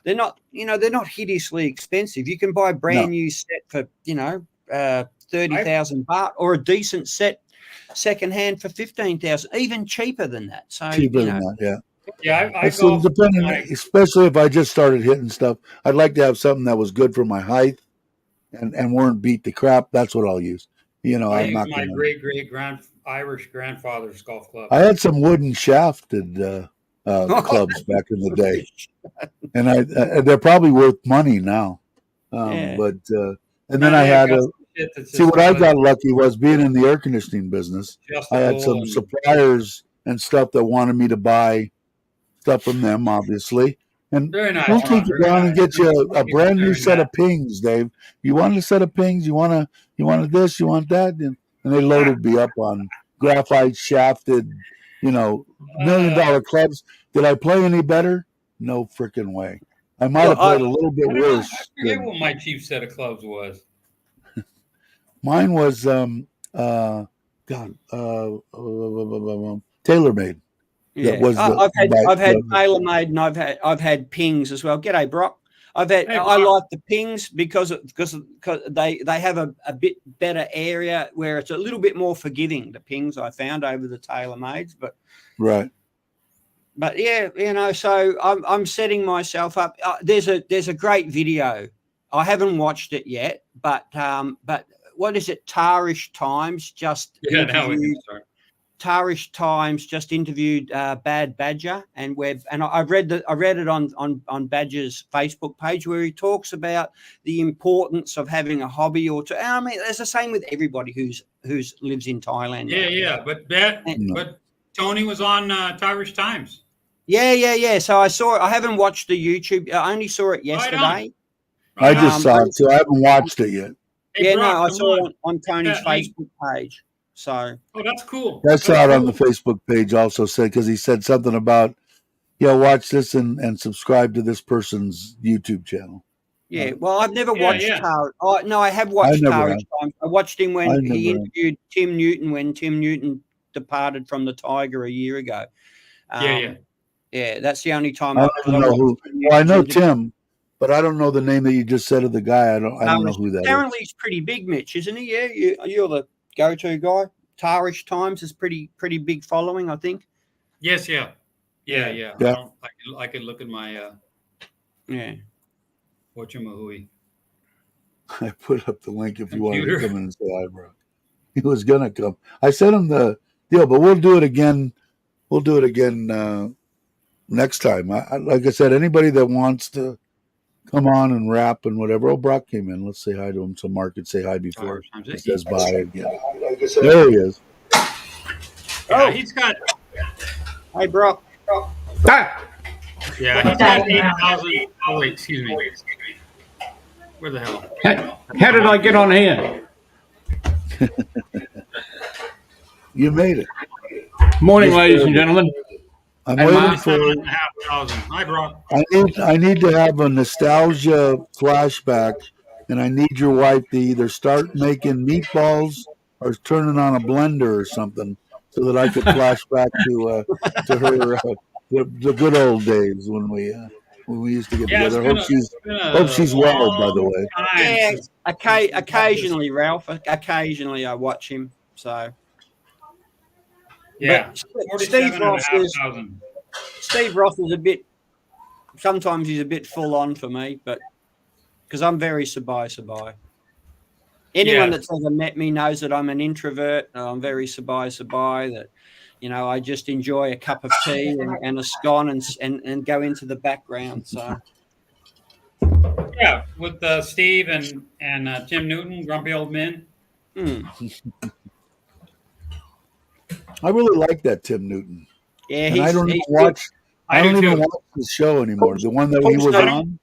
Speaker 3: They're not hideously expensive. You can buy a brand new set for 30,000 baht, or a decent set secondhand for 15,000, even cheaper than that. So
Speaker 1: cheaper than that, yeah.
Speaker 2: Yeah,
Speaker 1: depending, especially if I just started hitting stuff, I'd like to have something that was good for my height. And weren't beat the crap. That's what I'll use.
Speaker 2: I use my great Irish grandfather's golf club.
Speaker 1: I had some wooden shafted clubs back in the day, and they're probably worth money now. But and then I had what I got lucky was being in the air conditioning business. I had some suppliers and stuff that wanted me to buy stuff from them, obviously. And we'll take you down and get you a brand new set of pings, Dave. You want a set of pings? You want this? You want that? And they loaded me up on graphite shafted, $1 million clubs. Did I play any better? No freaking way. I might have played a little bit worse.
Speaker 2: I forget what my cheap set of clubs was.
Speaker 1: Mine was TaylorMade.
Speaker 3: Yeah, I've had TaylorMade, and I've had pings as well. G'day, Brock. I like the pings because they have a bit better area where it's a little bit more forgiving. The pings I found over the TaylorMades, but yeah, so I'm setting myself up. There's a great video. I haven't watched it yet, but what is it? Tarish Times just Tarish Times just interviewed Bad Badger, and I read it on Badger's Facebook page, where he talks about the importance of having a hobby or two. I mean, it's the same with everybody who's lives in Thailand.
Speaker 2: Yeah. But Tony was on Tarish Times.
Speaker 3: Yeah. So I saw it. I haven't watched the YouTube. I only saw it yesterday.
Speaker 1: I just saw it too. I haven't watched it yet.
Speaker 2: Hey, Brock,
Speaker 3: I saw it on Tony's Facebook page. So
Speaker 2: that's cool.
Speaker 1: I saw it on the Facebook page also, because he said something about, watch this and subscribe to this person's YouTube channel.
Speaker 3: Yeah, well, I've never watched Tarish. Oh, no, I have watched Tarish Times. I watched him when he interviewed Tim Newton, when Tim Newton departed from the Tiger a year ago. Yeah, that's the only time
Speaker 1: I don't know who. Well, I know Tim, but I don't know the name that you just said of the guy. I don't know who that is.
Speaker 3: Apparently, he's pretty big, Mitch, isn't he? Yeah, you're the go-to guy. Tarish Times is pretty big following, I think.
Speaker 2: Yes, yeah. I can look at my whatchamahui.
Speaker 1: I put up the link if you wanted to come in and say hi, bro. He was gonna come. I sent him the deal, but we'll do it again. next time. Like I said, anybody that wants to come on and rap and whatever. Oh, Brock came in. Let's say hi to him so Mark could say hi before he says bye again. There he is.
Speaker 2: Yeah, he's got.
Speaker 3: Hey, Brock.
Speaker 4: Ah,
Speaker 2: Yeah, he's got 8,000. Oh wait, excuse me. Where the hell?
Speaker 4: how did I get on here?
Speaker 1: You made it.
Speaker 4: Morning, ladies and gentlemen.
Speaker 1: I'm
Speaker 4: Hey,
Speaker 1: waiting
Speaker 4: Mark.
Speaker 1: for.
Speaker 2: 7,500. Hi, Brock.
Speaker 1: I need to have a nostalgia flashback, and I need your wife to either start making meatballs or turning on a blender or something, so that I could flash back to her the good old days when we used to get
Speaker 2: Yeah,
Speaker 1: together.
Speaker 2: been
Speaker 1: Hope
Speaker 2: a
Speaker 1: she's well, by the
Speaker 2: long
Speaker 1: way.
Speaker 2: time
Speaker 3: Yeah,
Speaker 2: since-
Speaker 3: occasionally, Ralph. Occasionally, I watch him. So,
Speaker 2: Yeah,
Speaker 3: but Steve Ross is
Speaker 2: 47,500.
Speaker 3: Steve Ross is a bit. Sometimes he's a bit full on for me, but because I'm very sabai. Anyone
Speaker 2: Yeah.
Speaker 3: that's ever met me knows that I'm an introvert. I'm very sabai. That I just enjoy a cup of tea and a scone and go into the background. So
Speaker 2: Yeah, with Steve and Tim Newton, Grumpy Old Men.
Speaker 1: I really like that Tim Newton,
Speaker 3: yeah,
Speaker 1: and I don't even
Speaker 3: he's good.
Speaker 1: watch. I
Speaker 2: do
Speaker 1: don't even
Speaker 2: too.
Speaker 1: watch the show anymore. The one that he was on.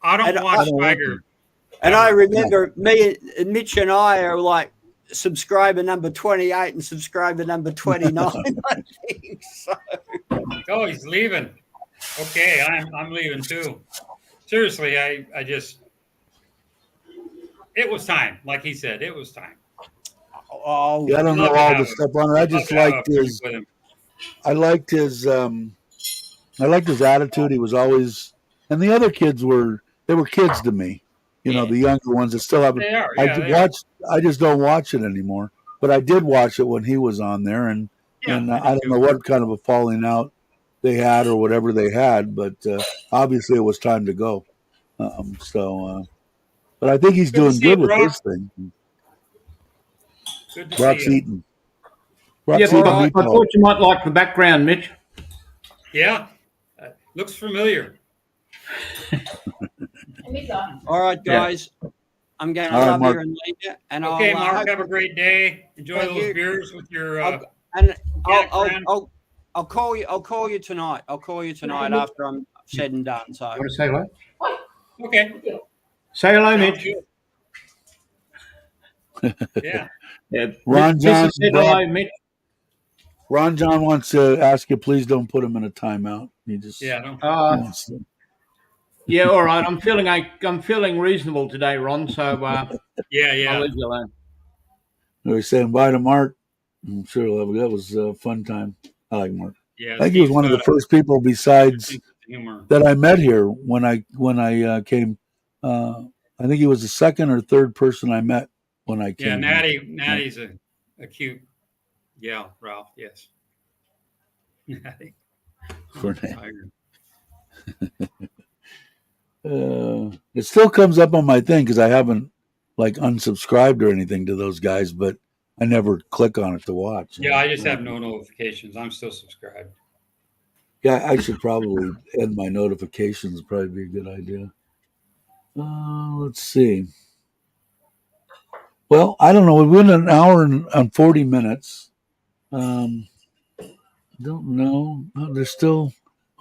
Speaker 2: I don't
Speaker 3: And
Speaker 2: watch
Speaker 1: I-
Speaker 2: Tiger.
Speaker 3: And I remember Mitch and I are like subscriber number 28 and subscriber number 29, I think. So.
Speaker 2: Oh, he's leaving. Okay, I'm leaving too. Seriously, I just it was time. Like he said, it was time.
Speaker 3: Oh,
Speaker 1: Yeah, I don't know
Speaker 2: Love to
Speaker 1: all
Speaker 2: have
Speaker 1: the
Speaker 2: him.
Speaker 1: stuff on it. I just
Speaker 2: Love to have
Speaker 1: liked
Speaker 2: a drink
Speaker 1: his.
Speaker 2: with him.
Speaker 1: I liked his attitude. He was always, and the other kids were kids to me.
Speaker 3: Yeah.
Speaker 1: The younger ones that still haven't.
Speaker 2: They are.
Speaker 1: I
Speaker 2: Yeah, they are.
Speaker 1: I just don't watch it anymore. But I did watch it when he was on there, and
Speaker 2: Yeah,
Speaker 1: I don't know what kind of a falling out they had or whatever they had, but obviously it was time to go. But I think he's
Speaker 2: Good to
Speaker 1: doing
Speaker 2: see you,
Speaker 1: good with
Speaker 2: Brock.
Speaker 1: this thing.
Speaker 2: Good to
Speaker 1: Brock's
Speaker 2: see you.
Speaker 1: eating. Brock's
Speaker 4: Yep,
Speaker 1: eating
Speaker 4: I
Speaker 1: meatballs.
Speaker 4: thought you might like the background, Mitch.
Speaker 2: Yeah, looks familiar.
Speaker 3: All right, guys. I'm going to
Speaker 1: All right,
Speaker 3: love
Speaker 1: Mark.
Speaker 3: you and leave you. And
Speaker 2: Okay,
Speaker 3: I'll,
Speaker 2: Mark, have a great day. Enjoy
Speaker 3: Thank
Speaker 2: those
Speaker 3: you.
Speaker 2: beers with your.
Speaker 3: and
Speaker 2: organic friend.
Speaker 3: I'll call you. I'll call you tonight. I'll call you tonight after I'm said and done. So
Speaker 4: Want to say hello?
Speaker 2: Okay.
Speaker 4: Say hello,
Speaker 2: Sounds
Speaker 4: Mitch.
Speaker 2: good. Yeah.
Speaker 4: Yeah,
Speaker 1: Ron John,
Speaker 4: said hello, Mitch.
Speaker 1: Ron John wants to ask you, please don't put him in a timeout. He just
Speaker 2: Yeah. Don't.
Speaker 1: wants to.
Speaker 4: Yeah, all right. I'm feeling reasonable today, Ron. So I'll
Speaker 2: Yeah.
Speaker 4: leave you alone.
Speaker 1: We're saying bye to Mark. I'm sure that was a fun time. I like Mark.
Speaker 2: Yeah.
Speaker 1: I think he was one of the first people besides
Speaker 2: humor.
Speaker 1: that I met here when I came. I think he was the second or third person I met when I came.
Speaker 2: Yeah,
Speaker 1: here.
Speaker 2: Natty's a cute. Yeah, Ralph. Yes. Natty.
Speaker 1: For Natty.
Speaker 2: Tiger.
Speaker 1: It still comes up on my thing because I haven't like unsubscribed or anything to those guys, but I never click on it to watch.
Speaker 2: Yeah, I just have no notifications. I'm still subscribed.
Speaker 1: Yeah, I should probably end my notifications. Probably be a good idea. Let's see. Well, I don't know. We've been an hour and 40 minutes. I don't know. There's still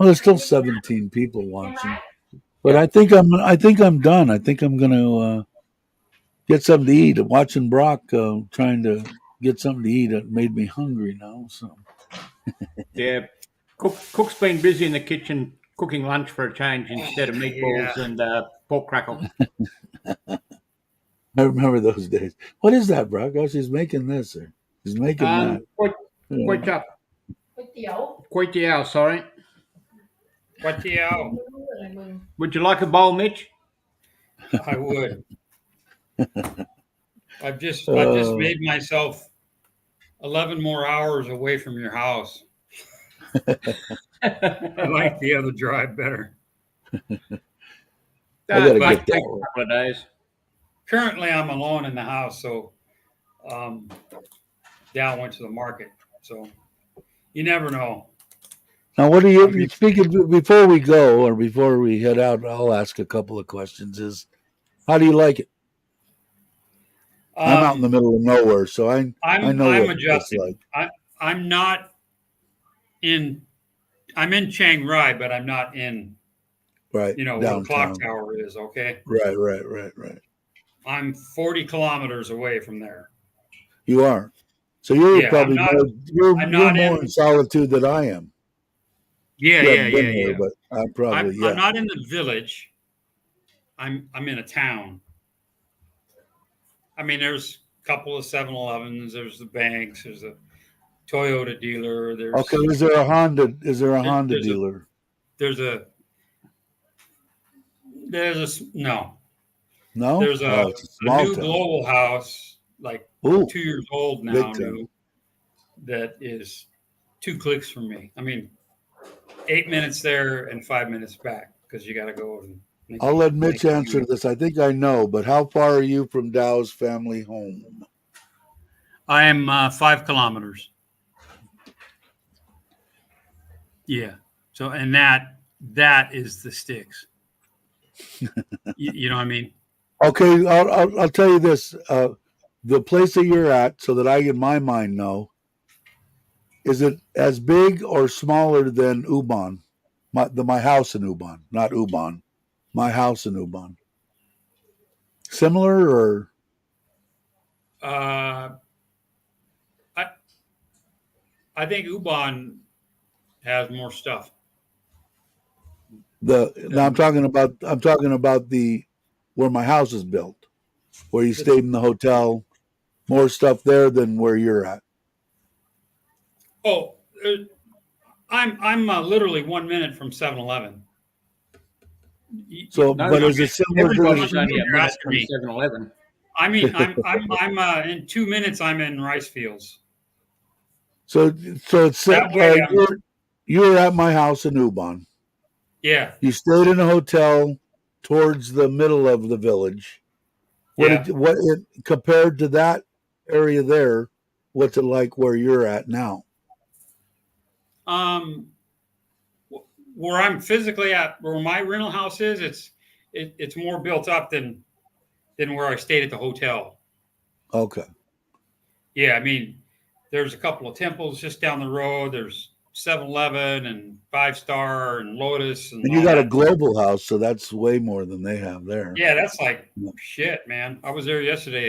Speaker 1: 17 people watching. But I think I'm done. I think I'm going to get something to eat. Watching Brock trying to get something to eat, it made me hungry now. So
Speaker 4: Yeah, Cook's been busy in the kitchen cooking lunch for a change instead of meatballs and pork crackle.
Speaker 1: I remember those days. What is that, Brock? Oh, she's making this or she's making that.
Speaker 4: Quite sorry.
Speaker 2: What the hell?
Speaker 4: Would you like a bowl, Mitch?
Speaker 2: I would. I've just made myself 11 more hours away from your house. I like the other drive better.
Speaker 1: I gotta
Speaker 4: Might
Speaker 1: get
Speaker 4: take
Speaker 1: that
Speaker 4: a
Speaker 1: one.
Speaker 4: couple of days.
Speaker 2: Currently, I'm alone in the house, so Dal went to the market. So you never know.
Speaker 1: Now, what do
Speaker 2: I
Speaker 1: you
Speaker 2: mean,
Speaker 1: speaking before we go or before we head out? I'll ask a couple of questions. Is how do you like it? I'm out in the
Speaker 2: um,
Speaker 1: middle of nowhere, so I know
Speaker 2: I'm
Speaker 1: what it's like.
Speaker 2: adjusting. I'm not in. I'm in Chiang Rai, but I'm not in.
Speaker 1: Right,
Speaker 2: Where the clock
Speaker 1: downtown.
Speaker 2: tower is. Okay,
Speaker 1: Right.
Speaker 2: I'm 40 kilometers away from there.
Speaker 1: You are. So you're
Speaker 2: Yeah,
Speaker 1: probably more.
Speaker 2: I'm
Speaker 1: You're
Speaker 2: not
Speaker 1: more in
Speaker 2: in.
Speaker 1: solitude than I am.
Speaker 2: Yeah,
Speaker 1: You
Speaker 2: yeah,
Speaker 1: haven't
Speaker 2: yeah,
Speaker 1: been there,
Speaker 2: yeah.
Speaker 1: but I probably
Speaker 2: I'm
Speaker 1: yeah.
Speaker 2: not in the village. I'm in a town. I mean, there's a couple of 7-Elevens. There's the banks. There's a Toyota dealer.
Speaker 1: Okay, is there a Honda? Is there a
Speaker 2: There,
Speaker 1: Honda
Speaker 2: there's a
Speaker 1: dealer?
Speaker 2: there's a no.
Speaker 1: No.
Speaker 2: There's
Speaker 1: Oh, it's a
Speaker 2: a
Speaker 1: small
Speaker 2: new
Speaker 1: town.
Speaker 2: global house, like
Speaker 1: Ooh,
Speaker 2: 2 years old
Speaker 1: big
Speaker 2: now,
Speaker 1: town.
Speaker 2: new, that is 2 clicks from me. I mean, 8 minutes there and 5 minutes back because you got to go and
Speaker 1: I'll let
Speaker 2: make
Speaker 1: Mitch answer this. I think I know, but how far are you from Dow's family home?
Speaker 2: I am 5 kilometers. Yeah. So, and that is the sticks. You know what I mean?
Speaker 1: Okay, I'll tell you this. The place that you're at, so that I in my mind know, is it as big or smaller than Ubon? My house in Ubon, not Ubon. My house in Ubon. Similar or
Speaker 2: Uh, I I think Ubon has more stuff.
Speaker 1: now I'm talking about the where my house is built, where you stayed in the hotel. More stuff there than where you're at.
Speaker 2: Oh, I'm literally 1 minute from 7-Eleven.
Speaker 1: So,
Speaker 4: No,
Speaker 1: but
Speaker 4: no,
Speaker 1: is it similar to
Speaker 4: everybody's
Speaker 1: the?
Speaker 4: only a
Speaker 2: You're
Speaker 4: minute
Speaker 2: asking
Speaker 4: from
Speaker 2: me.
Speaker 4: 7-Eleven.
Speaker 2: I mean, I'm in 2 minutes. I'm in rice fields.
Speaker 1: So it's
Speaker 2: That way,
Speaker 1: you're at my house in Ubon.
Speaker 2: yeah,
Speaker 1: You stayed in a hotel towards the middle of the village.
Speaker 2: yeah.
Speaker 1: Compared to that area there? What's it like where you're at now?
Speaker 2: Um, where I'm physically at, where my rental house is, it's more built up than where I stayed at the hotel.
Speaker 1: Okay.
Speaker 2: Yeah, I mean, there's a couple of temples just down the road. There's 7-Eleven and 5 Star and Lotus and
Speaker 1: And you
Speaker 2: all
Speaker 1: got a
Speaker 2: that.
Speaker 1: global house, so that's way more than they have there.
Speaker 2: Yeah, that's like shit, man. I was there yesterday.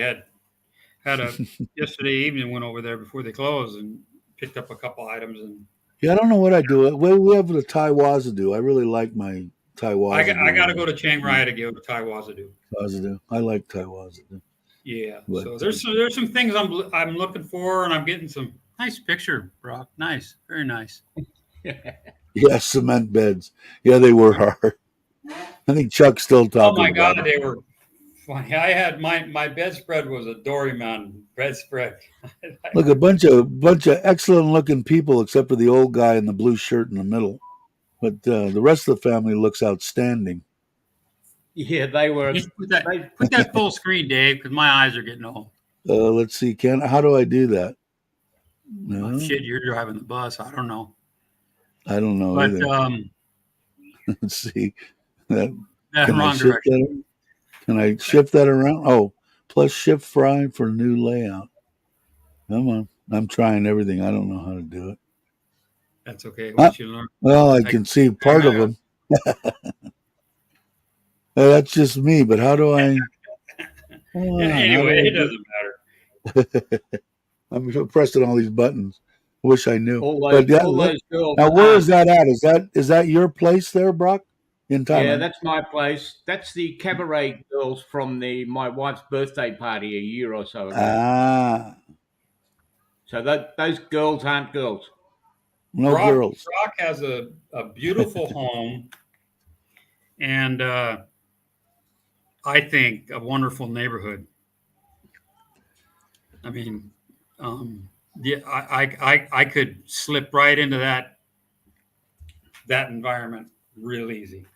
Speaker 2: Had a yesterday evening. Went over there before they closed and picked up a couple items. And
Speaker 1: Yeah, I don't know what I do. We have the Thai Wazadu. I really like my Thai Wazadu.
Speaker 2: I got to go to Chiang Rai to go to Tai Wazadu.
Speaker 1: Wazadu. I like Thai Wazadu.
Speaker 2: Yeah.
Speaker 1: But,
Speaker 2: So there's some things I'm looking for, and I'm getting some nice picture, Brock. Nice, very nice.
Speaker 1: yeah, cement beds. Yeah, they were hard. I think Chuck's still talking
Speaker 2: Oh my
Speaker 1: about
Speaker 2: God,
Speaker 1: it.
Speaker 2: they were funny. I had my bedspread was a Dory Mountain bedspread.
Speaker 1: Look, a bunch of excellent looking people, except for the old guy in the blue shirt in the middle. But the rest of the family looks outstanding.
Speaker 4: Yeah, they were.
Speaker 2: Just put that full screen, Dave, because my eyes are getting old.
Speaker 1: Let's see, how do I do that? No,
Speaker 2: Oh, shit, you're driving the bus. I don't know.
Speaker 1: I don't know
Speaker 2: But
Speaker 1: either. Let's see. Can I
Speaker 2: wrong
Speaker 1: shift
Speaker 2: direction.
Speaker 1: that? Can I shift that around? Oh, plus shift fry for new layout. Come on, I'm trying everything. I don't know how to do it.
Speaker 2: That's okay. Once you learn.
Speaker 1: Well, I can see part of them. That's just me. But how do I?
Speaker 2: Anyway, it doesn't matter.
Speaker 1: I'm pressing all these buttons. Wish I knew.
Speaker 4: all
Speaker 1: But
Speaker 4: those girls.
Speaker 1: now, where is that at? Is that your place there, Brock? In Thailand?
Speaker 4: Yeah, that's my place. That's the cabaret girls from my wife's birthday party a year or so ago.
Speaker 1: Ah,
Speaker 4: So those girls aren't girls.
Speaker 1: no girls.
Speaker 2: Brock has a beautiful home, and I think a wonderful neighborhood. I mean, yeah, I could slip right into that environment real easy.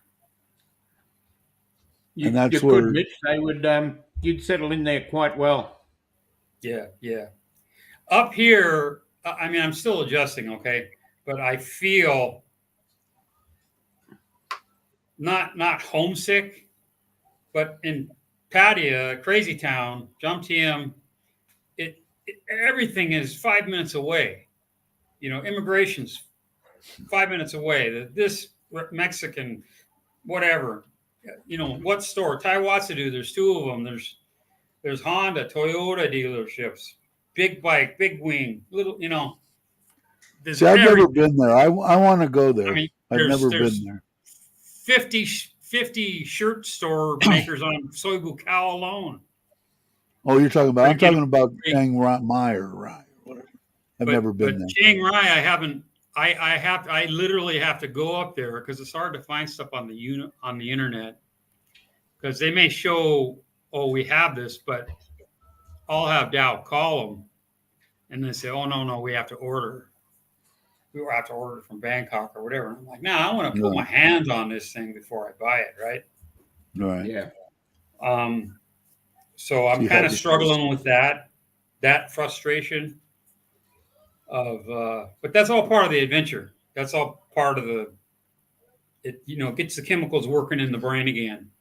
Speaker 1: And that's
Speaker 4: you
Speaker 1: where
Speaker 4: could, Mitch. They would. You'd settle in there quite well.
Speaker 2: Yeah, yeah. Up here, I mean, I'm still adjusting, okay, but I feel not homesick, but in Padia, Crazy Town, Jump TM, everything is 5 minutes away. You know, immigration's 5 minutes away. This Mexican, whatever, you know, what store? Taiwatsu, there's 2 of them. There's Honda, Toyota dealerships, big bike, big wing, little, you know.
Speaker 1: See, I've never been there. I want to go there.
Speaker 2: I mean,
Speaker 1: I've never been there.
Speaker 2: 50 shirt store makers on Soibu Cow alone.
Speaker 1: Oh, you're talking about? I'm talking about Chiang Mai or Rai, whatever. I've never been there.
Speaker 2: Chiang Rai, I haven't. I literally have to go up there because it's hard to find stuff on the internet, because they may show, oh, we have this, but I'll have Dow call them and they say, oh, no, we have to order. We will have to order from Bangkok or whatever. And I'm like, no, I want to put my hands on this thing before I buy it, right?
Speaker 1: Right.
Speaker 4: Yeah.
Speaker 2: So I'm kind of struggling with that frustration of, but that's all part of the adventure. That's all part of it, you know, gets the chemicals working in the brain again.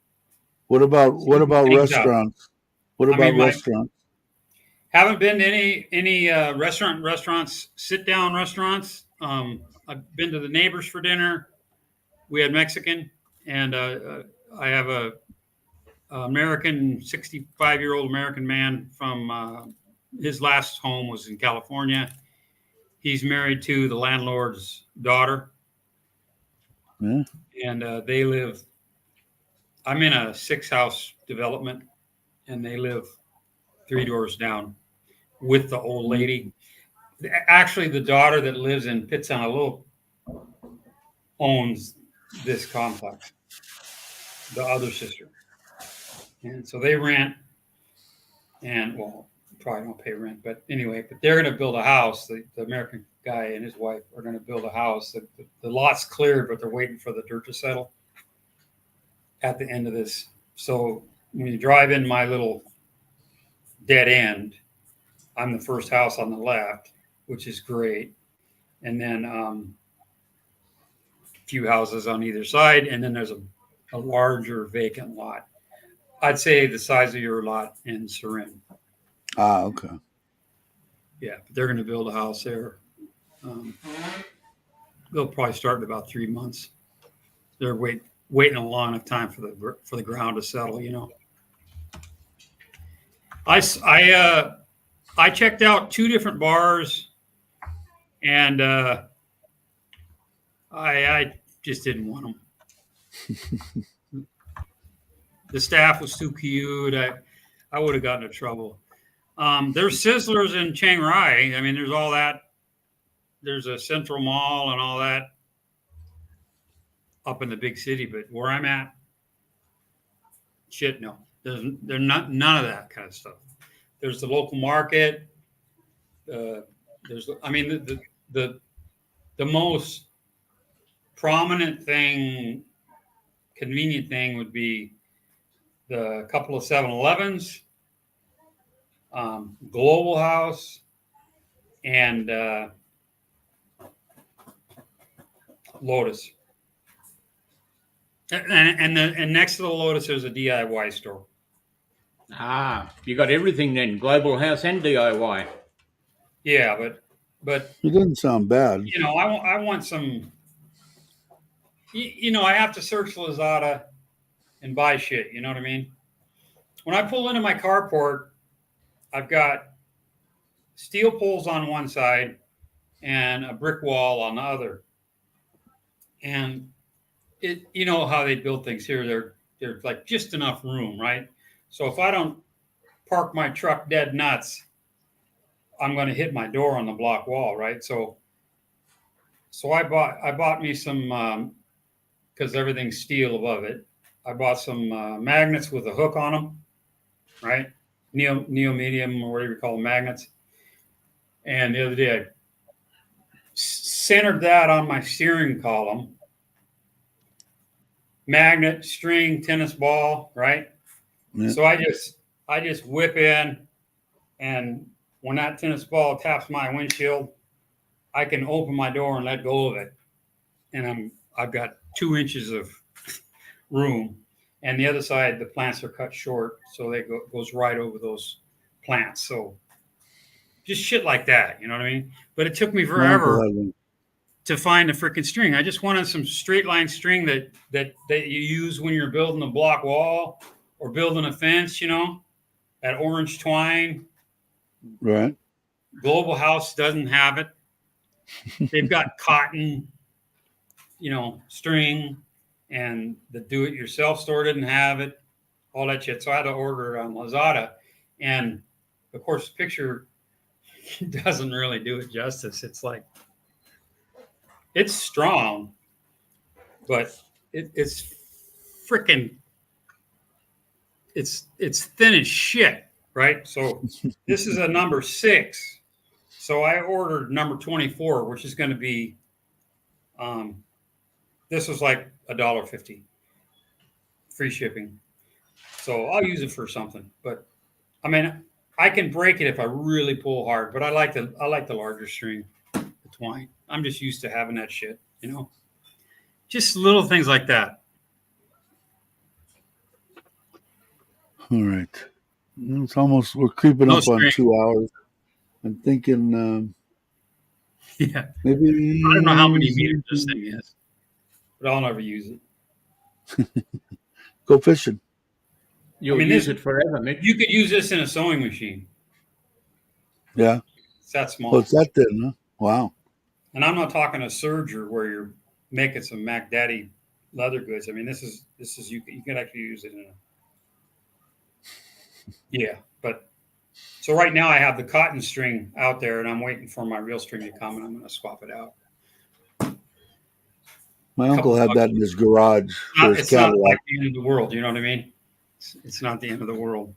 Speaker 1: What about restaurants? What about restaurants?
Speaker 2: Haven't been to any restaurants, sit down restaurants. I've been to the neighbors for dinner. We had Mexican, and I have a American 65-year-old American man from his last home was in California. He's married to the landlord's daughter, and they live. I'm in a 6-house development, and they live 3 doors down with the old lady. Actually, the daughter that lives in Pitsanalou owns this complex, the other sister. And so they rent, and well, probably don't pay rent, but anyway, but they're going to build a house. The American guy and his wife are going to build a house. The lot's cleared, but they're waiting for the dirt to settle at the end of this. So when you drive in my little dead end, I'm the first house on the left, which is great. And then a few houses on either side. And then there's a larger vacant lot. I'd say the size of your lot in Surin.
Speaker 1: Ah, okay.
Speaker 2: Yeah, but they're going to build a house there. They'll probably start in about 3 months. They're waiting a long enough time for the ground to settle, you know. I checked out 2 different bars, and I just didn't want them. The staff was too cute. I would have gotten in trouble. There's Sizzlers in Chiang Rai. I mean, there's all that. There's a Central Mall and all that up in the big city. But where I'm at, shit, no. There's none of that kind of stuff. There's the local market. The most prominent thing, convenient thing would be the couple of 7-Elevens, Global House, and Lotus. And next to the Lotus, there's a DIY store.
Speaker 4: Ah, you got everything then, Global House and DIY.
Speaker 2: Yeah, but
Speaker 1: it doesn't sound bad.
Speaker 2: You know, I want some. You know, I have to search Lazada and buy shit. You know what I mean? When I pull into my carport, I've got steel poles on one side and a brick wall on the other. And you know how they build things here. They're like just enough room, right? So if I don't park my truck dead nuts, I'm going to hit my door on the block wall, right? So I bought me some, because everything's steel above it. I bought some magnets with a hook on them, right? Neo medium or whatever you call them, magnets. And the other day I centered that on my steering column. Magnet, string, tennis ball, right? Yeah. So I just whip in, and when that tennis ball taps my windshield, I can open my door and let go of it. And I've got 2 inches of room, and the other side the plants are cut short, so they goes right over those plants. So just shit like that, you know what I mean? But it took me
Speaker 1: My uncle
Speaker 2: forever
Speaker 1: had one.
Speaker 2: to find a freaking string. I just wanted some straight line string that you use when you're building a block wall or building a fence, you know, that orange twine.
Speaker 1: Right.
Speaker 2: Global House doesn't have it. They've got cotton, you know, string, and the do-it-yourself store didn't have it, all that shit. So I had to order it on Lazada. And of course, the picture doesn't really do it justice. It's like, it's strong, but it's freaking, it's thin as shit, right? So this is a number 6. So I ordered number 24, which is going to be, this was like $1.50, free shipping. So I'll use it for something. But I mean, I can break it if I really pull hard. But I like the larger string, the twine. I'm just used to having that shit, you know. Just little things like that.
Speaker 1: All right. It's almost, we're creeping up on 2 hours. I'm thinking
Speaker 2: Yeah.
Speaker 1: maybe.
Speaker 2: I don't know how many meters this thing is, but I'll never use it.
Speaker 1: Go fishing.
Speaker 4: You'll use it forever, Mitch.
Speaker 2: You could use this in a sewing machine.
Speaker 1: Yeah.
Speaker 2: It's that small.
Speaker 1: Oh, it's that thin, huh? Wow.
Speaker 2: And I'm not talking a serger where you're making some Mac Daddy leather goods. I mean, this is you can actually use it in a. Yeah, but so right now I have the cotton string out there, and I'm waiting for my real string to come, and I'm going to swap it out.
Speaker 1: My uncle had that in his garage for his
Speaker 2: It's not
Speaker 1: Cadillac.
Speaker 2: like the end of the world. You know what I mean? It's not the end of the world.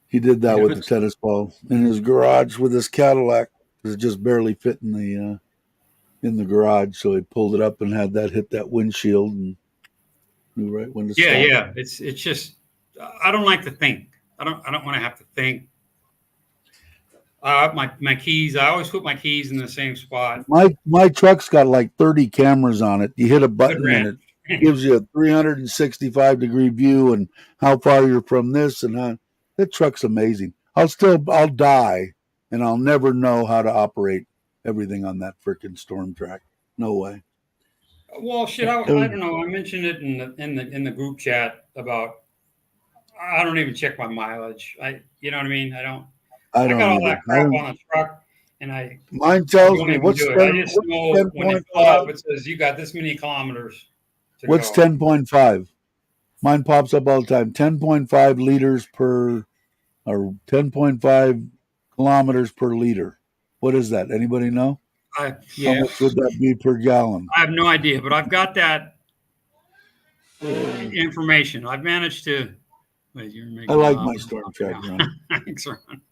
Speaker 1: He did that with the tennis ball in his garage with his Cadillac. It just barely fit in the garage, so he pulled it up and had that hit that windshield and knew right when to stop.
Speaker 2: Yeah. It's just I don't like to think. I don't want to have to think. My keys. I always put my keys in the same spot.
Speaker 1: My truck's got like 30 cameras on it. You hit a button and it gives you a 365-degree view and how far you're from this and how. That truck's amazing. I'll die and I'll never know how to operate everything on that freaking storm track. No way.
Speaker 2: Well, shit, I don't know. I mentioned it in the group chat about. I don't even check my mileage. You know what I mean? I got all that crap on the truck, and
Speaker 1: mine tells me
Speaker 2: what's 10, I just know when it fills up, it says you got this many kilometers.
Speaker 1: What's 10.5? Mine pops up all the time. 10.5 liters per, or 10.5 kilometers per liter. What is that? Anybody know? How much would that be per gallon?
Speaker 2: I have no idea, but I've got that information. I've managed to. Wait,
Speaker 1: I like my storm track, Ron.
Speaker 2: Thanks, Ron.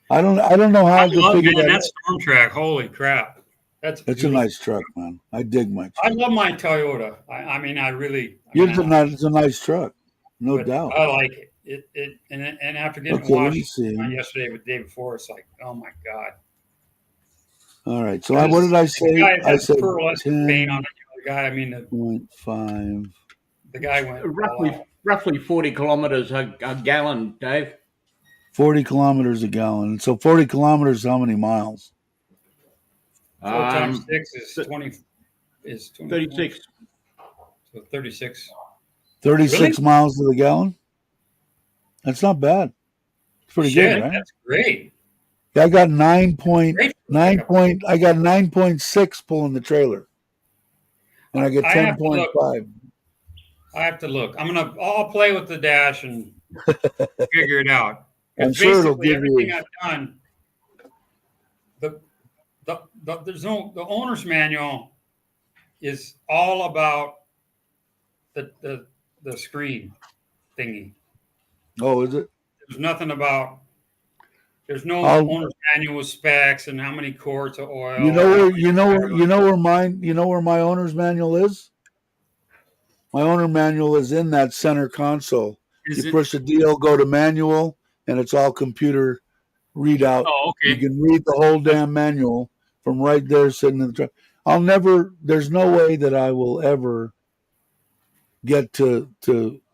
Speaker 1: I don't know how to figure that out.
Speaker 2: That storm track, holy crap.
Speaker 1: It's a nice truck, man. I dig my truck.
Speaker 2: I love my Toyota. I mean, I really.
Speaker 1: It's a nice truck, no doubt.
Speaker 2: I like it. And after getting washed yesterday, but the day before, it's like, oh my god.
Speaker 1: All right. So what did I say? I said
Speaker 2: paint on the guy. I mean,
Speaker 1: 0.5.
Speaker 2: The guy went
Speaker 4: roughly 40 kilometers a gallon, Dave.
Speaker 1: 40 kilometers a gallon. So 40 kilometers, how many miles?
Speaker 2: 4 times 6 is 20. Is
Speaker 4: 36.
Speaker 2: So 36.
Speaker 1: 36
Speaker 2: really?
Speaker 1: miles to the gallon. That's not bad. It's pretty good, right?
Speaker 2: That's great.
Speaker 1: Yeah, I got 9.9. I got 9.6 pulling the trailer, and I get 10.5.
Speaker 2: I have to look. I'll play with the dash and figure it out.
Speaker 1: I'm sure it'll give
Speaker 2: everything
Speaker 1: you.
Speaker 2: I've done. The owner's manual is all about the screen thingy.
Speaker 1: Oh, is it?
Speaker 2: There's nothing about. There's no owner's manual with specs and how many quarts of oil.
Speaker 1: You know where my owner's manual is? My owner manual is in that center console. You push a deal, go to manual, and it's all computer readout.
Speaker 2: Oh, okay.
Speaker 1: You can read the whole damn manual from right there sitting in the truck. There's no way that I will ever get to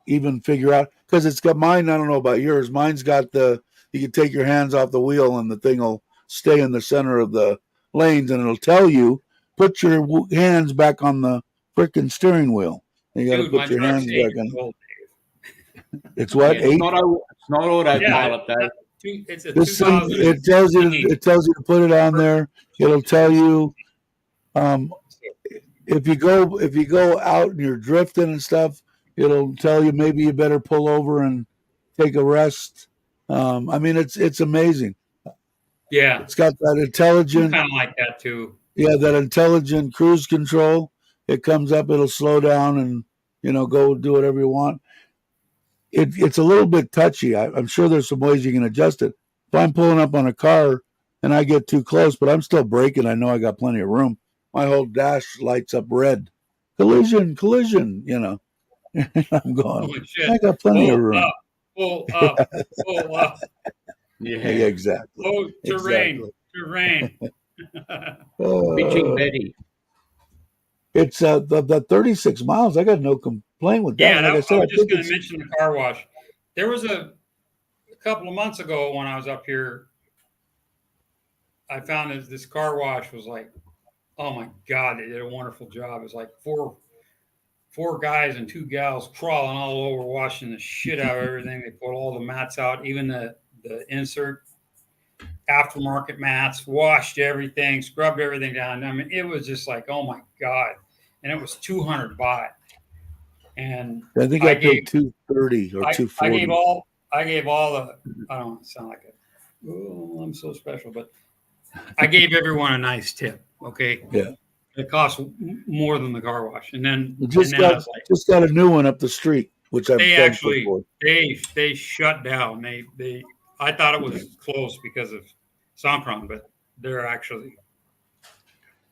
Speaker 1: even figure out, because it's got mine. I don't know about yours. Mine's got you can take your hands off the wheel and the thing will stay in the center of the lanes, and it'll tell you put your hands back on the freaking steering wheel. And you got to
Speaker 2: Dude,
Speaker 1: put
Speaker 2: my
Speaker 1: your
Speaker 2: truck's
Speaker 1: hands
Speaker 2: 8
Speaker 1: back
Speaker 2: years
Speaker 1: on.
Speaker 2: old.
Speaker 1: It's what,
Speaker 2: Yeah.
Speaker 1: 8?
Speaker 4: It's not autopilot, though.
Speaker 2: It's a
Speaker 1: This thing,
Speaker 2: 2000.
Speaker 1: it tells you to put it on there. It'll tell you if you go out and you're drifting and stuff, it'll tell you maybe you better pull over and take a rest. I mean, it's amazing.
Speaker 2: Yeah,
Speaker 1: It's got that intelligent,
Speaker 2: kind of like that too.
Speaker 1: yeah, that intelligent cruise control. It comes up, it'll slow down and go do whatever you want. It's a little bit touchy. I'm sure there's some ways you can adjust it. If I'm pulling up on a car and I get too close, but I'm still braking, I know I got plenty of room. My whole dash lights up red. Collision. I'm going,
Speaker 2: Holy shit.
Speaker 1: I got plenty of room.
Speaker 2: Pull up.
Speaker 1: Yeah, exactly.
Speaker 2: Oh, terrain.
Speaker 4: Bitching Betty.
Speaker 1: It's the 36 miles. I got no complaint with that.
Speaker 2: Yeah,
Speaker 1: Like I said,
Speaker 2: I was just going to mention the car wash. There was a couple of months ago when I was up here, I found that this car wash was like, oh my God, they did a wonderful job. It was like four guys and 2 gals crawling all over, washing the shit out of everything. They put all the mats out, even the insert aftermarket mats, washed everything, scrubbed everything down. I mean, it was just like, oh my God. And it was $200 baht. And
Speaker 1: I think I paid $230 or $240.
Speaker 2: I gave all the, I don't want to sound like oh, I'm so special, but I gave everyone a nice tip. Okay.
Speaker 1: Yeah.
Speaker 2: It costs more than the car wash. And then,
Speaker 1: just got a new one up the street, which
Speaker 2: they actually, they shut down. I thought it was closed because of Songkran, but they're actually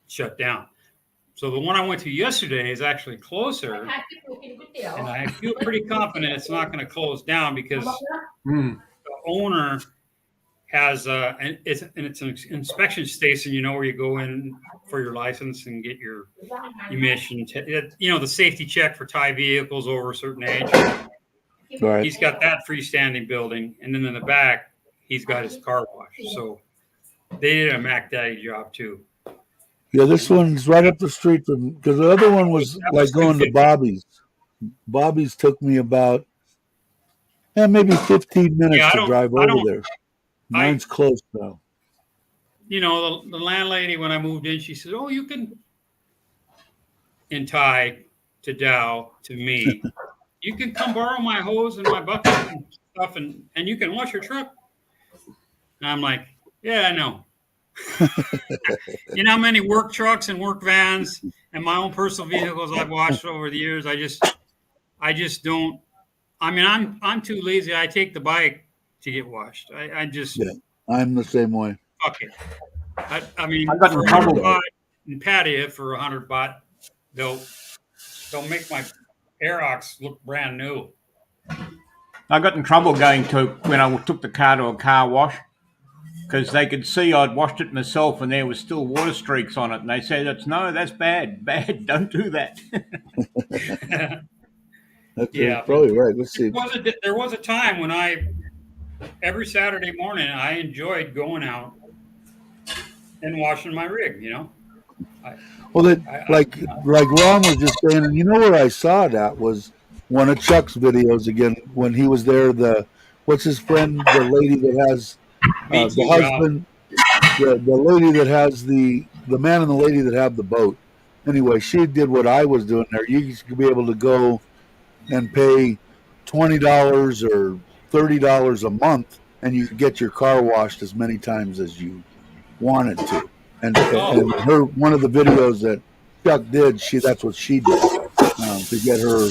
Speaker 2: shut down. So the one I went to yesterday is actually closer, and I feel pretty confident it's not going to close down because the owner has it's an inspection station, where you go in for your license and get your emission, the safety check for Thai vehicles over a certain age.
Speaker 1: Right.
Speaker 2: He's got that freestanding building, and then in the back, he's got his car wash. So they did a Mac Daddy job too.
Speaker 1: Yeah, this one's right up the street from, because the other one was like going to Bobby's. Bobby's took me about maybe 15 minutes to drive over there. Mine's close now.
Speaker 2: The landlady, when I moved in, she said, "Oh, you can," in Thai to Dow to me, "you can come borrow my hose and my bucket and stuff, and you can wash your truck." And I'm like, "Yeah, I know." You know how many work trucks and work vans and my own personal vehicles I've washed over the years? I just don't. I mean, I'm too lazy. I take the bike to get washed.
Speaker 1: I'm the same way.
Speaker 2: Fuck it. I mean,
Speaker 4: I got in trouble
Speaker 2: baht in Pattaya for 100 baht, they'll make my Aerox look brand new.
Speaker 4: I got in trouble when I took the car to a car wash, because they could see I'd washed it myself and there was still water streaks on it. And they said, that's bad. Don't do that.
Speaker 1: That's probably right. Let's see.
Speaker 2: There was a time when every Saturday morning, I enjoyed going out and washing my rig,
Speaker 1: like Ron was just saying, and where I saw that was one of Chuck's videos again, when he was there, what's his friend, the lady that has the husband, the lady that has the man and the lady that have the boat. Anyway, she did what I was doing there. You could be able to go and pay $20 or $30 a month, and you could get your car washed as many times as you wanted to. And her, one of the videos that Chuck did, that's what she did to get her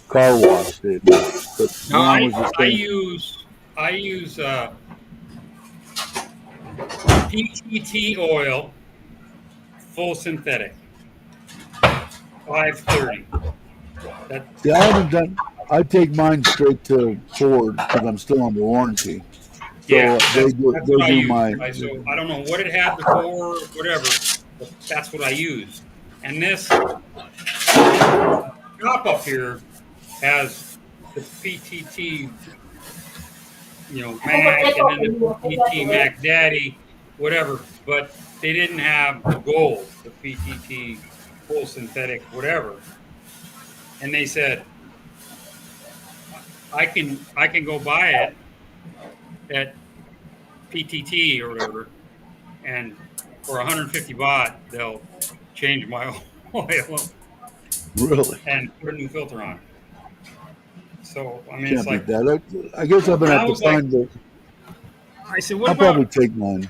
Speaker 1: car washed.
Speaker 2: No, I use PTT oil, full synthetic, 530.
Speaker 1: I haven't done. I take mine straight to Ford because I'm still under warranty. So they do mine.
Speaker 2: So I don't know what it had before, whatever, but that's what I use. And this shop up here has the PTT, Mac, and then the PTT Mac Daddy, whatever, but they didn't have the gold, the PTT full synthetic, whatever. And they said, I can go buy it at PTT or whatever, and for 150 baht, they'll change my oil
Speaker 1: Really?
Speaker 2: and put a new filter on. So I mean,
Speaker 1: Can't
Speaker 2: it's like,
Speaker 1: beat that. I guess I'm gonna
Speaker 2: I
Speaker 1: have to
Speaker 2: was like,
Speaker 1: find it.
Speaker 2: I said, what
Speaker 1: I'll probably
Speaker 2: about?
Speaker 1: take mine.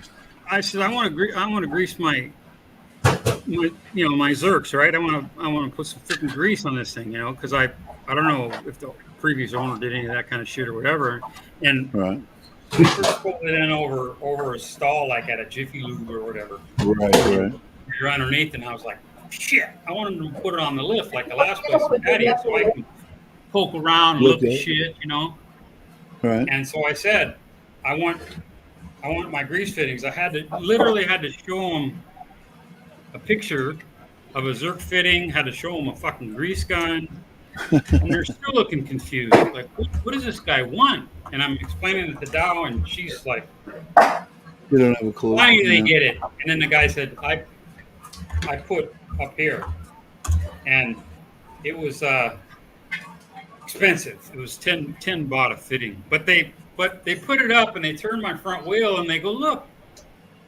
Speaker 2: I said, I want to grease my Zerks, right? I want to put some freaking grease on this thing, because I don't know if the previous owner did any of that kind of shit or whatever. And
Speaker 1: Right.
Speaker 2: we first pulled it in over a stall, like at a Jiffy Lube or whatever.
Speaker 1: Right.
Speaker 2: You're underneath, and I was like, shit, I wanted to put it on the lift like the last place in patio, so I can poke around and look at shit,
Speaker 1: Right.
Speaker 2: And so I said, I want my grease fittings. I literally had to show them a picture of a Zerk fitting, had to show them a fucking grease gun, and they're still looking confused. Like, what does this guy want? And I'm explaining it to Dow, and she's like,
Speaker 1: You don't have a clue.
Speaker 2: why do they get it? And then the guy said, I put up here, and it was expensive. It was 10 baht a fitting, but they put it up and they turned my front wheel and they go, look,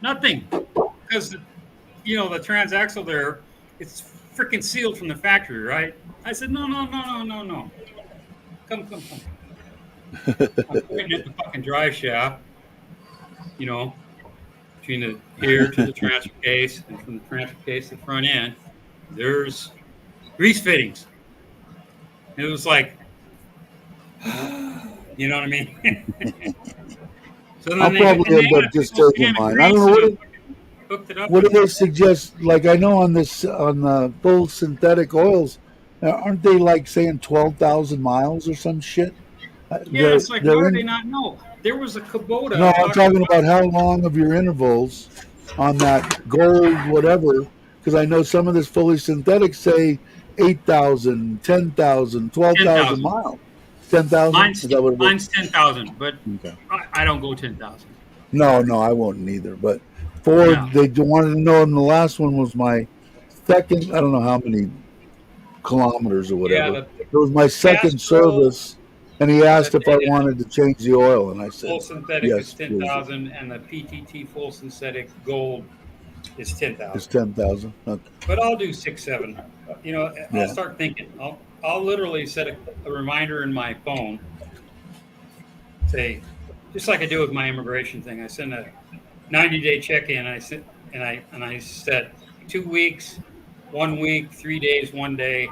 Speaker 2: nothing, because the transaxle there, it's freaking sealed from the factory, right? I said, no. Come. I'm pointing at the fucking drive shaft, between the here to the transfer case, and from the transfer case to the front end, there's grease fittings. It was like, you know what I mean? So then
Speaker 1: I'll probably end up just taking mine. I don't know what do they suggest. Like, I know on the full synthetic oils, aren't they like saying 12,000 miles or some shit?
Speaker 2: Yeah, it's like, how do they not know? There was a Kubota.
Speaker 1: No, I'm talking about how long of your intervals on that gold whatever, because I know some of this fully synthetic say 8,000, 10,000, 12,000 miles. 10,000?
Speaker 2: Mine's 10,000, but okay. I don't go 10,000.
Speaker 1: No, I won't either. But Ford, they wanted to know, and the last one was my second, I don't know how many kilometers or whatever.
Speaker 2: Yeah,
Speaker 1: it was my second service, and he asked if I wanted to change the oil, and I said,
Speaker 2: full synthetic
Speaker 1: yes,
Speaker 2: is 10,000, and the PTT full synthetic gold is 10,000.
Speaker 1: It's 10,000. Okay.
Speaker 2: But I'll do 6, 7. I'll start thinking. I'll literally set a reminder in my phone. Say, just like I do with my immigration thing, I send a 90-day check-in. I set 2 weeks, 1 week, 3 days, 1 day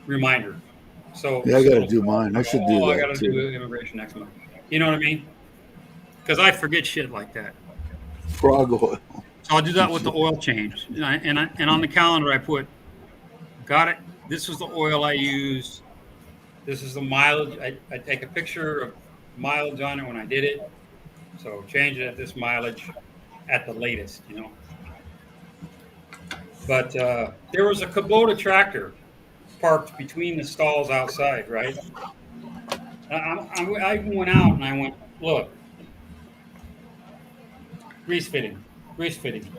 Speaker 2: reminder. So
Speaker 1: I got to do mine. I should do that.
Speaker 2: I got to do immigration next month. You know what I mean? Because I forget shit like that.
Speaker 1: Frog oil.
Speaker 2: So I'll do that with the oil change, and on the calendar I put, got it. This was the oil I used. This is the mileage. I take a picture of mileage on it when I did it. So change it at this mileage at the latest, But there was a Kubota tractor parked between the stalls outside, right? I went out and I went, look, grease fitting. They didn't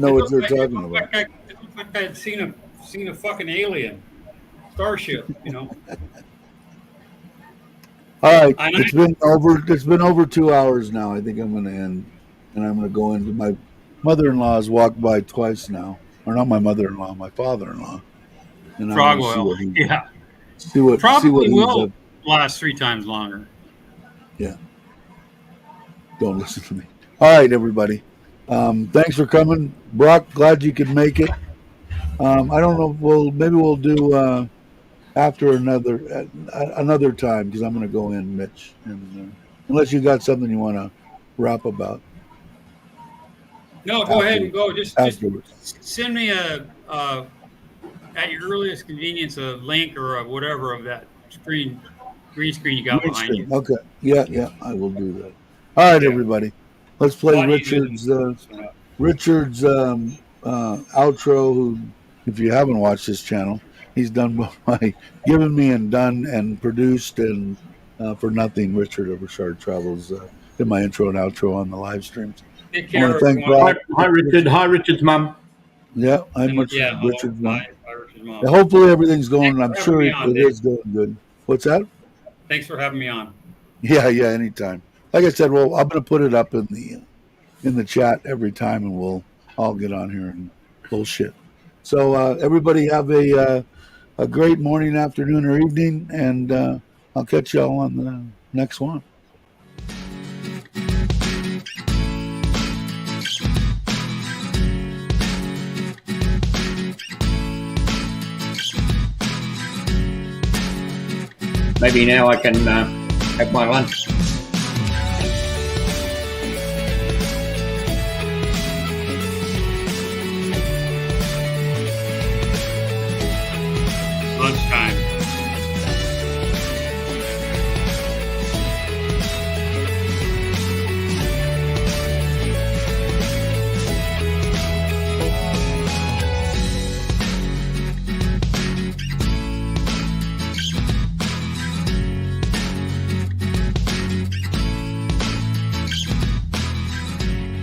Speaker 2: know what they're talking about. It looked like I had seen a fucking alien starship,
Speaker 1: All right, it's been over 2 hours now. I think I'm going to end, and I'm going to go into my mother-in-law's walked by twice now, or not my mother-in-law, my father-in-law. And
Speaker 2: frog oil,
Speaker 1: See what
Speaker 2: probably will last 3 times longer.
Speaker 1: Yeah. Don't listen to me. All right, everybody. Thanks for coming, Brock. Glad you could make it. I don't know. Maybe we'll do after another time, because I'm going to go in, Mitch. And unless you got something you want to rap about.
Speaker 2: No, go ahead and go. Just send me at your earliest convenience a link or a whatever of that green screen you got behind you.
Speaker 1: Okay. Yeah, I will do that. All right, everybody. Let's play Richard's outro, who if you haven't watched his channel, he's done both my given me and done and produced and for nothing. Richard of Richard Travels did my intro and outro on the live streams.
Speaker 2: Take
Speaker 1: I
Speaker 2: care,
Speaker 1: want to thank
Speaker 2: everyone.
Speaker 1: Rob.
Speaker 4: Hi, Richard. Hi, Richard's mum.
Speaker 1: Yeah, I'm
Speaker 2: Yeah, hello.
Speaker 1: Richard's mom.
Speaker 2: Bye, Richard's mom.
Speaker 1: Yeah, hopefully everything's going.
Speaker 2: Thanks
Speaker 1: I'm
Speaker 2: for
Speaker 1: sure
Speaker 2: having
Speaker 1: it
Speaker 2: me on,
Speaker 1: is
Speaker 2: Dave.
Speaker 1: going good. What's that?
Speaker 2: Thanks for having me on.
Speaker 1: Yeah, anytime. Like I said, well, I'm going to put it up in the chat every time, and we'll all get on here and bullshit. So everybody have a great morning, afternoon, or evening, and I'll catch y'all on the next one.
Speaker 4: Maybe now I can have my lunch.